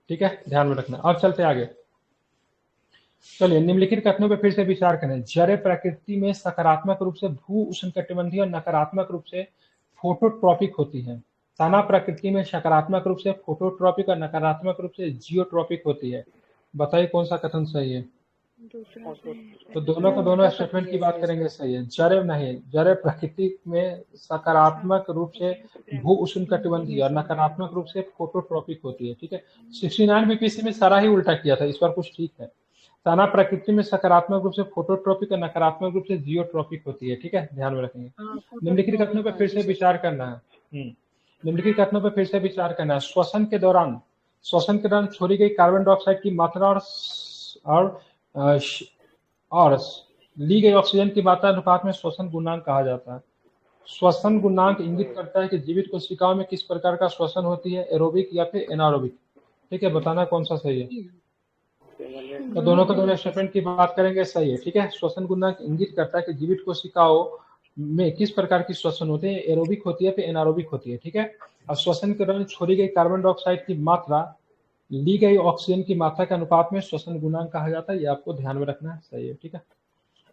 ठीक है, ध्यान में रखना। अब चलते आगे, चलिए निम्नलिखित कथनों पर फिर से विचार करें। जड़ें प्रकृति में सकारात्मक रूप से भू उष्णकटिबंधीय और नकारात्मक रूप से फोटोट्रॉपिक होती हैं। तना प्रकृति में सकारात्मक रूप से फोटोट्रॉपिक और नकारात्मक रूप से जियोट्रॉपिक होती है। बताइए कौन सा कथन सही है? दूसरा सही है। तो दोनों को दोनों स्टेटमेंट की बात करेंगे, सही है। जड़ें नहीं, जड़ें प्रकृति में सकारात्मक रूप से भू उष्णकटिबंधीय और नकारात्मक रूप से फोटोट्रॉपिक होती है, ठीक है। 69 बीपीसी में सारा ही उल्टा किया था, इस बार कुछ ठीक है। तना प्रकृति में सकारात्मक रूप से फोटोट्रॉपिक और नकारात्मक रूप से जियोट्रॉपिक होती है, ठीक है, ध्यान में रखेंगे। निम्नलिखित कथनों पर फिर से विचार करना है। निम्नलिखित कथनों पर फिर से विचार करना है। श्वसन के दौरान छोड़ी गई कार्बन डाइऑक्साइड की मात्रा और ली गई ऑक्सीजन की मात्रा अनुपात में श्वसन गुणांक कहा जाता है। श्वसन गुणांक इंगित करता है कि जीवित कोशिकाओं में किस प्रकार का श्वसन होती है, एरोबिक या फिर एनारोबिक, ठीक है। बताना कौन सा सही है? तो दोनों को दोनों स्टेटमेंट की बात करेंगे, सही है, ठीक है। श्वसन गुणांक इंगित करता है कि जीवित कोशिकाओं में किस प्रकार की श्वसन होती है, एरोबिक होती है फिर एनारोबिक होती है, ठीक है। और श्वसन के दौरान छोड़ी गई कार्बन डाइऑक्साइड की मात्रा ली गई ऑक्सीजन की मात्रा के अनुपात में श्वसन गुणांक कहा जाता है। ये आपको ध्यान में रखना है, सही है, ठीक है।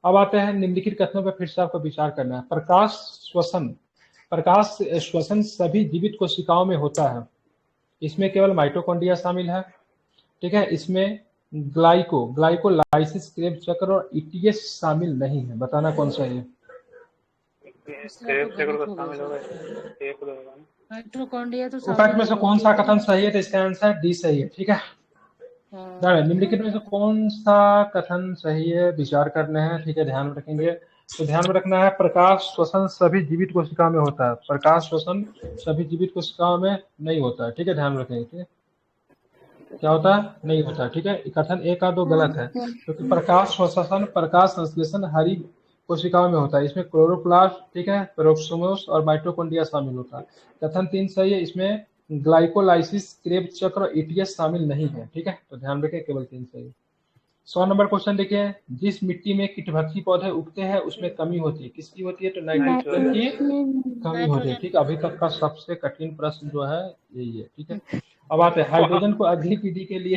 अब आते हैं निम्नलिखित कथनों पर फिर से आपको विचार करना है। प्रकाश श्वसन सभी जीवित कोशिकाओं में होता है। इसमें केवल माइटोकॉन्ड्रिया शामिल है, ठीक है। इसमें ग्लाइकोलाइसिस, क्रेब्स चक्र और ईटीएस शामिल नहीं है। बताना कौन सा है? माइटोकॉन्ड्रिया तो उपर्युक्त में से कौन सा कथन सही है? तो इसका आंसर डी सही है, ठीक है। निम्नलिखित में से कौन सा कथन सही है, विचार करने हैं, ठीक है, ध्यान में रखेंगे। तो ध्यान में रखना है, प्रकाश श्वसन सभी जीवित कोशिकाओं में होता है। प्रकाश श्वसन सभी जीवित कोशिकाओं में नहीं होता है, ठीक है, ध्यान में रखेंगे, ठीक है। क्या होता है? नहीं होता, ठीक है। कथन एक का दो गलत है, क्योंकि प्रकाश श्वसन, प्रकाश संश्लेषण हरी कोशिकाओं में होता है। इसमें क्लोरोप्लास्ट, ठीक है, पेरोक्सोमोस और माइटोकॉन्ड्रिया शामिल होता है। कथन 3 सही है, इसमें ग्लाइकोलाइसिस, क्रेब्स चक्र और ईटीएस शामिल नहीं है, ठीक है। तो ध्यान रखें, केवल 3 सही। 100 नंबर क्वेश्चन देखिए। जिस मिट्टी में कीटभक्षी पौधे उगते हैं उसमें कमी होती है, किसकी होती है? तो नाइट्रोजन की कमी होती है, ठीक। अभी तक का सबसे कठिन प्रश्न जो है यही है, ठीक है। अब आते हैं हाइड्रोजन को अगली पीढ़ी के लिए,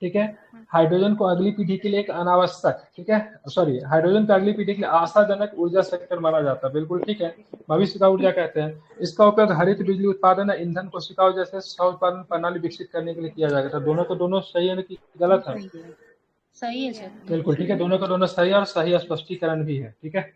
ठीक है, हाइड्रोजन को अगली पीढ़ी के लिए एक अनावश्यक, ठीक है, सॉरी, हाइड्रोजन को अगली पीढ़ी के लिए आशाजनक ऊर्जा सेक्टर माना जाता है, बिल्कुल ठीक है, भविष्य का ऊर्जा कहते हैं। इसका उपयोग हरित बिजली उत्पादन, ईंधन कोशिकाओं जैसे सौर उत्पादन प्रणाली विकसित करने के लिए किया जाएगा। तो दोनों को दोनों सही है कि गलत है? सही है सर, बिल्कुल ठीक है, दोनों को दोनों सही और सही स्पष्टीकरण भी है, ठीक है।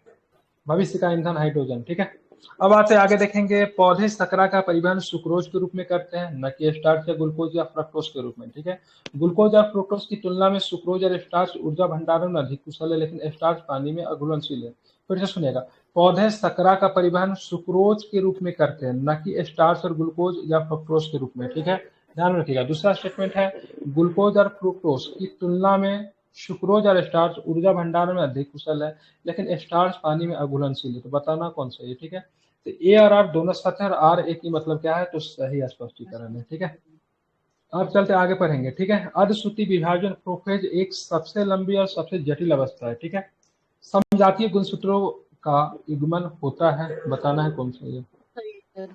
भविष्य का ईंधन हाइड्रोजन, ठीक है। अब आते आगे देखेंगे, पौधे शर्करा का परिवहन सुक्रोज के रूप में करते हैं, न कि स्टार्च या ग्लूकोज या फ्रक्टोज के रूप में, ठीक है। ग्लूकोज और फ्रुक्टोज की तुलना में सुक्रोज और स्टार्च ऊर्जा भंडारण में अधिक कुशल है, लेकिन स्टार्च पानी में अघुलनशील है। फिर से सुनिएगा, पौधे शर्करा का परिवहन सुक्रोज के रूप में करते हैं, न कि स्टार्च और ग्लूकोज या फ्रुक्टोज के रूप में, ठीक है, ध्यान रखिएगा। दूसरा स्टेटमेंट है, ग्लूकोज और फ्रुक्टोज की तुलना में सुक्रोज और स्टार्च ऊर्जा भंडारण में अधिक कुशल है, लेकिन स्टार्च पानी में अघुलनशील है। तो बताना कौन सा है, ठीक है। तो ए और आर दोनों सत्य है, और आर एक ही मतलब क्या है? तो सही स्पष्टीकरण है, ठीक है। अब चलते आगे पढ़ेंगे, ठीक है। अर्धसूत्रीय विभाजन प्रोफेज एक सबसे लंबी और सबसे जटिल अवस्था है, ठीक है। समजातीय गुणसूत्रों का युग्मन होता है, बताना है कौन सा ये। सही है सर,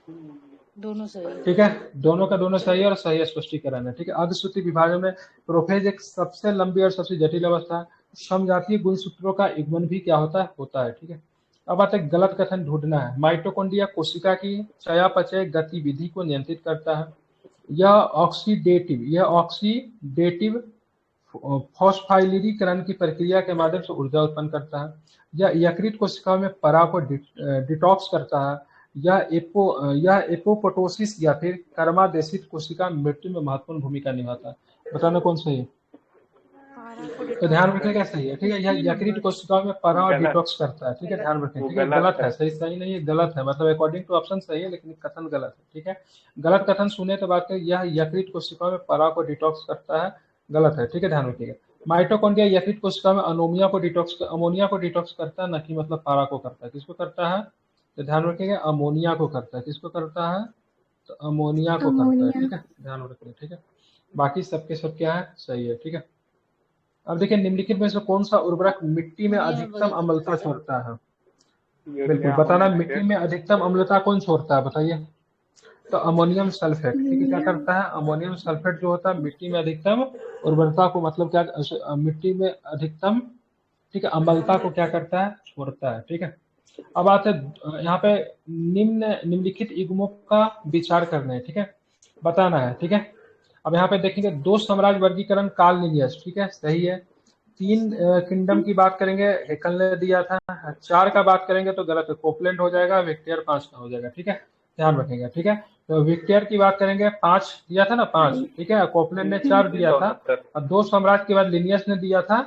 दोनों सही है। ठीक है, दोनों का दोनों सही है और सही स्पष्टीकरण है। ठीक है, अर्धसूत्री विभाजन में प्रोफेज एक सबसे लंबी और सबसे जटिल अवस्था है। समजातीय गुणसूत्रों का युग्मन भी क्या होता है। ठीक है, अब आता है गलत कथन ढूंढना है। माइटोकॉन्ड्रिया कोशिका की चयापचय गतिविधि को नियंत्रित करता है। यह ऑक्सीडेटिव फॉस्फाइलिरीकरण की प्रक्रिया के माध्यम से ऊर्जा उत्पन्न करता है। यह यकृत कोशिकाओं में पराग को डिटॉक्स करता है। यह एपोप्टोसिस या फिर कर्मादेशित कोशिका मृत्यु में महत्वपूर्ण भूमिका निभाता है। बताना कौन सही है। तो ध्यान रखिएगा सही है। ठीक है, यह यकृत कोशिकाओं में पराग डिटॉक्स करता है। ठीक है, ध्यान रखें। ठीक है, गलत है, सही नहीं है, गलत है, मतलब अकॉर्डिंग टू ऑप्शन सही है लेकिन कथन गलत है। ठीक है, गलत कथन सुने तो बात करें, यह यकृत कोशिकाओं में पराग को डिटॉक्स करता है, गलत है। ठीक है, ध्यान रखिएगा। माइटोकॉन्ड्रिया यकृत कोशिका में अमोनिया को डिटॉक्स करता है, न कि मतलब पारा को करता है। किसको करता है, तो ध्यान रखिएगा, अमोनिया को करता है। किसको करता है, तो अमोनिया को करता है। ठीक है, ध्यान रखिएगा। ठीक है, बाकी सबके सब क्या है, सही है। ठीक है, अब देखिए निम्नलिखित में से कौन सा उर्वरक मिट्टी में अधिकतम अम्लता छोड़ता है। बिल्कुल बताना, मिट्टी में अधिकतम अम्लता कौन छोड़ता है, बताइए। तो अमोनियम सल्फेट। ठीक है, क्या करता है, अमोनियम सल्फेट जो होता है मिट्टी में अधिकतम उर्वरता को, मतलब क्या, मिट्टी में अधिकतम, ठीक है, अम्लता को क्या करता है, छोड़ता है। ठीक है, अब आते हैं यहाँ पे निम्नलिखित युग्मों का विचार करना है। ठीक है, बताना है। ठीक है, अब यहाँ पे देखेंगे 2 साम्राज्य वर्गीकरण कार्ल लिनियस। ठीक है, सही है। 3 किंगडम की बात करेंगे, हेकल ने दिया था। 4 का बात करेंगे तो गलत है, कोपलैंड हो जाएगा। विक्टियर 5 का हो जाएगा। ठीक है, ध्यान रखेंगे। ठीक है, तो विक्टियर की बात करेंगे, 5 दिया था ना, 5। ठीक है, कोपलैंड ने 4 दिया था और 2 साम्राज्य के बाद लिनियस ने दिया था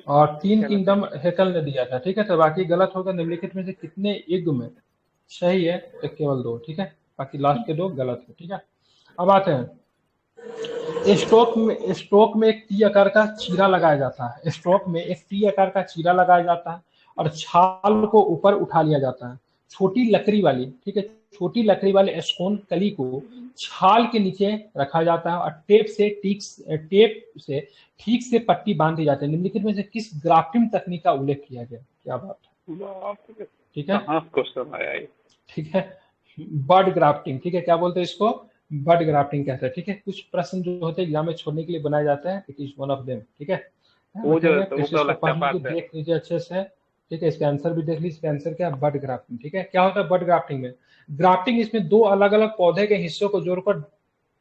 और 3 किंगडम हेकल ने दिया था। ठीक है, तो बाकी गलत होगा। निम्नलिखित में से कितने युग्म सही है, तो केवल 2। ठीक है, बाकी लास्ट के 2 गलत है। ठीक है, अब आते हैं स्ट्रोक में एक टी आकार का चीरा लगाया जाता है। स्ट्रोक में एक टी आकार का चीरा लगाया जाता है और छाल को ऊपर उठा लिया जाता है। छोटी लकड़ी वाली, ठीक है, छोटी लकड़ी वाले स्कोन कली को छाल के नीचे रखा जाता है और टेप से ठीक से पट्टी बांध दी जाती है। निम्नलिखित में से किस ग्राफ्टिंग तकनीक का उल्लेख किया गया, क्या बात है। ठीक है, ठीक है, बर्ड ग्राफ्टिंग। ठीक है, क्या बोलते हैं इसको, बर्ड ग्राफ्टिंग कहते हैं। ठीक है, कुछ प्रश्न जो होते हैं एग्जाम में छोड़ने के लिए बनाए जाते हैं, it is one of them. ठीक है, देख लीजिए अच्छे से। ठीक है, इसका आंसर भी देख लीजिए, इसका आंसर क्या है, बर्ड ग्राफ्टिंग। ठीक है, क्या होता है बर्ड ग्राफ्टिंग में, ग्राफ्टिंग इसमें 2 अलग अलग पौधे के हिस्सों को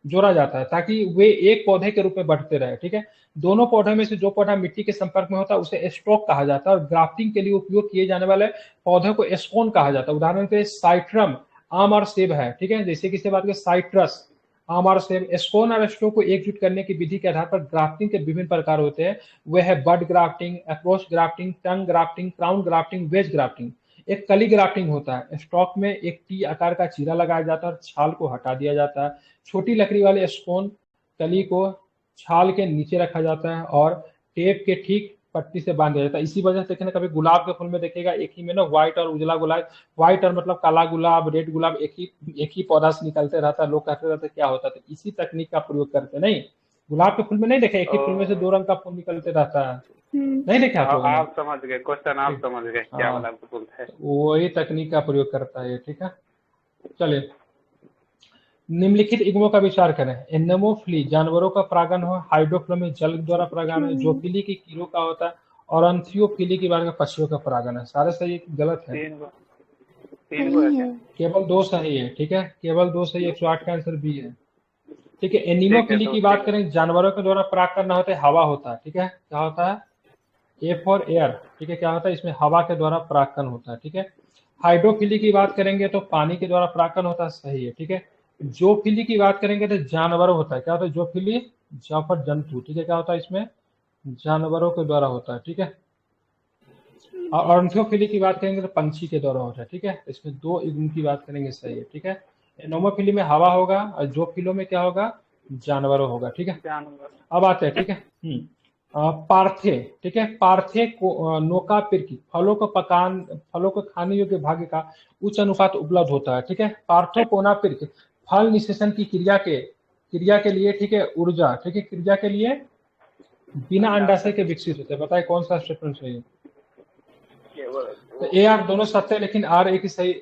जोड़ा जाता है ताकि वे एक पौधे के रूप में बढ़ते रहे। ठीक है, दोनों पौधों में से जो पौधा मिट्टी के संपर्क में होता है उसे स्टॉक कहा जाता है और ग्राफ्टिंग के लिए उपयोग किए जाने वाले पौधे को स्कोन कहा जाता है। उदाहरण के लिए साइट्रम आम और सेब है। ठीक है, जैसे कि बात करें साइट्रस आम और सेब। स्कोन और स्टॉक को एकजुट करने की विधि के आधार पर ग्राफ्टिंग के विभिन्न प्रकार होते हैं। वे है bird grafting, approach grafting, tongue grafting, crown grafting, wedge grafting. एक कली ग्राफ्टिंग होता है। स्टॉक में एक टी आकार का चीरा लगाया जाता है और छाल को हटा दिया जाता है। छोटी लकड़ी वाले स्कोन कली को छाल के नीचे रखा जाता है और टेप के ठीक पट्टी से बांध दिया जाता है। इसी वजह से देखना कभी गुलाब के फूल में देखिएगा एक ही में ना व्हाइट और उजला गुलाब, व्हाइट और मतलब काला गुलाब, रेड गुलाब एक ही पौधा से निकलते रहता है। लोग कहते रहते क्या होता है, तो इसी तकनीक का प्रयोग करते। नहीं, गुलाब के फूल में नहीं देखे, एक ही फूल में से 2 रंग का फूल निकलते रहता है, नहीं देखे आप समझ गए क्वेश्चन, आप समझ गए क्या वाला बोलते हैं, वही तकनीक का प्रयोग करता है। ठीक है, चलिए निम्नलिखित युग्मों का विचार करें। एनेमोफिली जानवरों का परागण हो, हाइड्रोफ्लोमी जल द्वारा परागण है, जोफिली की कीड़ों का होता है और अंथियोफिली की बात में पक्षियों का परागण है। सारे सही, गलत है, केवल 2 सही है। ठीक है, केवल 2 सही, 108 का आंसर बी है। ठीक है, एनिमोफिली की बात करें, जानवरों के द्वारा पराग करना होता है, हवा होता है। ठीक है, क्या होता है, ए फॉर एयर। ठीक है, क्या होता है, इसमें हवा के द्वारा परागण होता है। ठीक है, हाइड्रोफिली की बात करेंगे तो पानी के द्वारा परागण होता है, सही है। ठीक है, जोफिली की बात करेंगे तो जानवर होता है। क्या होता है, जोफिली जफर जंतु। ठीक है, क्या होता है, इसमें जानवरों के द्वारा होता है। ठीक है, और अंथियोफिली की बात करेंगे तो पंछी के द्वारा होता है। ठीक है, इसमें 2 युग्म की बात करेंगे, सही है। ठीक है, एनोमोफिली में हवा होगा और जोफिलो में क्या होगा, जानवरों होगा। ठीक है, अब आते हैं। ठीक है, पार्थे। ठीक है, पार्थे को नोका पिरकी फलों को खाने योग्य भाग्य का उच्च अनुपात उपलब्ध होता है। ठीक है, पार्थोपोना पिरक फल निषेचन की क्रिया के लिए, ठीक है, ऊर्जा, ठीक है, क्रिया के लिए बिना अंडाशय के विकसित होते हैं। बताइए कौन सा स्टेटमेंट सही है। तो ए आर दोनों सत्य है, लेकिन आर एक ही सही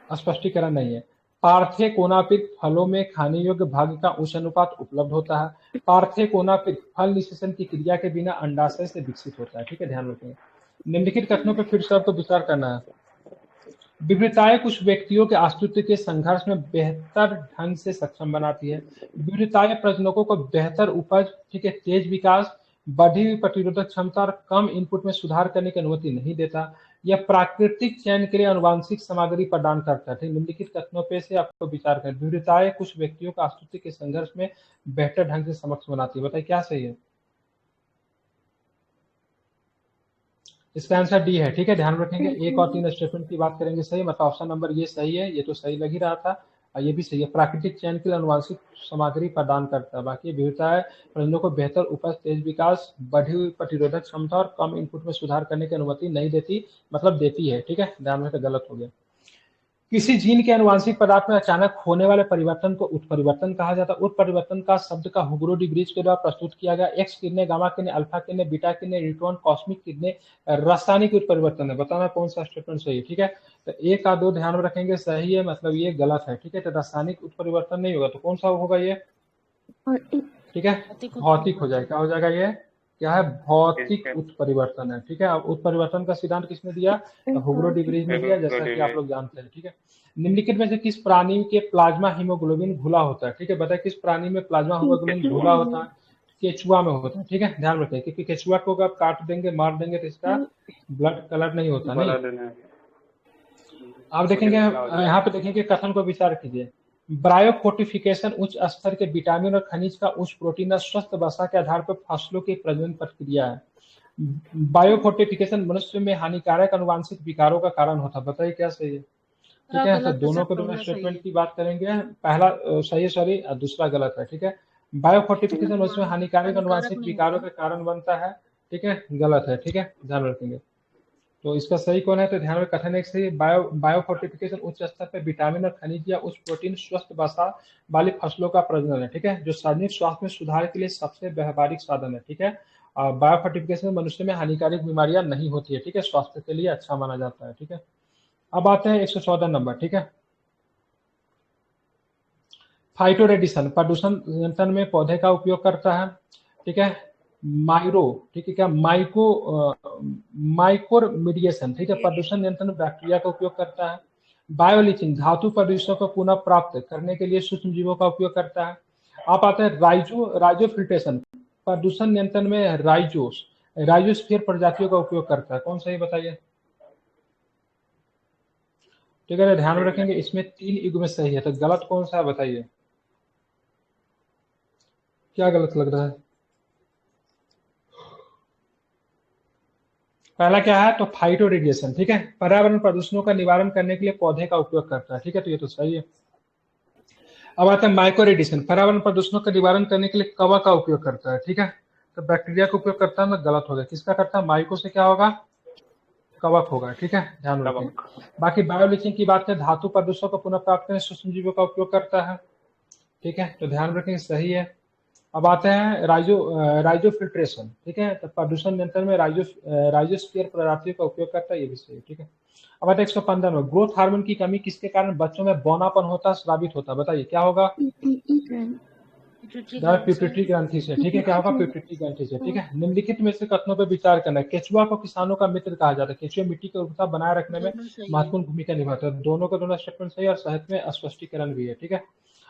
स्पष्टीकरण नहीं है। पार्थेकोनापित फलों में खाने योग्य भाग का उच्च अनुपात उपलब्ध होता है। पार्थेकोनापित फल निषेचन की क्रिया के बिना अंडाशय से विकसित होता है। ठीक है, ध्यान रखेंगे। निम्नलिखित कथनों पर फिर से आपको विचार करना है। विविधताएं कुछ व्यक्तियों के अस्तित्व के संघर्ष में बेहतर ढंग से सक्षम बनाती है। विविधताएं प्रजनकों को बेहतर उपज, ठीक है, तेज विकास, बढ़ी हुई प्रतिरोधक क्षमता और कम इनपुट में सुधार करने की अनुमति नहीं देता। यह प्राकृतिक चयन के लिए आनुवांशिक सामग्री प्रदान करता है। निम्नलिखित कथनों पे से आपको विचार करें। विविधताएं कुछ व्यक्तियों का अस्तित्व के संघर्ष में बेहतर ढंग से सक्षम बनाती है। बताइए क्या सही है? इसका आंसर डी है। ठीक है, ध्यान रखेंगे। 1 और 3 स्टेटमेंट की बात करेंगे सही, मतलब ऑप्शन नंबर ये सही है। ये तो सही लग ही रहा था, और ये भी सही है। प्राकृतिक चयन के लिए आनुवांशिक सामग्री प्रदान करता है। बाकी विविधताएं प्रजनकों को बेहतर उपज, तेज विकास, बढ़ी हुई प्रतिरोधक क्षमता और कम इनपुट में सुधार करने की अनुमति नहीं देती, मतलब देती है। ठीक है, ध्यान रखें, गलत हो गया। किसी जीन के आनुवांशिक पदार्थ में अचानक होने वाले परिवर्तन को उत्परिवर्तन कहा जाता है। उत्परिवर्तन का शब्द का हुगरो डी ब्रिज के द्वारा प्रस्तुत किया गया। एक्स किरणें, गामा किरणें, अल्फा किरणें, बीटा किरणें, न्यूट्रॉन, कॉस्मिक किरणें रासायनिक उत्परिवर्तन है। बताना कौन सा स्टेटमेंट सही है। ठीक है, तो 1 का 2 ध्यान में रखेंगे, सही है, मतलब ये गलत है। ठीक है, तो रासायनिक उत्परिवर्तन नहीं होगा, तो कौन सा होगा ये? ठीक है, भौतिक हो जाएगा। क्या हो जाएगा ये? क्या है? भौतिक उत्परिवर्तन है। ठीक है, अब उत्परिवर्तन का सिद्धांत किसने दिया? हुगरो डी ब्रिज ने दिया, जैसा कि आप लोग जानते हैं। ठीक है, निम्नलिखित में से किस प्राणी के प्लाज्मा हीमोग्लोबिन घुला होता है? ठीक है, बताइए किस प्राणी में प्लाज्मा हीमोग्लोबिन घुला होता है? केचुआ में होता है। ठीक है, ध्यान रखें, क्योंकि केचुआ को अगर काट देंगे, मार देंगे, तो इसका ब्लड कलर नहीं होता। नहीं, आप देखेंगे यहाँ पे, देखेंगे कथन को विचार कीजिए। बायोफोर्टिफिकेशन उच्च स्तर के विटामिन और खनिज का उच्च प्रोटीन और स्वस्थ वसा के आधार पर फसलों की प्रजनन प्रक्रिया है। बायोफोर्टिफिकेशन मनुष्य में हानिकारक अनुवांशिक विकारों का कारण होता है। बताइए क्या सही है? ठीक है, तो दोनों के दोनों स्टेटमेंट की बात करेंगे। पहला सही है, सॉरी, और दूसरा गलत है। ठीक है, बायोफोर्टिफिकेशन मनुष्य में हानिकारक अनुवांशिक विकारों के कारण बनता है। ठीक है, गलत है। ठीक है, ध्यान रखेंगे। तो इसका सही कौन है? तो ध्यान में कथन एक सही। बायोफोर्टिफिकेशन उच्च स्तर पर विटामिन और खनिज या उच्च प्रोटीन स्वस्थ वसा वाली फसलों का प्रजनन है। ठीक है, जो शारीरिक स्वास्थ्य में सुधार के लिए सबसे व्यवहारिक साधन है। ठीक है, बायोफोर्टिफिकेशन मनुष्य में हानिकारक बीमारियां नहीं होती है। ठीक है, स्वास्थ्य के लिए अच्छा माना जाता है। ठीक है, अब आते हैं 114 नंबर। ठीक है, फाइटोरेडिशन प्रदूषण नियंत्रण में पौधे का उपयोग करता है। ठीक है, माइरो, ठीक है, क्या माइकोरमिडिएशन, ठीक है, प्रदूषण नियंत्रण बैक्टीरिया का उपयोग करता है। बायोलिचिंग धातु प्रदूषणों को पुनः प्राप्त करने के लिए सूक्ष्म जीवों का उपयोग करता है। आप आते हैं राइजो फिल्ट्रेशन प्रदूषण नियंत्रण में राइजोस्फीयर प्रजातियों का उपयोग करता है। कौन सा ही बताइए? ठीक है, ध्यान में रखेंगे, इसमें 3 युग में सही है, तो गलत कौन सा है बताइए? क्या गलत लग रहा है? पहला क्या है? तो फाइटोरेडिएशन। ठीक है, पर्यावरण प्रदूषणों का निवारण करने के लिए पौधे का उपयोग करता है। ठीक है, तो ये तो सही है। अब आता है माइकोरेडिएशन, पर्यावरण प्रदूषणों का निवारण करने के लिए कवक का उपयोग करता है। ठीक है, तो बैक्टीरिया का उपयोग करता है ना, गलत हो गया। किसका करता है? माइको से क्या होगा? कवक होगा। ठीक है, ध्यान रखें। बाकी बायोलिचिंग की बात करें, धातु प्रदूषणों को पुनः प्राप्त करने सूक्ष्म जीवों का उपयोग करता है। ठीक है, तो ध्यान रखें, सही है। अब आते हैं राइजो फिल्ट्रेशन। ठीक है, तो प्रदूषण नियंत्रण में राइजोस्फीयर प्रजातियों का उपयोग करता है, ये भी सही है। ठीक है, अब आते हैं 115 में। ग्रोथ हार्मोन की कमी किसके कारण बच्चों में बौनापन होता है, स्रावित होता है? बताइए क्या होगा? पिट्यूटरी ग्रंथि से। ठीक है, क्या होगा? पिट्यूटरी ग्रंथि से। ठीक है, निम्नलिखित में से कथनों पर विचार करना है। केचुआ को किसानों का मित्र कहा जाता है। केचुआ मिट्टी की उर्वरता बनाए रखने में महत्वपूर्ण भूमिका निभाता है। दोनों का दोनों स्टेटमेंट सही और साहित्य में स्पष्टीकरण भी है। ठीक है,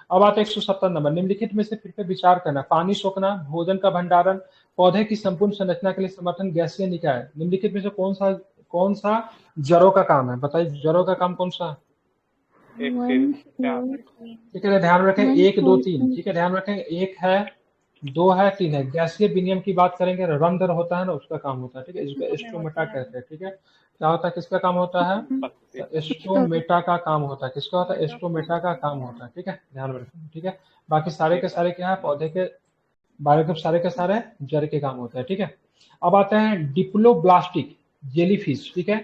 अब आते 170 नंबर। निम्नलिखित में से फिर से विचार करना। पानी सोखना, भोजन का भंडारण, पौधे की संपूर्ण संरचना के लिए समर्थन, गैसीय निकाय। निम्नलिखित में से कौन सा जड़ों का काम है? बताइए, जड़ों का काम कौन सा? ठीक है, ध्यान रखें, 1 2 3। ठीक है, ध्यान रखें, 1 है, 2 है, 3 है। गैसीय विनिमय की बात करेंगे, रंध्र होता है ना, उसका काम होता है। ठीक है, इसको स्टोमेटा कहते हैं। ठीक है, क्या होता है? किसका काम होता है? एस्ट्रोमेटा का काम होता है। किसका होता है? एस्ट्रोमेटा का काम होता है। ठीक है, ध्यान में रखें। ठीक है, बाकी सारे के सारे क्या है? पौधे के बारे के सारे जड़ के काम होता है। ठीक है, अब आते हैं डिप्लोब्लास्टिक जेलीफिश। ठीक है,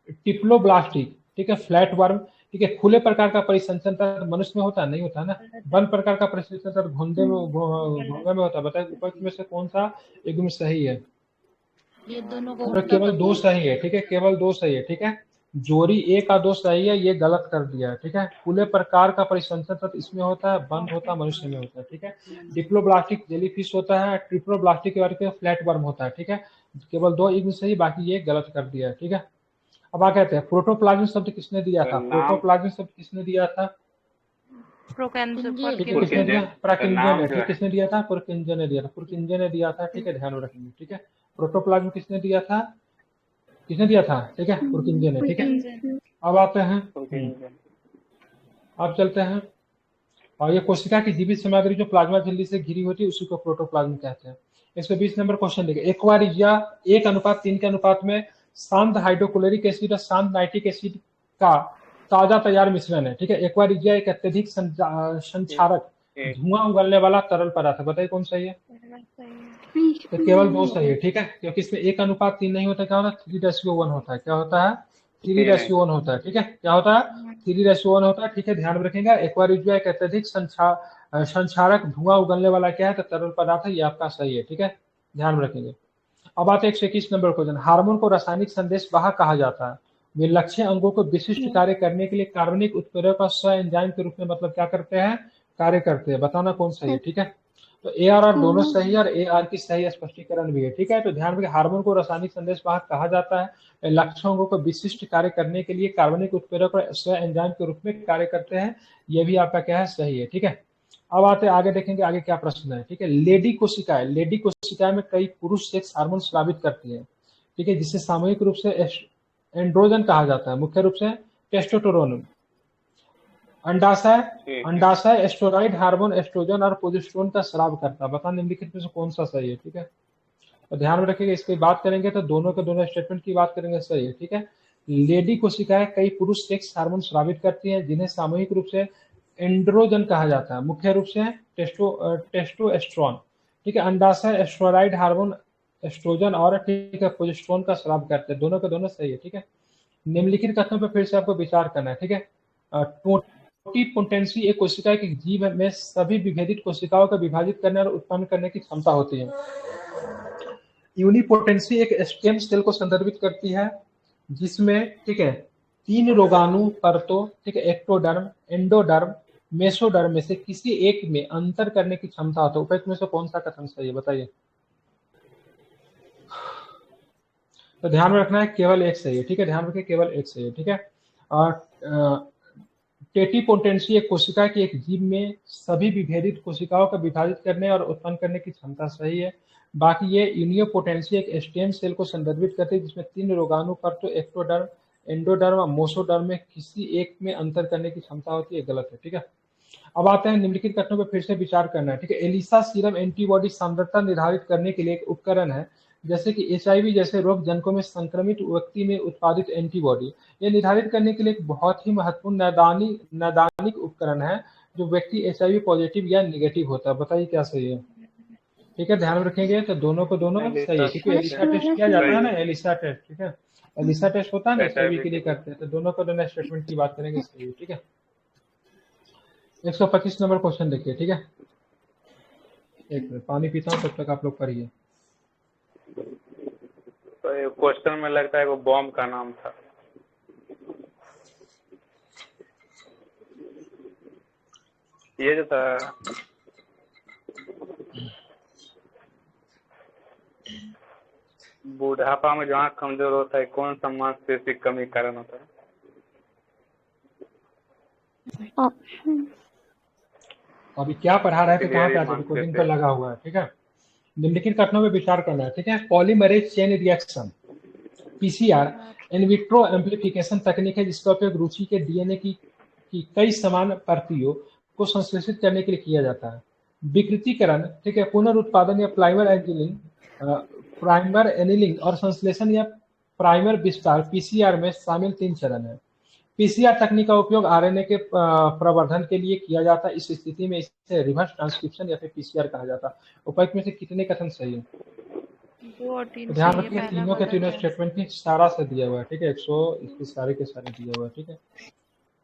डिप्लोब्लास्टिक, ठीक है, फ्लैट वर्म। ठीक है, खुले प्रकार का परिसंचरण तंत्र मनुष्य में होता है? नहीं होता ना। बंद प्रकार का परिसंचरण तंत्र घोंघे में होता है। बताए उपयुक्त में से कौन सा युग्म सही है? ये दोनों को तो उल्टा केवल कर दो दिया। सही है, ठीक है, केवल दो सही है, ठीक है। जोड़ी ए का दो सही है, ये गलत कर दिया है, ठीक है। पूरे प्रकार का परिसंचरण तत्व इसमें होता है, बंद होता है, मनुष्य में होता है, ठीक है। डिप्लोब्लास्टिक जेलीफिश होता है, ट्रिप्लोब्लास्टिक के फ्लैट वर्म होता है, ठीक है। केवल दो इनमें सही, बाकी ये गलत कर दिया है, ठीक है। अब आ कहते हैं प्रोटोप्लाज्म शब्द किसने दिया था? नाम प्रोटोप्लाज्म शब्द किसने दिया था? कुंजे। ठीक है, किसने दिया? तो प्राकिंजन नाम ने, जो ठीक, है किसने दिया था? पुरकिंजन ने दिया था, पुरकिंजन ने दिया था, ठीक है, ध्यान में रखेंगे, ठीक है। प्रोटोप्लाज्म किसने दिया था? किसने दिया था? ठीक है, पुरकिंजन ने, ठीक है। अब आते हैं, अब चलते हैं, और ये कोशिका की जीवित सामग्री जो प्लाज्मा झिल्ली से घिरी होती है उसी को प्रोटोप्लाज्म कहते हैं। 120 नंबर क्वेश्चन देखिए, एक्वारिजिया 1:3 के अनुपात में शांत हाइड्रोक्लोरिक एसिड और शांत नाइट्रिक एसिड का ताजा तैयार मिश्रण है, ठीक है। एक्वारिजिया एक अत्यधिक संक्षारक धुआं उगलने वाला तरल पदार्थ है, बताइए कौन सही है? तो केवल दो सही है, ठीक है, क्योंकि इसमें 1:3 नहीं होता, क्या होता है? 3:1 होता है, क्या होता है? 3:1 होता है, ठीक है, क्या होता है? 3:1 होता है, ठीक है, ध्यान में रखेंगे। एक्वारिजिया एक अत्यधिक संक्षारक धुआं उगलने वाला क्या है? तो तरल पदार्थ है, ये आपका सही है, ठीक है, ध्यान में रखेंगे। अब आते हैं 121 नंबर क्वेश्चन, हार्मोन को रासायनिक संदेश वाहक कहा जाता है। वे लक्ष्य अंगों को विशिष्ट कार्य करने के लिए कार्बनिक उत्प्रेरक का स्व एंजाइम के रूप में मतलब क्या करते हैं? कार्य करते हैं, बताना कौन सही है, ठीक है। तो ए आर दोनों सही है और ए आर की सही स्पष्टीकरण भी है, ठीक है। तो ध्यान रखें, हार्मोन को रासायनिक संदेश वाहक कहा जाता है, लक्ष्य अंगों को विशिष्ट कार्य करने के लिए कार्बनिक उत्प्रेरक और स्व एंजाइम के रूप में कार्य करते हैं, ये भी आपका क्या है? सही है, ठीक है। अब आते आगे, देखेंगे आगे क्या प्रश्न है, ठीक है। लेडी कोशिकाएं में कई पुरुष सेक्स हार्मोन स्रावित करती है, ठीक है, जिसे सामूहिक रूप से एंड्रोजन कहा जाता है, मुख्य रूप से टेस्टोस्टेरोन। अंडाशय एस्ट्रोराइड हार्मोन एस्ट्रोजन और प्रोजेस्टेरोन का स्राव करता है, बता निम्नलिखित में से कौन सा सही है, ठीक है। तो ध्यान में रखिएगा, इसकी बात करेंगे तो दोनों के दोनों स्टेटमेंट की बात करेंगे, सही है, ठीक है। लेडी कोशिकाएं कई पुरुष सेक्स हार्मोन स्रावित करती हैं, जिन्हें सामूहिक रूप से एंड्रोजन कहा जाता है, मुख्य रूप से टेस्टोस्टेरोन, ठीक है। अंडाशय एस्ट्रोराइड हार्मोन एस्ट्रोजन और, ठीक है, प्रोजेस्टेरोन का स्राव करते हैं, दोनों के दोनों सही है, ठीक है। निम्नलिखित कथनों पर फिर से आपको विचार करना है, ठीक है। टोटिपोटेंसी एक कोशिका के जीव में सभी विभेदित कोशिकाओं को विभाजित करने और उत्पन्न करने की क्षमता होती है। यूनिपोटेंसी एक स्टेम सेल को संदर्भित करती है, जिसमें, ठीक है, 3 रोगाणु परतों, ठीक है, एक्टोडर्म, एंडोडर्म, मेसोडर्म में से किसी एक में अंतर करने की क्षमता होती है। उपयुक्त में से कौन सा कथन सही है, बताइए। तो ध्यान में रखना है, केवल एक सही है, ठीक है, ध्यान रखिए, केवल एक सही है, ठीक है। और टेटिपोटेंसी एक कोशिका की एक जीव में सभी विभेदित कोशिकाओं को विभाजित करने और उत्पन्न करने की क्षमता सही है। बाकी ये यूनियोपोटेंसी एक स्टेम सेल को संदर्भित करती है, जिसमें 3 रोगाणु परतों एक्टोडर्म, एंडोडर्म और मोसोडर्म में किसी एक में अंतर करने की क्षमता होती है, गलत है, ठीक है। अब आते हैं निम्नलिखित कथनों पर फिर से विचार करना है, ठीक है। एलिसा सीरम एंटीबॉडी सांद्रता निर्धारित करने के लिए एक उपकरण है, जैसे कि HIV जैसे रोग जनकों में संक्रमित व्यक्ति में उत्पादित एंटीबॉडी। ये निर्धारित करने के लिए एक बहुत ही महत्वपूर्ण नैदानिक उपकरण है, जो व्यक्ति HIV पॉजिटिव या निगेटिव होता है, बताइए क्या सही है, ठीक है, ध्यान रखेंगे। तो दोनों को दोनों सही है, क्योंकि एलिसा टेस्ट किया जाता है ना, एलिसा टेस्ट, ठीक है, एलिसा टेस्ट होता है ना, HIV के लिए करते हैं, तो दोनों को दोनों स्टेटमेंट की बात करेंगे, सही है, ठीक है। 125 नंबर क्वेश्चन देखिए, ठीक है। एक मिनट पानी पीता हूँ, तब तक आप लोग पढ़िए। तो क्वेश्चन में लगता है वो बॉम्ब का नाम था। ये जो था बुढ़ापा में जो आँख कमजोर होता है, कौन सा मांसपेशी कमी कारण होता है? अभी क्या पढ़ा रहे थे, कहाँ पे आते, रिकॉर्डिंग पर लगा हुआ है, ठीक है। निम्नलिखित कथनों पर विचार करना है, ठीक है। Polymerase chain reaction PCR in vitro amplification तकनीक है, जिसका उपयोग रुचि के DNA की कई समान प्रतियों को संश्लेषित करने के लिए किया जाता है। विकृतीकरण, ठीक है, पुनरुत्पादन या प्राइमर एनिलिंग और संश्लेषण या प्राइमर विस्तार PCR में शामिल 3 चरण है। PCR तकनीक का उपयोग RNA के प्रवर्धन के लिए किया जाता है, इस स्थिति में इसे रिवर्स ट्रांसक्रिप्शन या फिर PCR कहा जाता है। उपयुक्त में से कितने कथन सही है? तो ध्यान रखिए, तीनों के तीनों स्टेटमेंट की सारा से दिया हुआ है, ठीक है, 100 इसके सारे के सारे दिया हुआ है, ठीक है।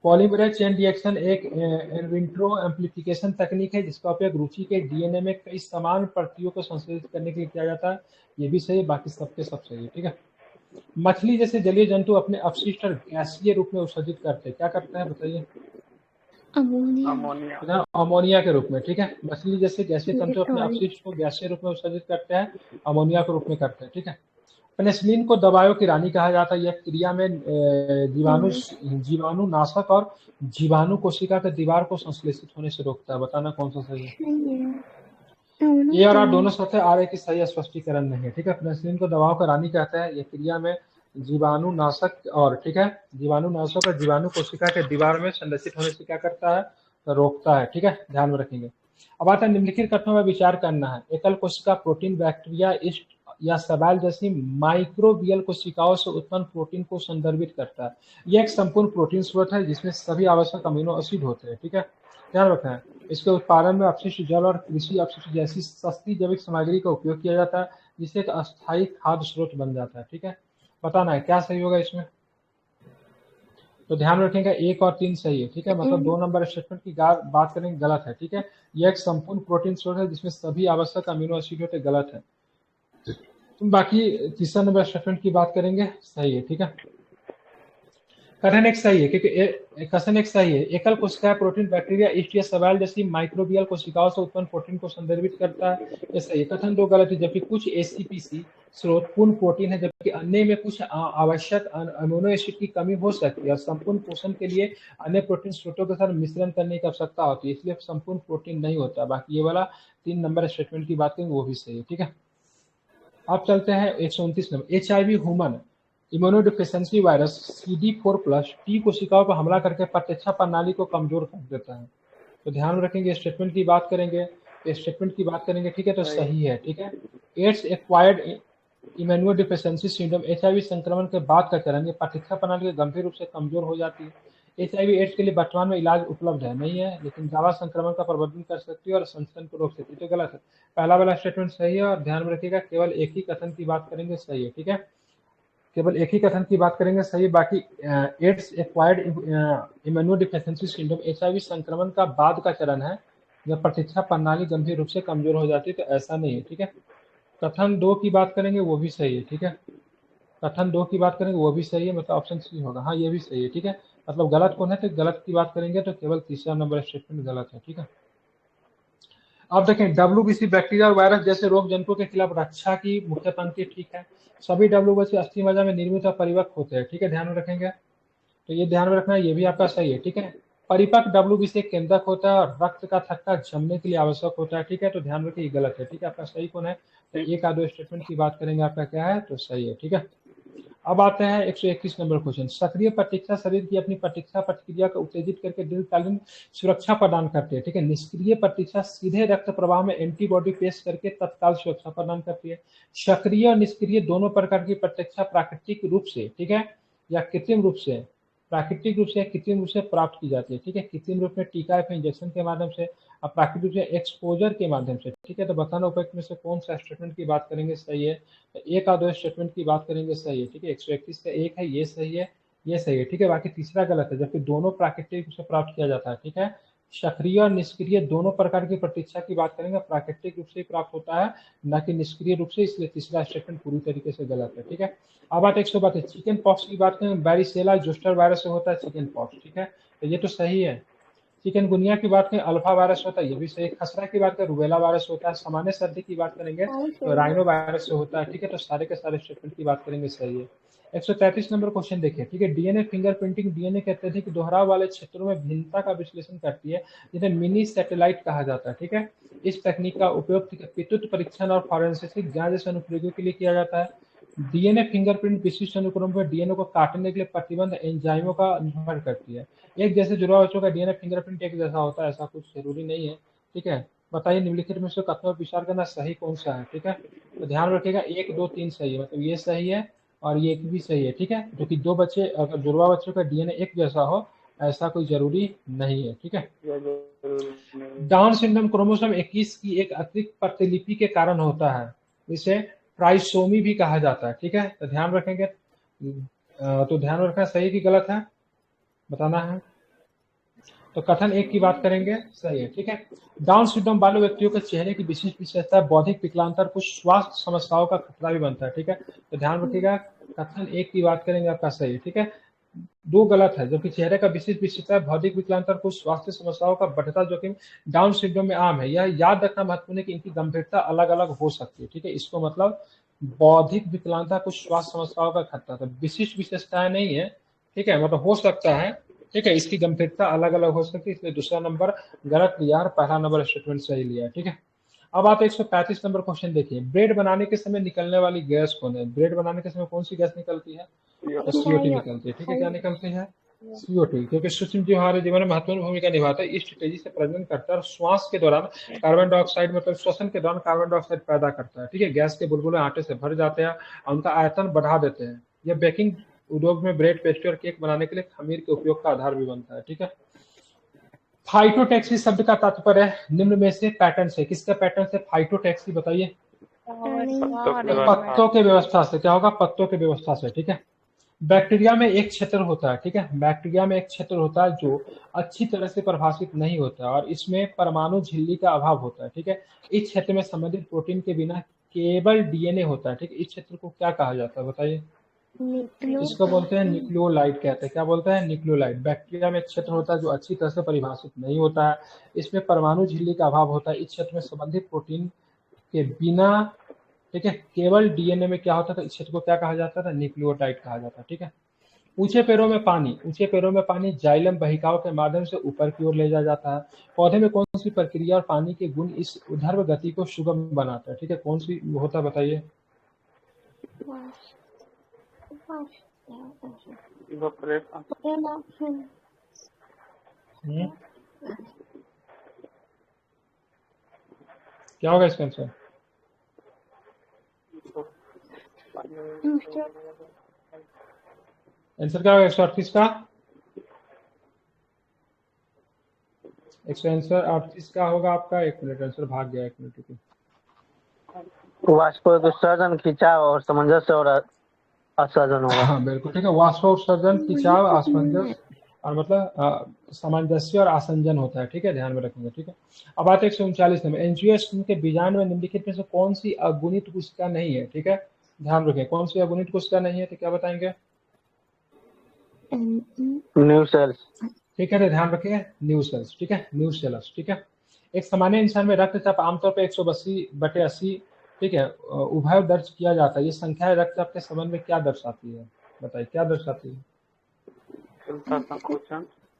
पॉलीमरेज चेन रिएक्शन एक इन विट्रो एम्प्लीफिकेशन तकनीक है जिसका उपयोग रुचि के डीएनए में कई समान प्रतियों को संश्लेषित करने के लिए किया जाता है। ये भी सही है, बाकी सबके सब सही है। ठीक है, मछली जैसे जलीय जंतु अपने अपशिष्ट और गैसीय रूप में उत्सर्जित करते हैं, क्या करते हैं बताइए? अमोनिया। अमोनिया के रूप में। ठीक है, मछली जैसे गैसीय तंतु अपने अपशिष्ट को गैसीय रूप में उत्सर्जित करते हैं, अमोनिया के रूप में करते हैं। ठीक है, पेनिसिलिन को दवाओं की रानी कहा जाता है। यह क्रिया में जीवाणु नाशक और जीवाणु कोशिका के दीवार को संश्लेषित होने से रोकता है। बताना कौन सा सही है? ए और आर दोनों सत्य, आर की सही स्पष्टीकरण नहीं है। ठीक है, पेनिसिलिन को दवाओं का रानी कहता है। यह क्रिया में जीवाणु नाशक और ठीक है जीवाणु नाशक और जीवाणु कोशिका के दीवार में संरक्षित होने से क्या करता है? तो रोकता है। ठीक है, ध्यान में रखेंगे। अब आता है निम्नलिखित कथनों में विचार करना है। एकल कोशिका प्रोटीन बैक्टीरिया ईस्ट या सवाल जैसी माइक्रोबियल कोशिकाओं से उत्पन्न प्रोटीन को संदर्भित करता है। यह एक संपूर्ण प्रोटीन स्रोत है जिसमें सभी आवश्यक अमीनो एसिड होते हैं। ठीक है, ध्यान रखना है। इसके उत्पादन में अपशिष्ट जल और कृषि अपशिष्ट जैसी सस्ती जैविक सामग्री का उपयोग किया जाता है जिससे एक अस्थायी खाद्य स्रोत बन जाता है। ठीक है, बताना है क्या सही होगा इसमें। तो ध्यान रखेंगे 1 और 3 सही है। ठीक है, मतलब 2 नंबर स्टेटमेंट की बात करेंगे गलत है। ठीक है, यह एक संपूर्ण प्रोटीन स्रोत है जिसमें सभी आवश्यक अमीनो एसिड होते, गलत है। बाकी तीसरा नंबर स्टेटमेंट की बात करेंगे, सही है। ठीक है, कथन एक सही है क्योंकि कथन एक सही है। एकल कोशिका प्रोटीन बैक्टीरिया ईस्ट या सवाल जैसी माइक्रोबियल कोशिकाओं से उत्पन्न प्रोटीन को संदर्भित करता है, ये सही है। कथन 2 गलत है। जबकि कुछ एसीपीसी स्रोत पूर्ण प्रोटीन है जबकि अन्य में कुछ आवश्यक अमीनो एसिड की कमी हो सकती है और संपूर्ण पोषण के लिए अन्य प्रोटीन स्रोतों के साथ मिश्रण करने की आवश्यकता होती है, इसलिए संपूर्ण प्रोटीन नहीं होता। बाकी ये वाला 3 नंबर स्टेटमेंट की बात करेंगे वो भी सही है। ठीक है, अब चलते हैं 129 number. HIV human immunodeficiency virus CD4+ T कोशिकाओं पर हमला करके प्रतिरक्षा प्रणाली को कमजोर कर देता है। तो ध्यान रखेंगे स्टेटमेंट की बात करेंगे, स्टेटमेंट की बात करेंगे। ठीक है, तो सही है। ठीक है, ads acquired immunodeficiency syndrome HIV संक्रमण के बाद का चरण, ये प्रतिरक्षा प्रणाली गंभीर रूप से कमजोर हो जाती है। एचआईवी एड्स के लिए वर्तमान में इलाज उपलब्ध है नहीं है, लेकिन दवा संक्रमण का प्रबंधन कर सकती है और संक्रमण को रोक सकती है। तो गलत है, पहला वाला स्टेटमेंट सही है। और ध्यान में रखिएगा केवल एक ही कथन की बात करेंगे, सही है। ठीक है, केवल एक ही कथन की बात करेंगे, सही। बाकी ads acquired immunodeficiency syndrome HIV संक्रमण का बाद का चरण है जब प्रतिरक्षा प्रणाली गंभीर रूप से कमजोर हो जाती है, तो ऐसा नहीं है। ठीक है, कथन 2 की बात करेंगे वो भी सही है। ठीक है, कथन 2 की बात करेंगे वो भी सही है, मतलब ऑप्शन सी होगा। हाँ, ये भी सही है। ठीक है, मतलब गलत कौन है? तो गलत की बात करेंगे तो केवल तीसरा नंबर स्टेटमेंट गलत है। ठीक है, अब देखें WBC बैक्टीरिया और वायरस जैसे रोग जंतुओं के खिलाफ रक्षा की मुख्य पंक्ति ठीक है। सभी WBC अस्थि मज्जा में निर्मित और परिपक्व होते हैं। ठीक है, ध्यान में रखेंगे। तो ये ध्यान में रखना, ये भी आपका सही है। ठीक है, परिपक्व WBC केंद्रक होता है और रक्त का थक्का जमने के लिए आवश्यक होता है। ठीक है, तो ध्यान रखिए ये गलत है। ठीक है, आपका सही कौन है? तो एक आधो स्टेटमेंट की बात करेंगे, आपका क्या है? तो सही है। ठीक है, अब आते हैं 121 नंबर क्वेश्चन। सक्रिय प्रतिरक्षा शरीर की अपनी प्रतिरक्षा प्रतिक्रिया को उत्तेजित करके दीर्घकालीन सुरक्षा प्रदान करते हैं। ठीक है, निष्क्रिय प्रतिरक्षा सीधे रक्त प्रवाह में एंटीबॉडी पेश करके तत्काल सुरक्षा प्रदान करती है। सक्रिय और निष्क्रिय दोनों प्रकार की प्रतिरक्षा प्राकृतिक रूप से, ठीक है, या कृत्रिम रूप से, प्राकृतिक रूप से कृत्रिम रूप से प्राप्त की जाती है। ठीक है, कृत्रिम रूप में टीका या इंजेक्शन के माध्यम से, और प्राकृतिक रूप से एक्सपोजर के माध्यम से। ठीक है, तो बताना उपयुक्त में से कौन सा स्टेटमेंट की बात करेंगे, सही है। तो एक आधो स्टेटमेंट की बात करेंगे, सही है। ठीक है, 121 का एक है, ये सही है, ये सही है। ठीक है, बाकी तीसरा गलत है, जबकि दोनों प्राकृतिक रूप से प्राप्त किया जाता है। ठीक है, सक्रिय और निष्क्रिय दोनों प्रकार की प्रतिरक्षा की बात करेंगे, प्राकृतिक रूप से प्राप्त होता है, न कि निष्क्रिय रूप से, इसलिए तीसरा स्टेटमेंट पूरी तरीके से गलत है। ठीक है, अब बात 100 है चिकन पॉक्स की बात करें, बैरिसेला जोस्टर वायरस से होता है चिकन पॉक्स। ठीक है, तो ये तो सही है। चिकनगुनिया की बात करें, अल्फा वायरस होता है, ये भी सही। खसरा की बात करें, रूबेला वायरस होता है। सामान्य सर्दी की बात करेंगे तो राइनो वायरस से होता है। ठीक है, तो सारे के सारे स्टेटमेंट की बात करेंगे, सही है। 133 नंबर क्वेश्चन देखिए। ठीक है, डीएनए फिंगरप्रिंटिंग डीएनए के अत्यधिक दोहराव वाले क्षेत्रों में भिन्नता का विश्लेषण करती है, जिन्हें मिनी सैटेलाइट कहा जाता है। ठीक है, इस तकनीक का उपयोग पितृत्व परीक्षण और फॉरेंसिक जांच जैसे अनुप्रयोगों के लिए किया जाता है। डीएनए फिंगरप्रिंट विशिष्ट अनुक्रम पर डीएनए को काटने के लिए प्रतिबंध एंजाइमों का निर्भर करती है। एक जैसे जुड़वा बच्चों का डीएनए फिंगरप्रिंट एक जैसा होता है, ऐसा कुछ जरूरी नहीं है। ठीक है, बताइए निम्नलिखित में से कथनों पर विचार करना सही कौन सा है। ठीक है, तो ध्यान रखिएगा 1, 2, 3 सही है, मतलब ये सही है और ये भी सही है। ठीक है, जो कि दो बच्चे अगर जुड़वा बच्चों का डीएनए एक जैसा हो ऐसा कोई जरूरी नहीं है। ठीक है, डाउन सिंड्रोम क्रोमोसोम 21 की एक अतिरिक्त प्रतिलिपि के कारण होता है, इसे ट्राइसोमी भी कहा जाता है। ठीक है, तो ध्यान रखेंगे, तो ध्यान रखना सही कि गलत है, बताना है। तो कथन एक की बात करेंगे, सही है, ठीक है। डाउन सिंड्रोम वाले व्यक्तियों के चेहरे की विशिष्ट विशेषता है बौद्धिक विकलांगता और कुछ स्वास्थ्य समस्याओं का खतरा भी बनता है, ठीक है। तो ध्यान रखिएगा, कथन एक की बात करेंगे आपका सही है, ठीक है। दो गलत है, जबकि चेहरे का विशिष्ट विशेषता है बौद्धिक विकलांगता और कुछ स्वास्थ्य समस्याओं का बढ़ता जोखिम डाउन सिंड्रोम में आम है। यह याद रखना महत्वपूर्ण है कि इनकी गंभीरता अलग अलग हो सकती है, ठीक है। इसको मतलब बौद्धिक विकलांगता कुछ स्वास्थ्य समस्याओं का खतरा, तो विशिष्ट विशेषताएं नहीं है, ठीक है, मतलब हो सकता है, ठीक है। इसकी गंभीरता अलग अलग हो सकती है, इसलिए दूसरा नंबर गलत लिया और पहला नंबर स्टेटमेंट सही लिया, ठीक है। अब आप 135 नंबर क्वेश्चन देखिए। ब्रेड बनाने के समय निकलने वाली गैस कौन है? ब्रेड बनाने के समय कौन सी गैस निकलती है? तो CO2 निकलती है, ठीक है। क्या निकलती है? CO2, क्योंकि सूक्ष्म जीव हमारे जीवन में महत्वपूर्ण भूमिका निभाता है, इस तेजी से प्रजनन करता है और श्वास के दौरान कार्बन डाइऑक्साइड मतलब श्वसन के दौरान कार्बन डाइऑक्साइड पैदा करता है, ठीक है। गैस के बुलबुले आटे से भर जाते हैं और उनका आयतन बढ़ा देते हैं। यह बेकिंग उद्योग में ब्रेड, पेस्ट्री और केक बनाने के लिए खमीर के उपयोग का आधार भी बनता है, ठीक है। फाइटोटैक्सी शब्द का तात्पर्य है निम्न में से पैटर्न से, किसका पैटर्न से फाइटोटैक्सी बताइए? पत्तों के व्यवस्था से। क्या होगा? पत्तों के व्यवस्था से, ठीक है। बैक्टीरिया में एक क्षेत्र होता है, ठीक है। बैक्टीरिया में एक क्षेत्र होता है जो अच्छी तरह से परिभाषित नहीं होता और इसमें परमाणु झिल्ली का अभाव होता है, ठीक है। इस क्षेत्र में संबंधित प्रोटीन के बिना केवल DNA होता है, ठीक है। इस क्षेत्र को क्या कहा जाता है बताइए? इसको बोलते हैं न्यूक्लियोलाइड कहते हैं। क्या बोलते हैं? न्यूक्लियोलाइड। बैक्टीरिया में एक क्षेत्र होता है जो अच्छी तरह से परिभाषित नहीं होता है, इसमें परमाणु झिल्ली का अभाव होता है, इस क्षेत्र में संबंधित प्रोटीन के बिना, ठीक है, केवल DNA में क्या होता था, इस क्षेत्र को क्या कहा जाता था? न्यूक्लियोटाइड कहा जाता है, ठीक है। ऊंचे पैरों में पानी, ऊंचे पैरों में पानी जाइलम वाहिकाओं के माध्यम से ऊपर की ओर ले जाया जाता है। पौधे में कौन सी प्रक्रिया और पानी के गुण इस ऊर्ध्व गति को सुगम बनाता है, ठीक है। कौन सी होता है बताइए? क्या होगा इसका आंसर? आंसर क्या होगा 138 का? 138 का होगा आपका। एक मिनट, आंसर भाग गया, एक मिनट रुकिए। वाष्पोत्सर्जन, खिंचाव और सामंजस्य और आसंजन होगा। हाँ बिल्कुल, ठीक है। वाष्पोत्सर्जन, खिंचाव, असमंजस और मतलब सामंजस्य और आसंजन होता है, ठीक है, ध्यान में रखेंगे, ठीक है। अब आते 139 नंबर। एंजियोस्पर्म के बीजांड में निम्नलिखित में से कौन सी अगुणित कोशिका नहीं है, ठीक है। ध्यान रखें, कौन सी अगुणित कोशिका नहीं है, तो क्या बताएंगे? न्यू सेल्स, ठीक है, तो ध्यान रखिए न्यू सेल्स, ठीक है, न्यू सेल्स, ठीक है। एक सामान्य इंसान में रक्तचाप आमतौर पर 180/80, ठीक है, उभय दर्ज किया जाता है। ये संख्या रक्तचाप के संबंध में क्या दर्शाती है बताइए? क्या दर्शाती है?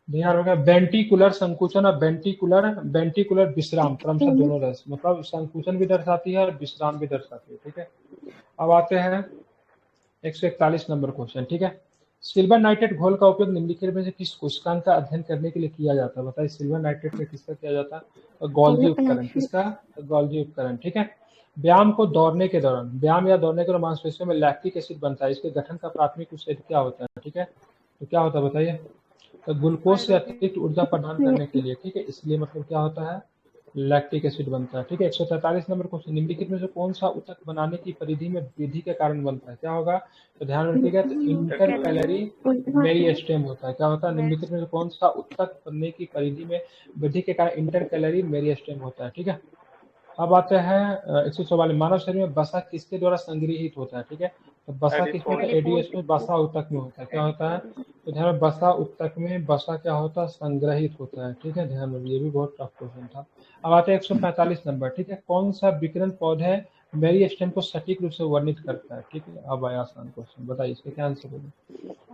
ध्यान रखिए, वेंटिकुलर संकुचन और वेंटिकुलर विश्राम, क्रमशः दोनों दर्श, मतलब संकुचन भी दर्शाती है और विश्राम भी दर्शाती है, ठीक है। अब आते हैं 141 नंबर क्वेश्चन, ठीक है। सिल्वर नाइट्रेट घोल का उपयोग निम्नलिखित में से किस कोशिकांग का अध्ययन करने के लिए किया जाता है बताइए? सिल्वर नाइट्रेट में किसका किया जाता है? गोल्गी उपकरण। किसका? गोल्गी उपकरण, ठीक है। व्यायाम या दौड़ने के दौरान मांसपेशियों में लैक्टिक एसिड बनता है, इसके गठन का प्राथमिक उद्देश्य क्या होता है, ठीक है। तो क्या होता है बताइए? तो ग्लूकोज से अतिरिक्त ऊर्जा प्रदान करने के लिए, ठीक है, इसलिए मतलब क्या होता है? लैक्टिक एसिड बनता है, ठीक है। 143 नंबर क्वेश्चन। निम्नलिखित में से कौन सा ऊतक बनाने की परिधि में वृद्धि के कारण बनता है? क्या होगा? तो ध्यान रखिएगा, तो इंटर कैलरी मेरिस्टेम होता है। क्या होता है? निम्नलिखित में से कौन सा ऊतक बनने की परिधि में वृद्धि के कारण इंटर कैलरी मेरिस्टेम होता है, ठीक है। अब आते हैं 144। मानव शरीर में वसा किसके द्वारा संग्रहित होता है, ठीक है। तो वसा किसमें होता है? एडीएस में, वसा ऊतक में होता है। क्या होता है? तो ध्यान में, वसा ऊतक में वसा क्या होता है? संग्रहित होता है, ठीक है, ध्यान में। ये भी बहुत टफ क्वेश्चन था। अब आते हैं 145 नंबर, ठीक है। कौन सा विकिरण पौधे मेरिस्टेम को सटीक रूप से वर्णित करता है, ठीक है। अब आया आसान क्वेश्चन, बताइए इसका क्या आंसर होगा,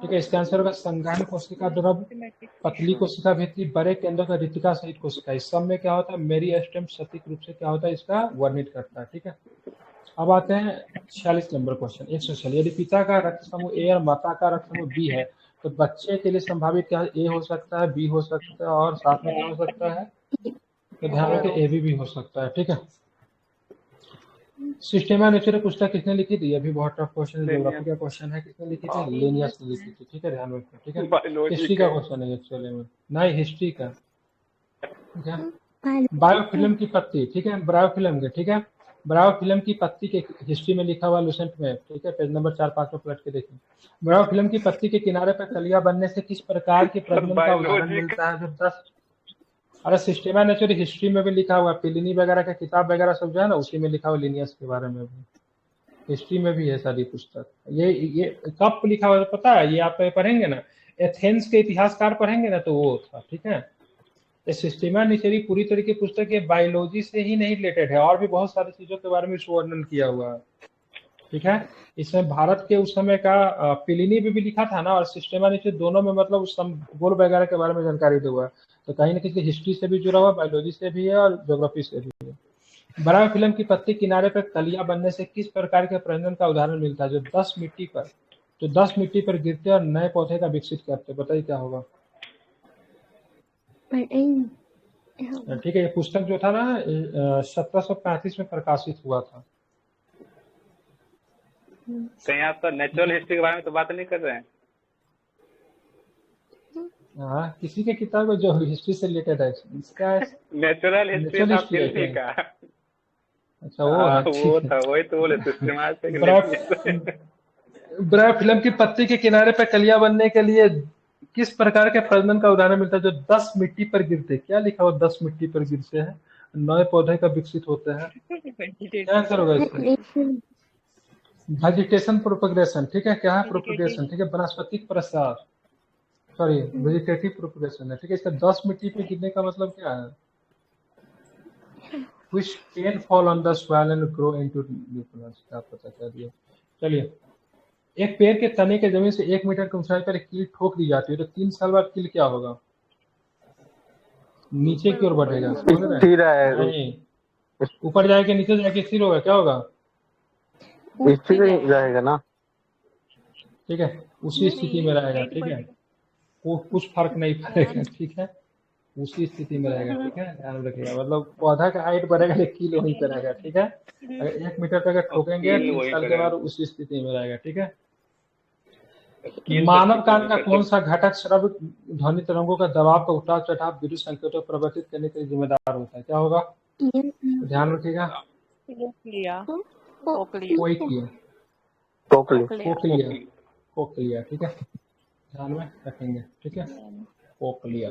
ठीक है। इसका आंसर होगा संघान कोशिका द्रव, पतली कोशिका भित्ति, बड़े केंद्र का रितिका सहित कोशिका। इस सब में क्या होता है? मेरिस्टेम सटीक रूप से क्या होता है? इसका वर्णित करता है, ठीक है। अब आते हैं 46 नंबर क्वेश्चन। 146। यदि पिता का रक्त समूह ए और माता का रक्त समूह बी है तो बच्चे के लिए संभावित क्या ए हो सकता है, बी हो सकता है और साथ में क्या हो सकता है? तो ध्यान रखें, ए भी हो सकता है, ठीक है। सिस्टेमा नेचुरा पुस्तक किसने लिखी थी? ये भी बहुत टफ क्वेश्चन है, ज्योग्राफी का क्वेश्चन है। किसने लिखी थी? लेनियस ने लिखी थी, ठीक है, ध्यान रखें, ठीक है। हिस्ट्री का क्वेश्चन है एक्चुअली में, नहीं हिस्ट्री का, ठीक है। बायोफिल्म की पत्ती, ठीक है, बायोफिल्म के, ठीक है, बायोफिल्म की पत्ती के हिस्ट्री में लिखा हुआ लुसेंट में, ठीक है, पेज नंबर 4-5 में पलट के देखिए। बायोफिल्म की पत्ती के किनारे पर कलियां बनने से किस प्रकार के प्रजनन का उदाहरण मिलता है? जो 10 अरे सिस्टेमा नेचुरली हिस्ट्री में भी लिखा हुआ है, प्लिनी वगैरह का किताब वगैरह सब जो है ना उसी में लिखा हुआ लिनियस के बारे में भी, हिस्ट्री में भी है सारी पुस्तक। ये कब लिखा हुआ है पता है? ये आप पढ़ेंगे ना, एथेंस के इतिहासकार पढ़ेंगे ना तो वो था, ठीक है। ये सिस्टेमा नेचुरली पूरी तरीके पुस्तक ये बायोलॉजी से ही नहीं रिलेटेड है, और भी बहुत सारी चीजों के बारे में इसको वर्णन किया हुआ है, ठीक है। इसमें भारत के उस समय का प्लिनी भी लिखा था ना, और सिस्टेमा नेचुरली दोनों में मतलब उस भूगोल वगैरह के बारे में जानकारी दिया हुआ है, तो कहीं ना कहीं हिस्ट्री से भी जुड़ा हुआ, बायोलॉजी से भी है और ज्योग्राफी से भी है। बड़ा फिल्म की पत्ती किनारे पर कलियां बनने से किस प्रकार के प्रजनन का उदाहरण मिलता है? जो 10 मिट्टी पर गिरते और नए पौधे का विकसित करते, बताइए क्या होगा? ठीक है, ये पुस्तक जो था ना 1735 में प्रकाशित हुआ था। कहीं आप तो नेचुरल हिस्ट्री के बारे में तो बात नहीं कर रहे हैं? हाँ, किसी के किताब में जो हिस्ट्री से रिलेटेड है इसका नेचुरल हिस्ट्री का। अच्छा वो है, वो था, वही तो बोले सिस्टमैटिक। बड़ा फिल्म की पत्ती के किनारे पर कलियां बनने के लिए किस प्रकार के प्रजनन का उदाहरण मिलता है? जो 10 मिट्टी पर गिरते, क्या लिखा हुआ 10 मिट्टी पर गिरते हैं नए पौधे का विकसित होते हैं, क्या आंसर होगा इसका? वेजिटेशन प्रोपगेशन, ठीक है। क्या है प्रोपगेशन? ठीक है, वनस्पतिक प्रसार, सॉरी वेजिटेटिव प्रोपगेशन है, ठीक है। इसका 10 मिट्टी पे गिरने का मतलब क्या है? Which can fall on the soil and grow into new plants, क्या पता क्या दिया। चलिए, एक पेड़ के तने के जमीन से 1 मीटर की ऊंचाई पर एक कील ठोक दी जाती है, तो 3 साल बाद कील क्या होगा? नीचे की ओर बढ़ेगा, समझ रहे हैं? नहीं, ऊपर जाएगा, नीचे जाके स्थिर होगा, क्या होगा? स्थिर रहेगा ना, ठीक है, उसी स्थिति में रहेगा, ठीक है। कुछ फर्क नहीं पड़ेगा, ठीक है, उसी स्थिति में रहेगा, ठीक है, ध्यान रखिएगा। मतलब पौधा का हाइट बढ़ेगा लेकिन कील वहीं पे रहेगा, ठीक है। अगर 1 मीटर पे अगर ठोकेंगे 3 साल के बाद उसी स्थिति में रहेगा, ठीक है। मानव कान का कौन सा घटक श्रव्य ध्वनि तरंगों का दबाव का उतार चढ़ाव विद्युत संकेतों को परिवर्तित करने के लिए जिम्मेदार होता है? क्या होगा? ध्यान रखिएगा। कोक्लिया, ठीक है, ध्यान में रखेंगे, ठीक है। कोक्लिया।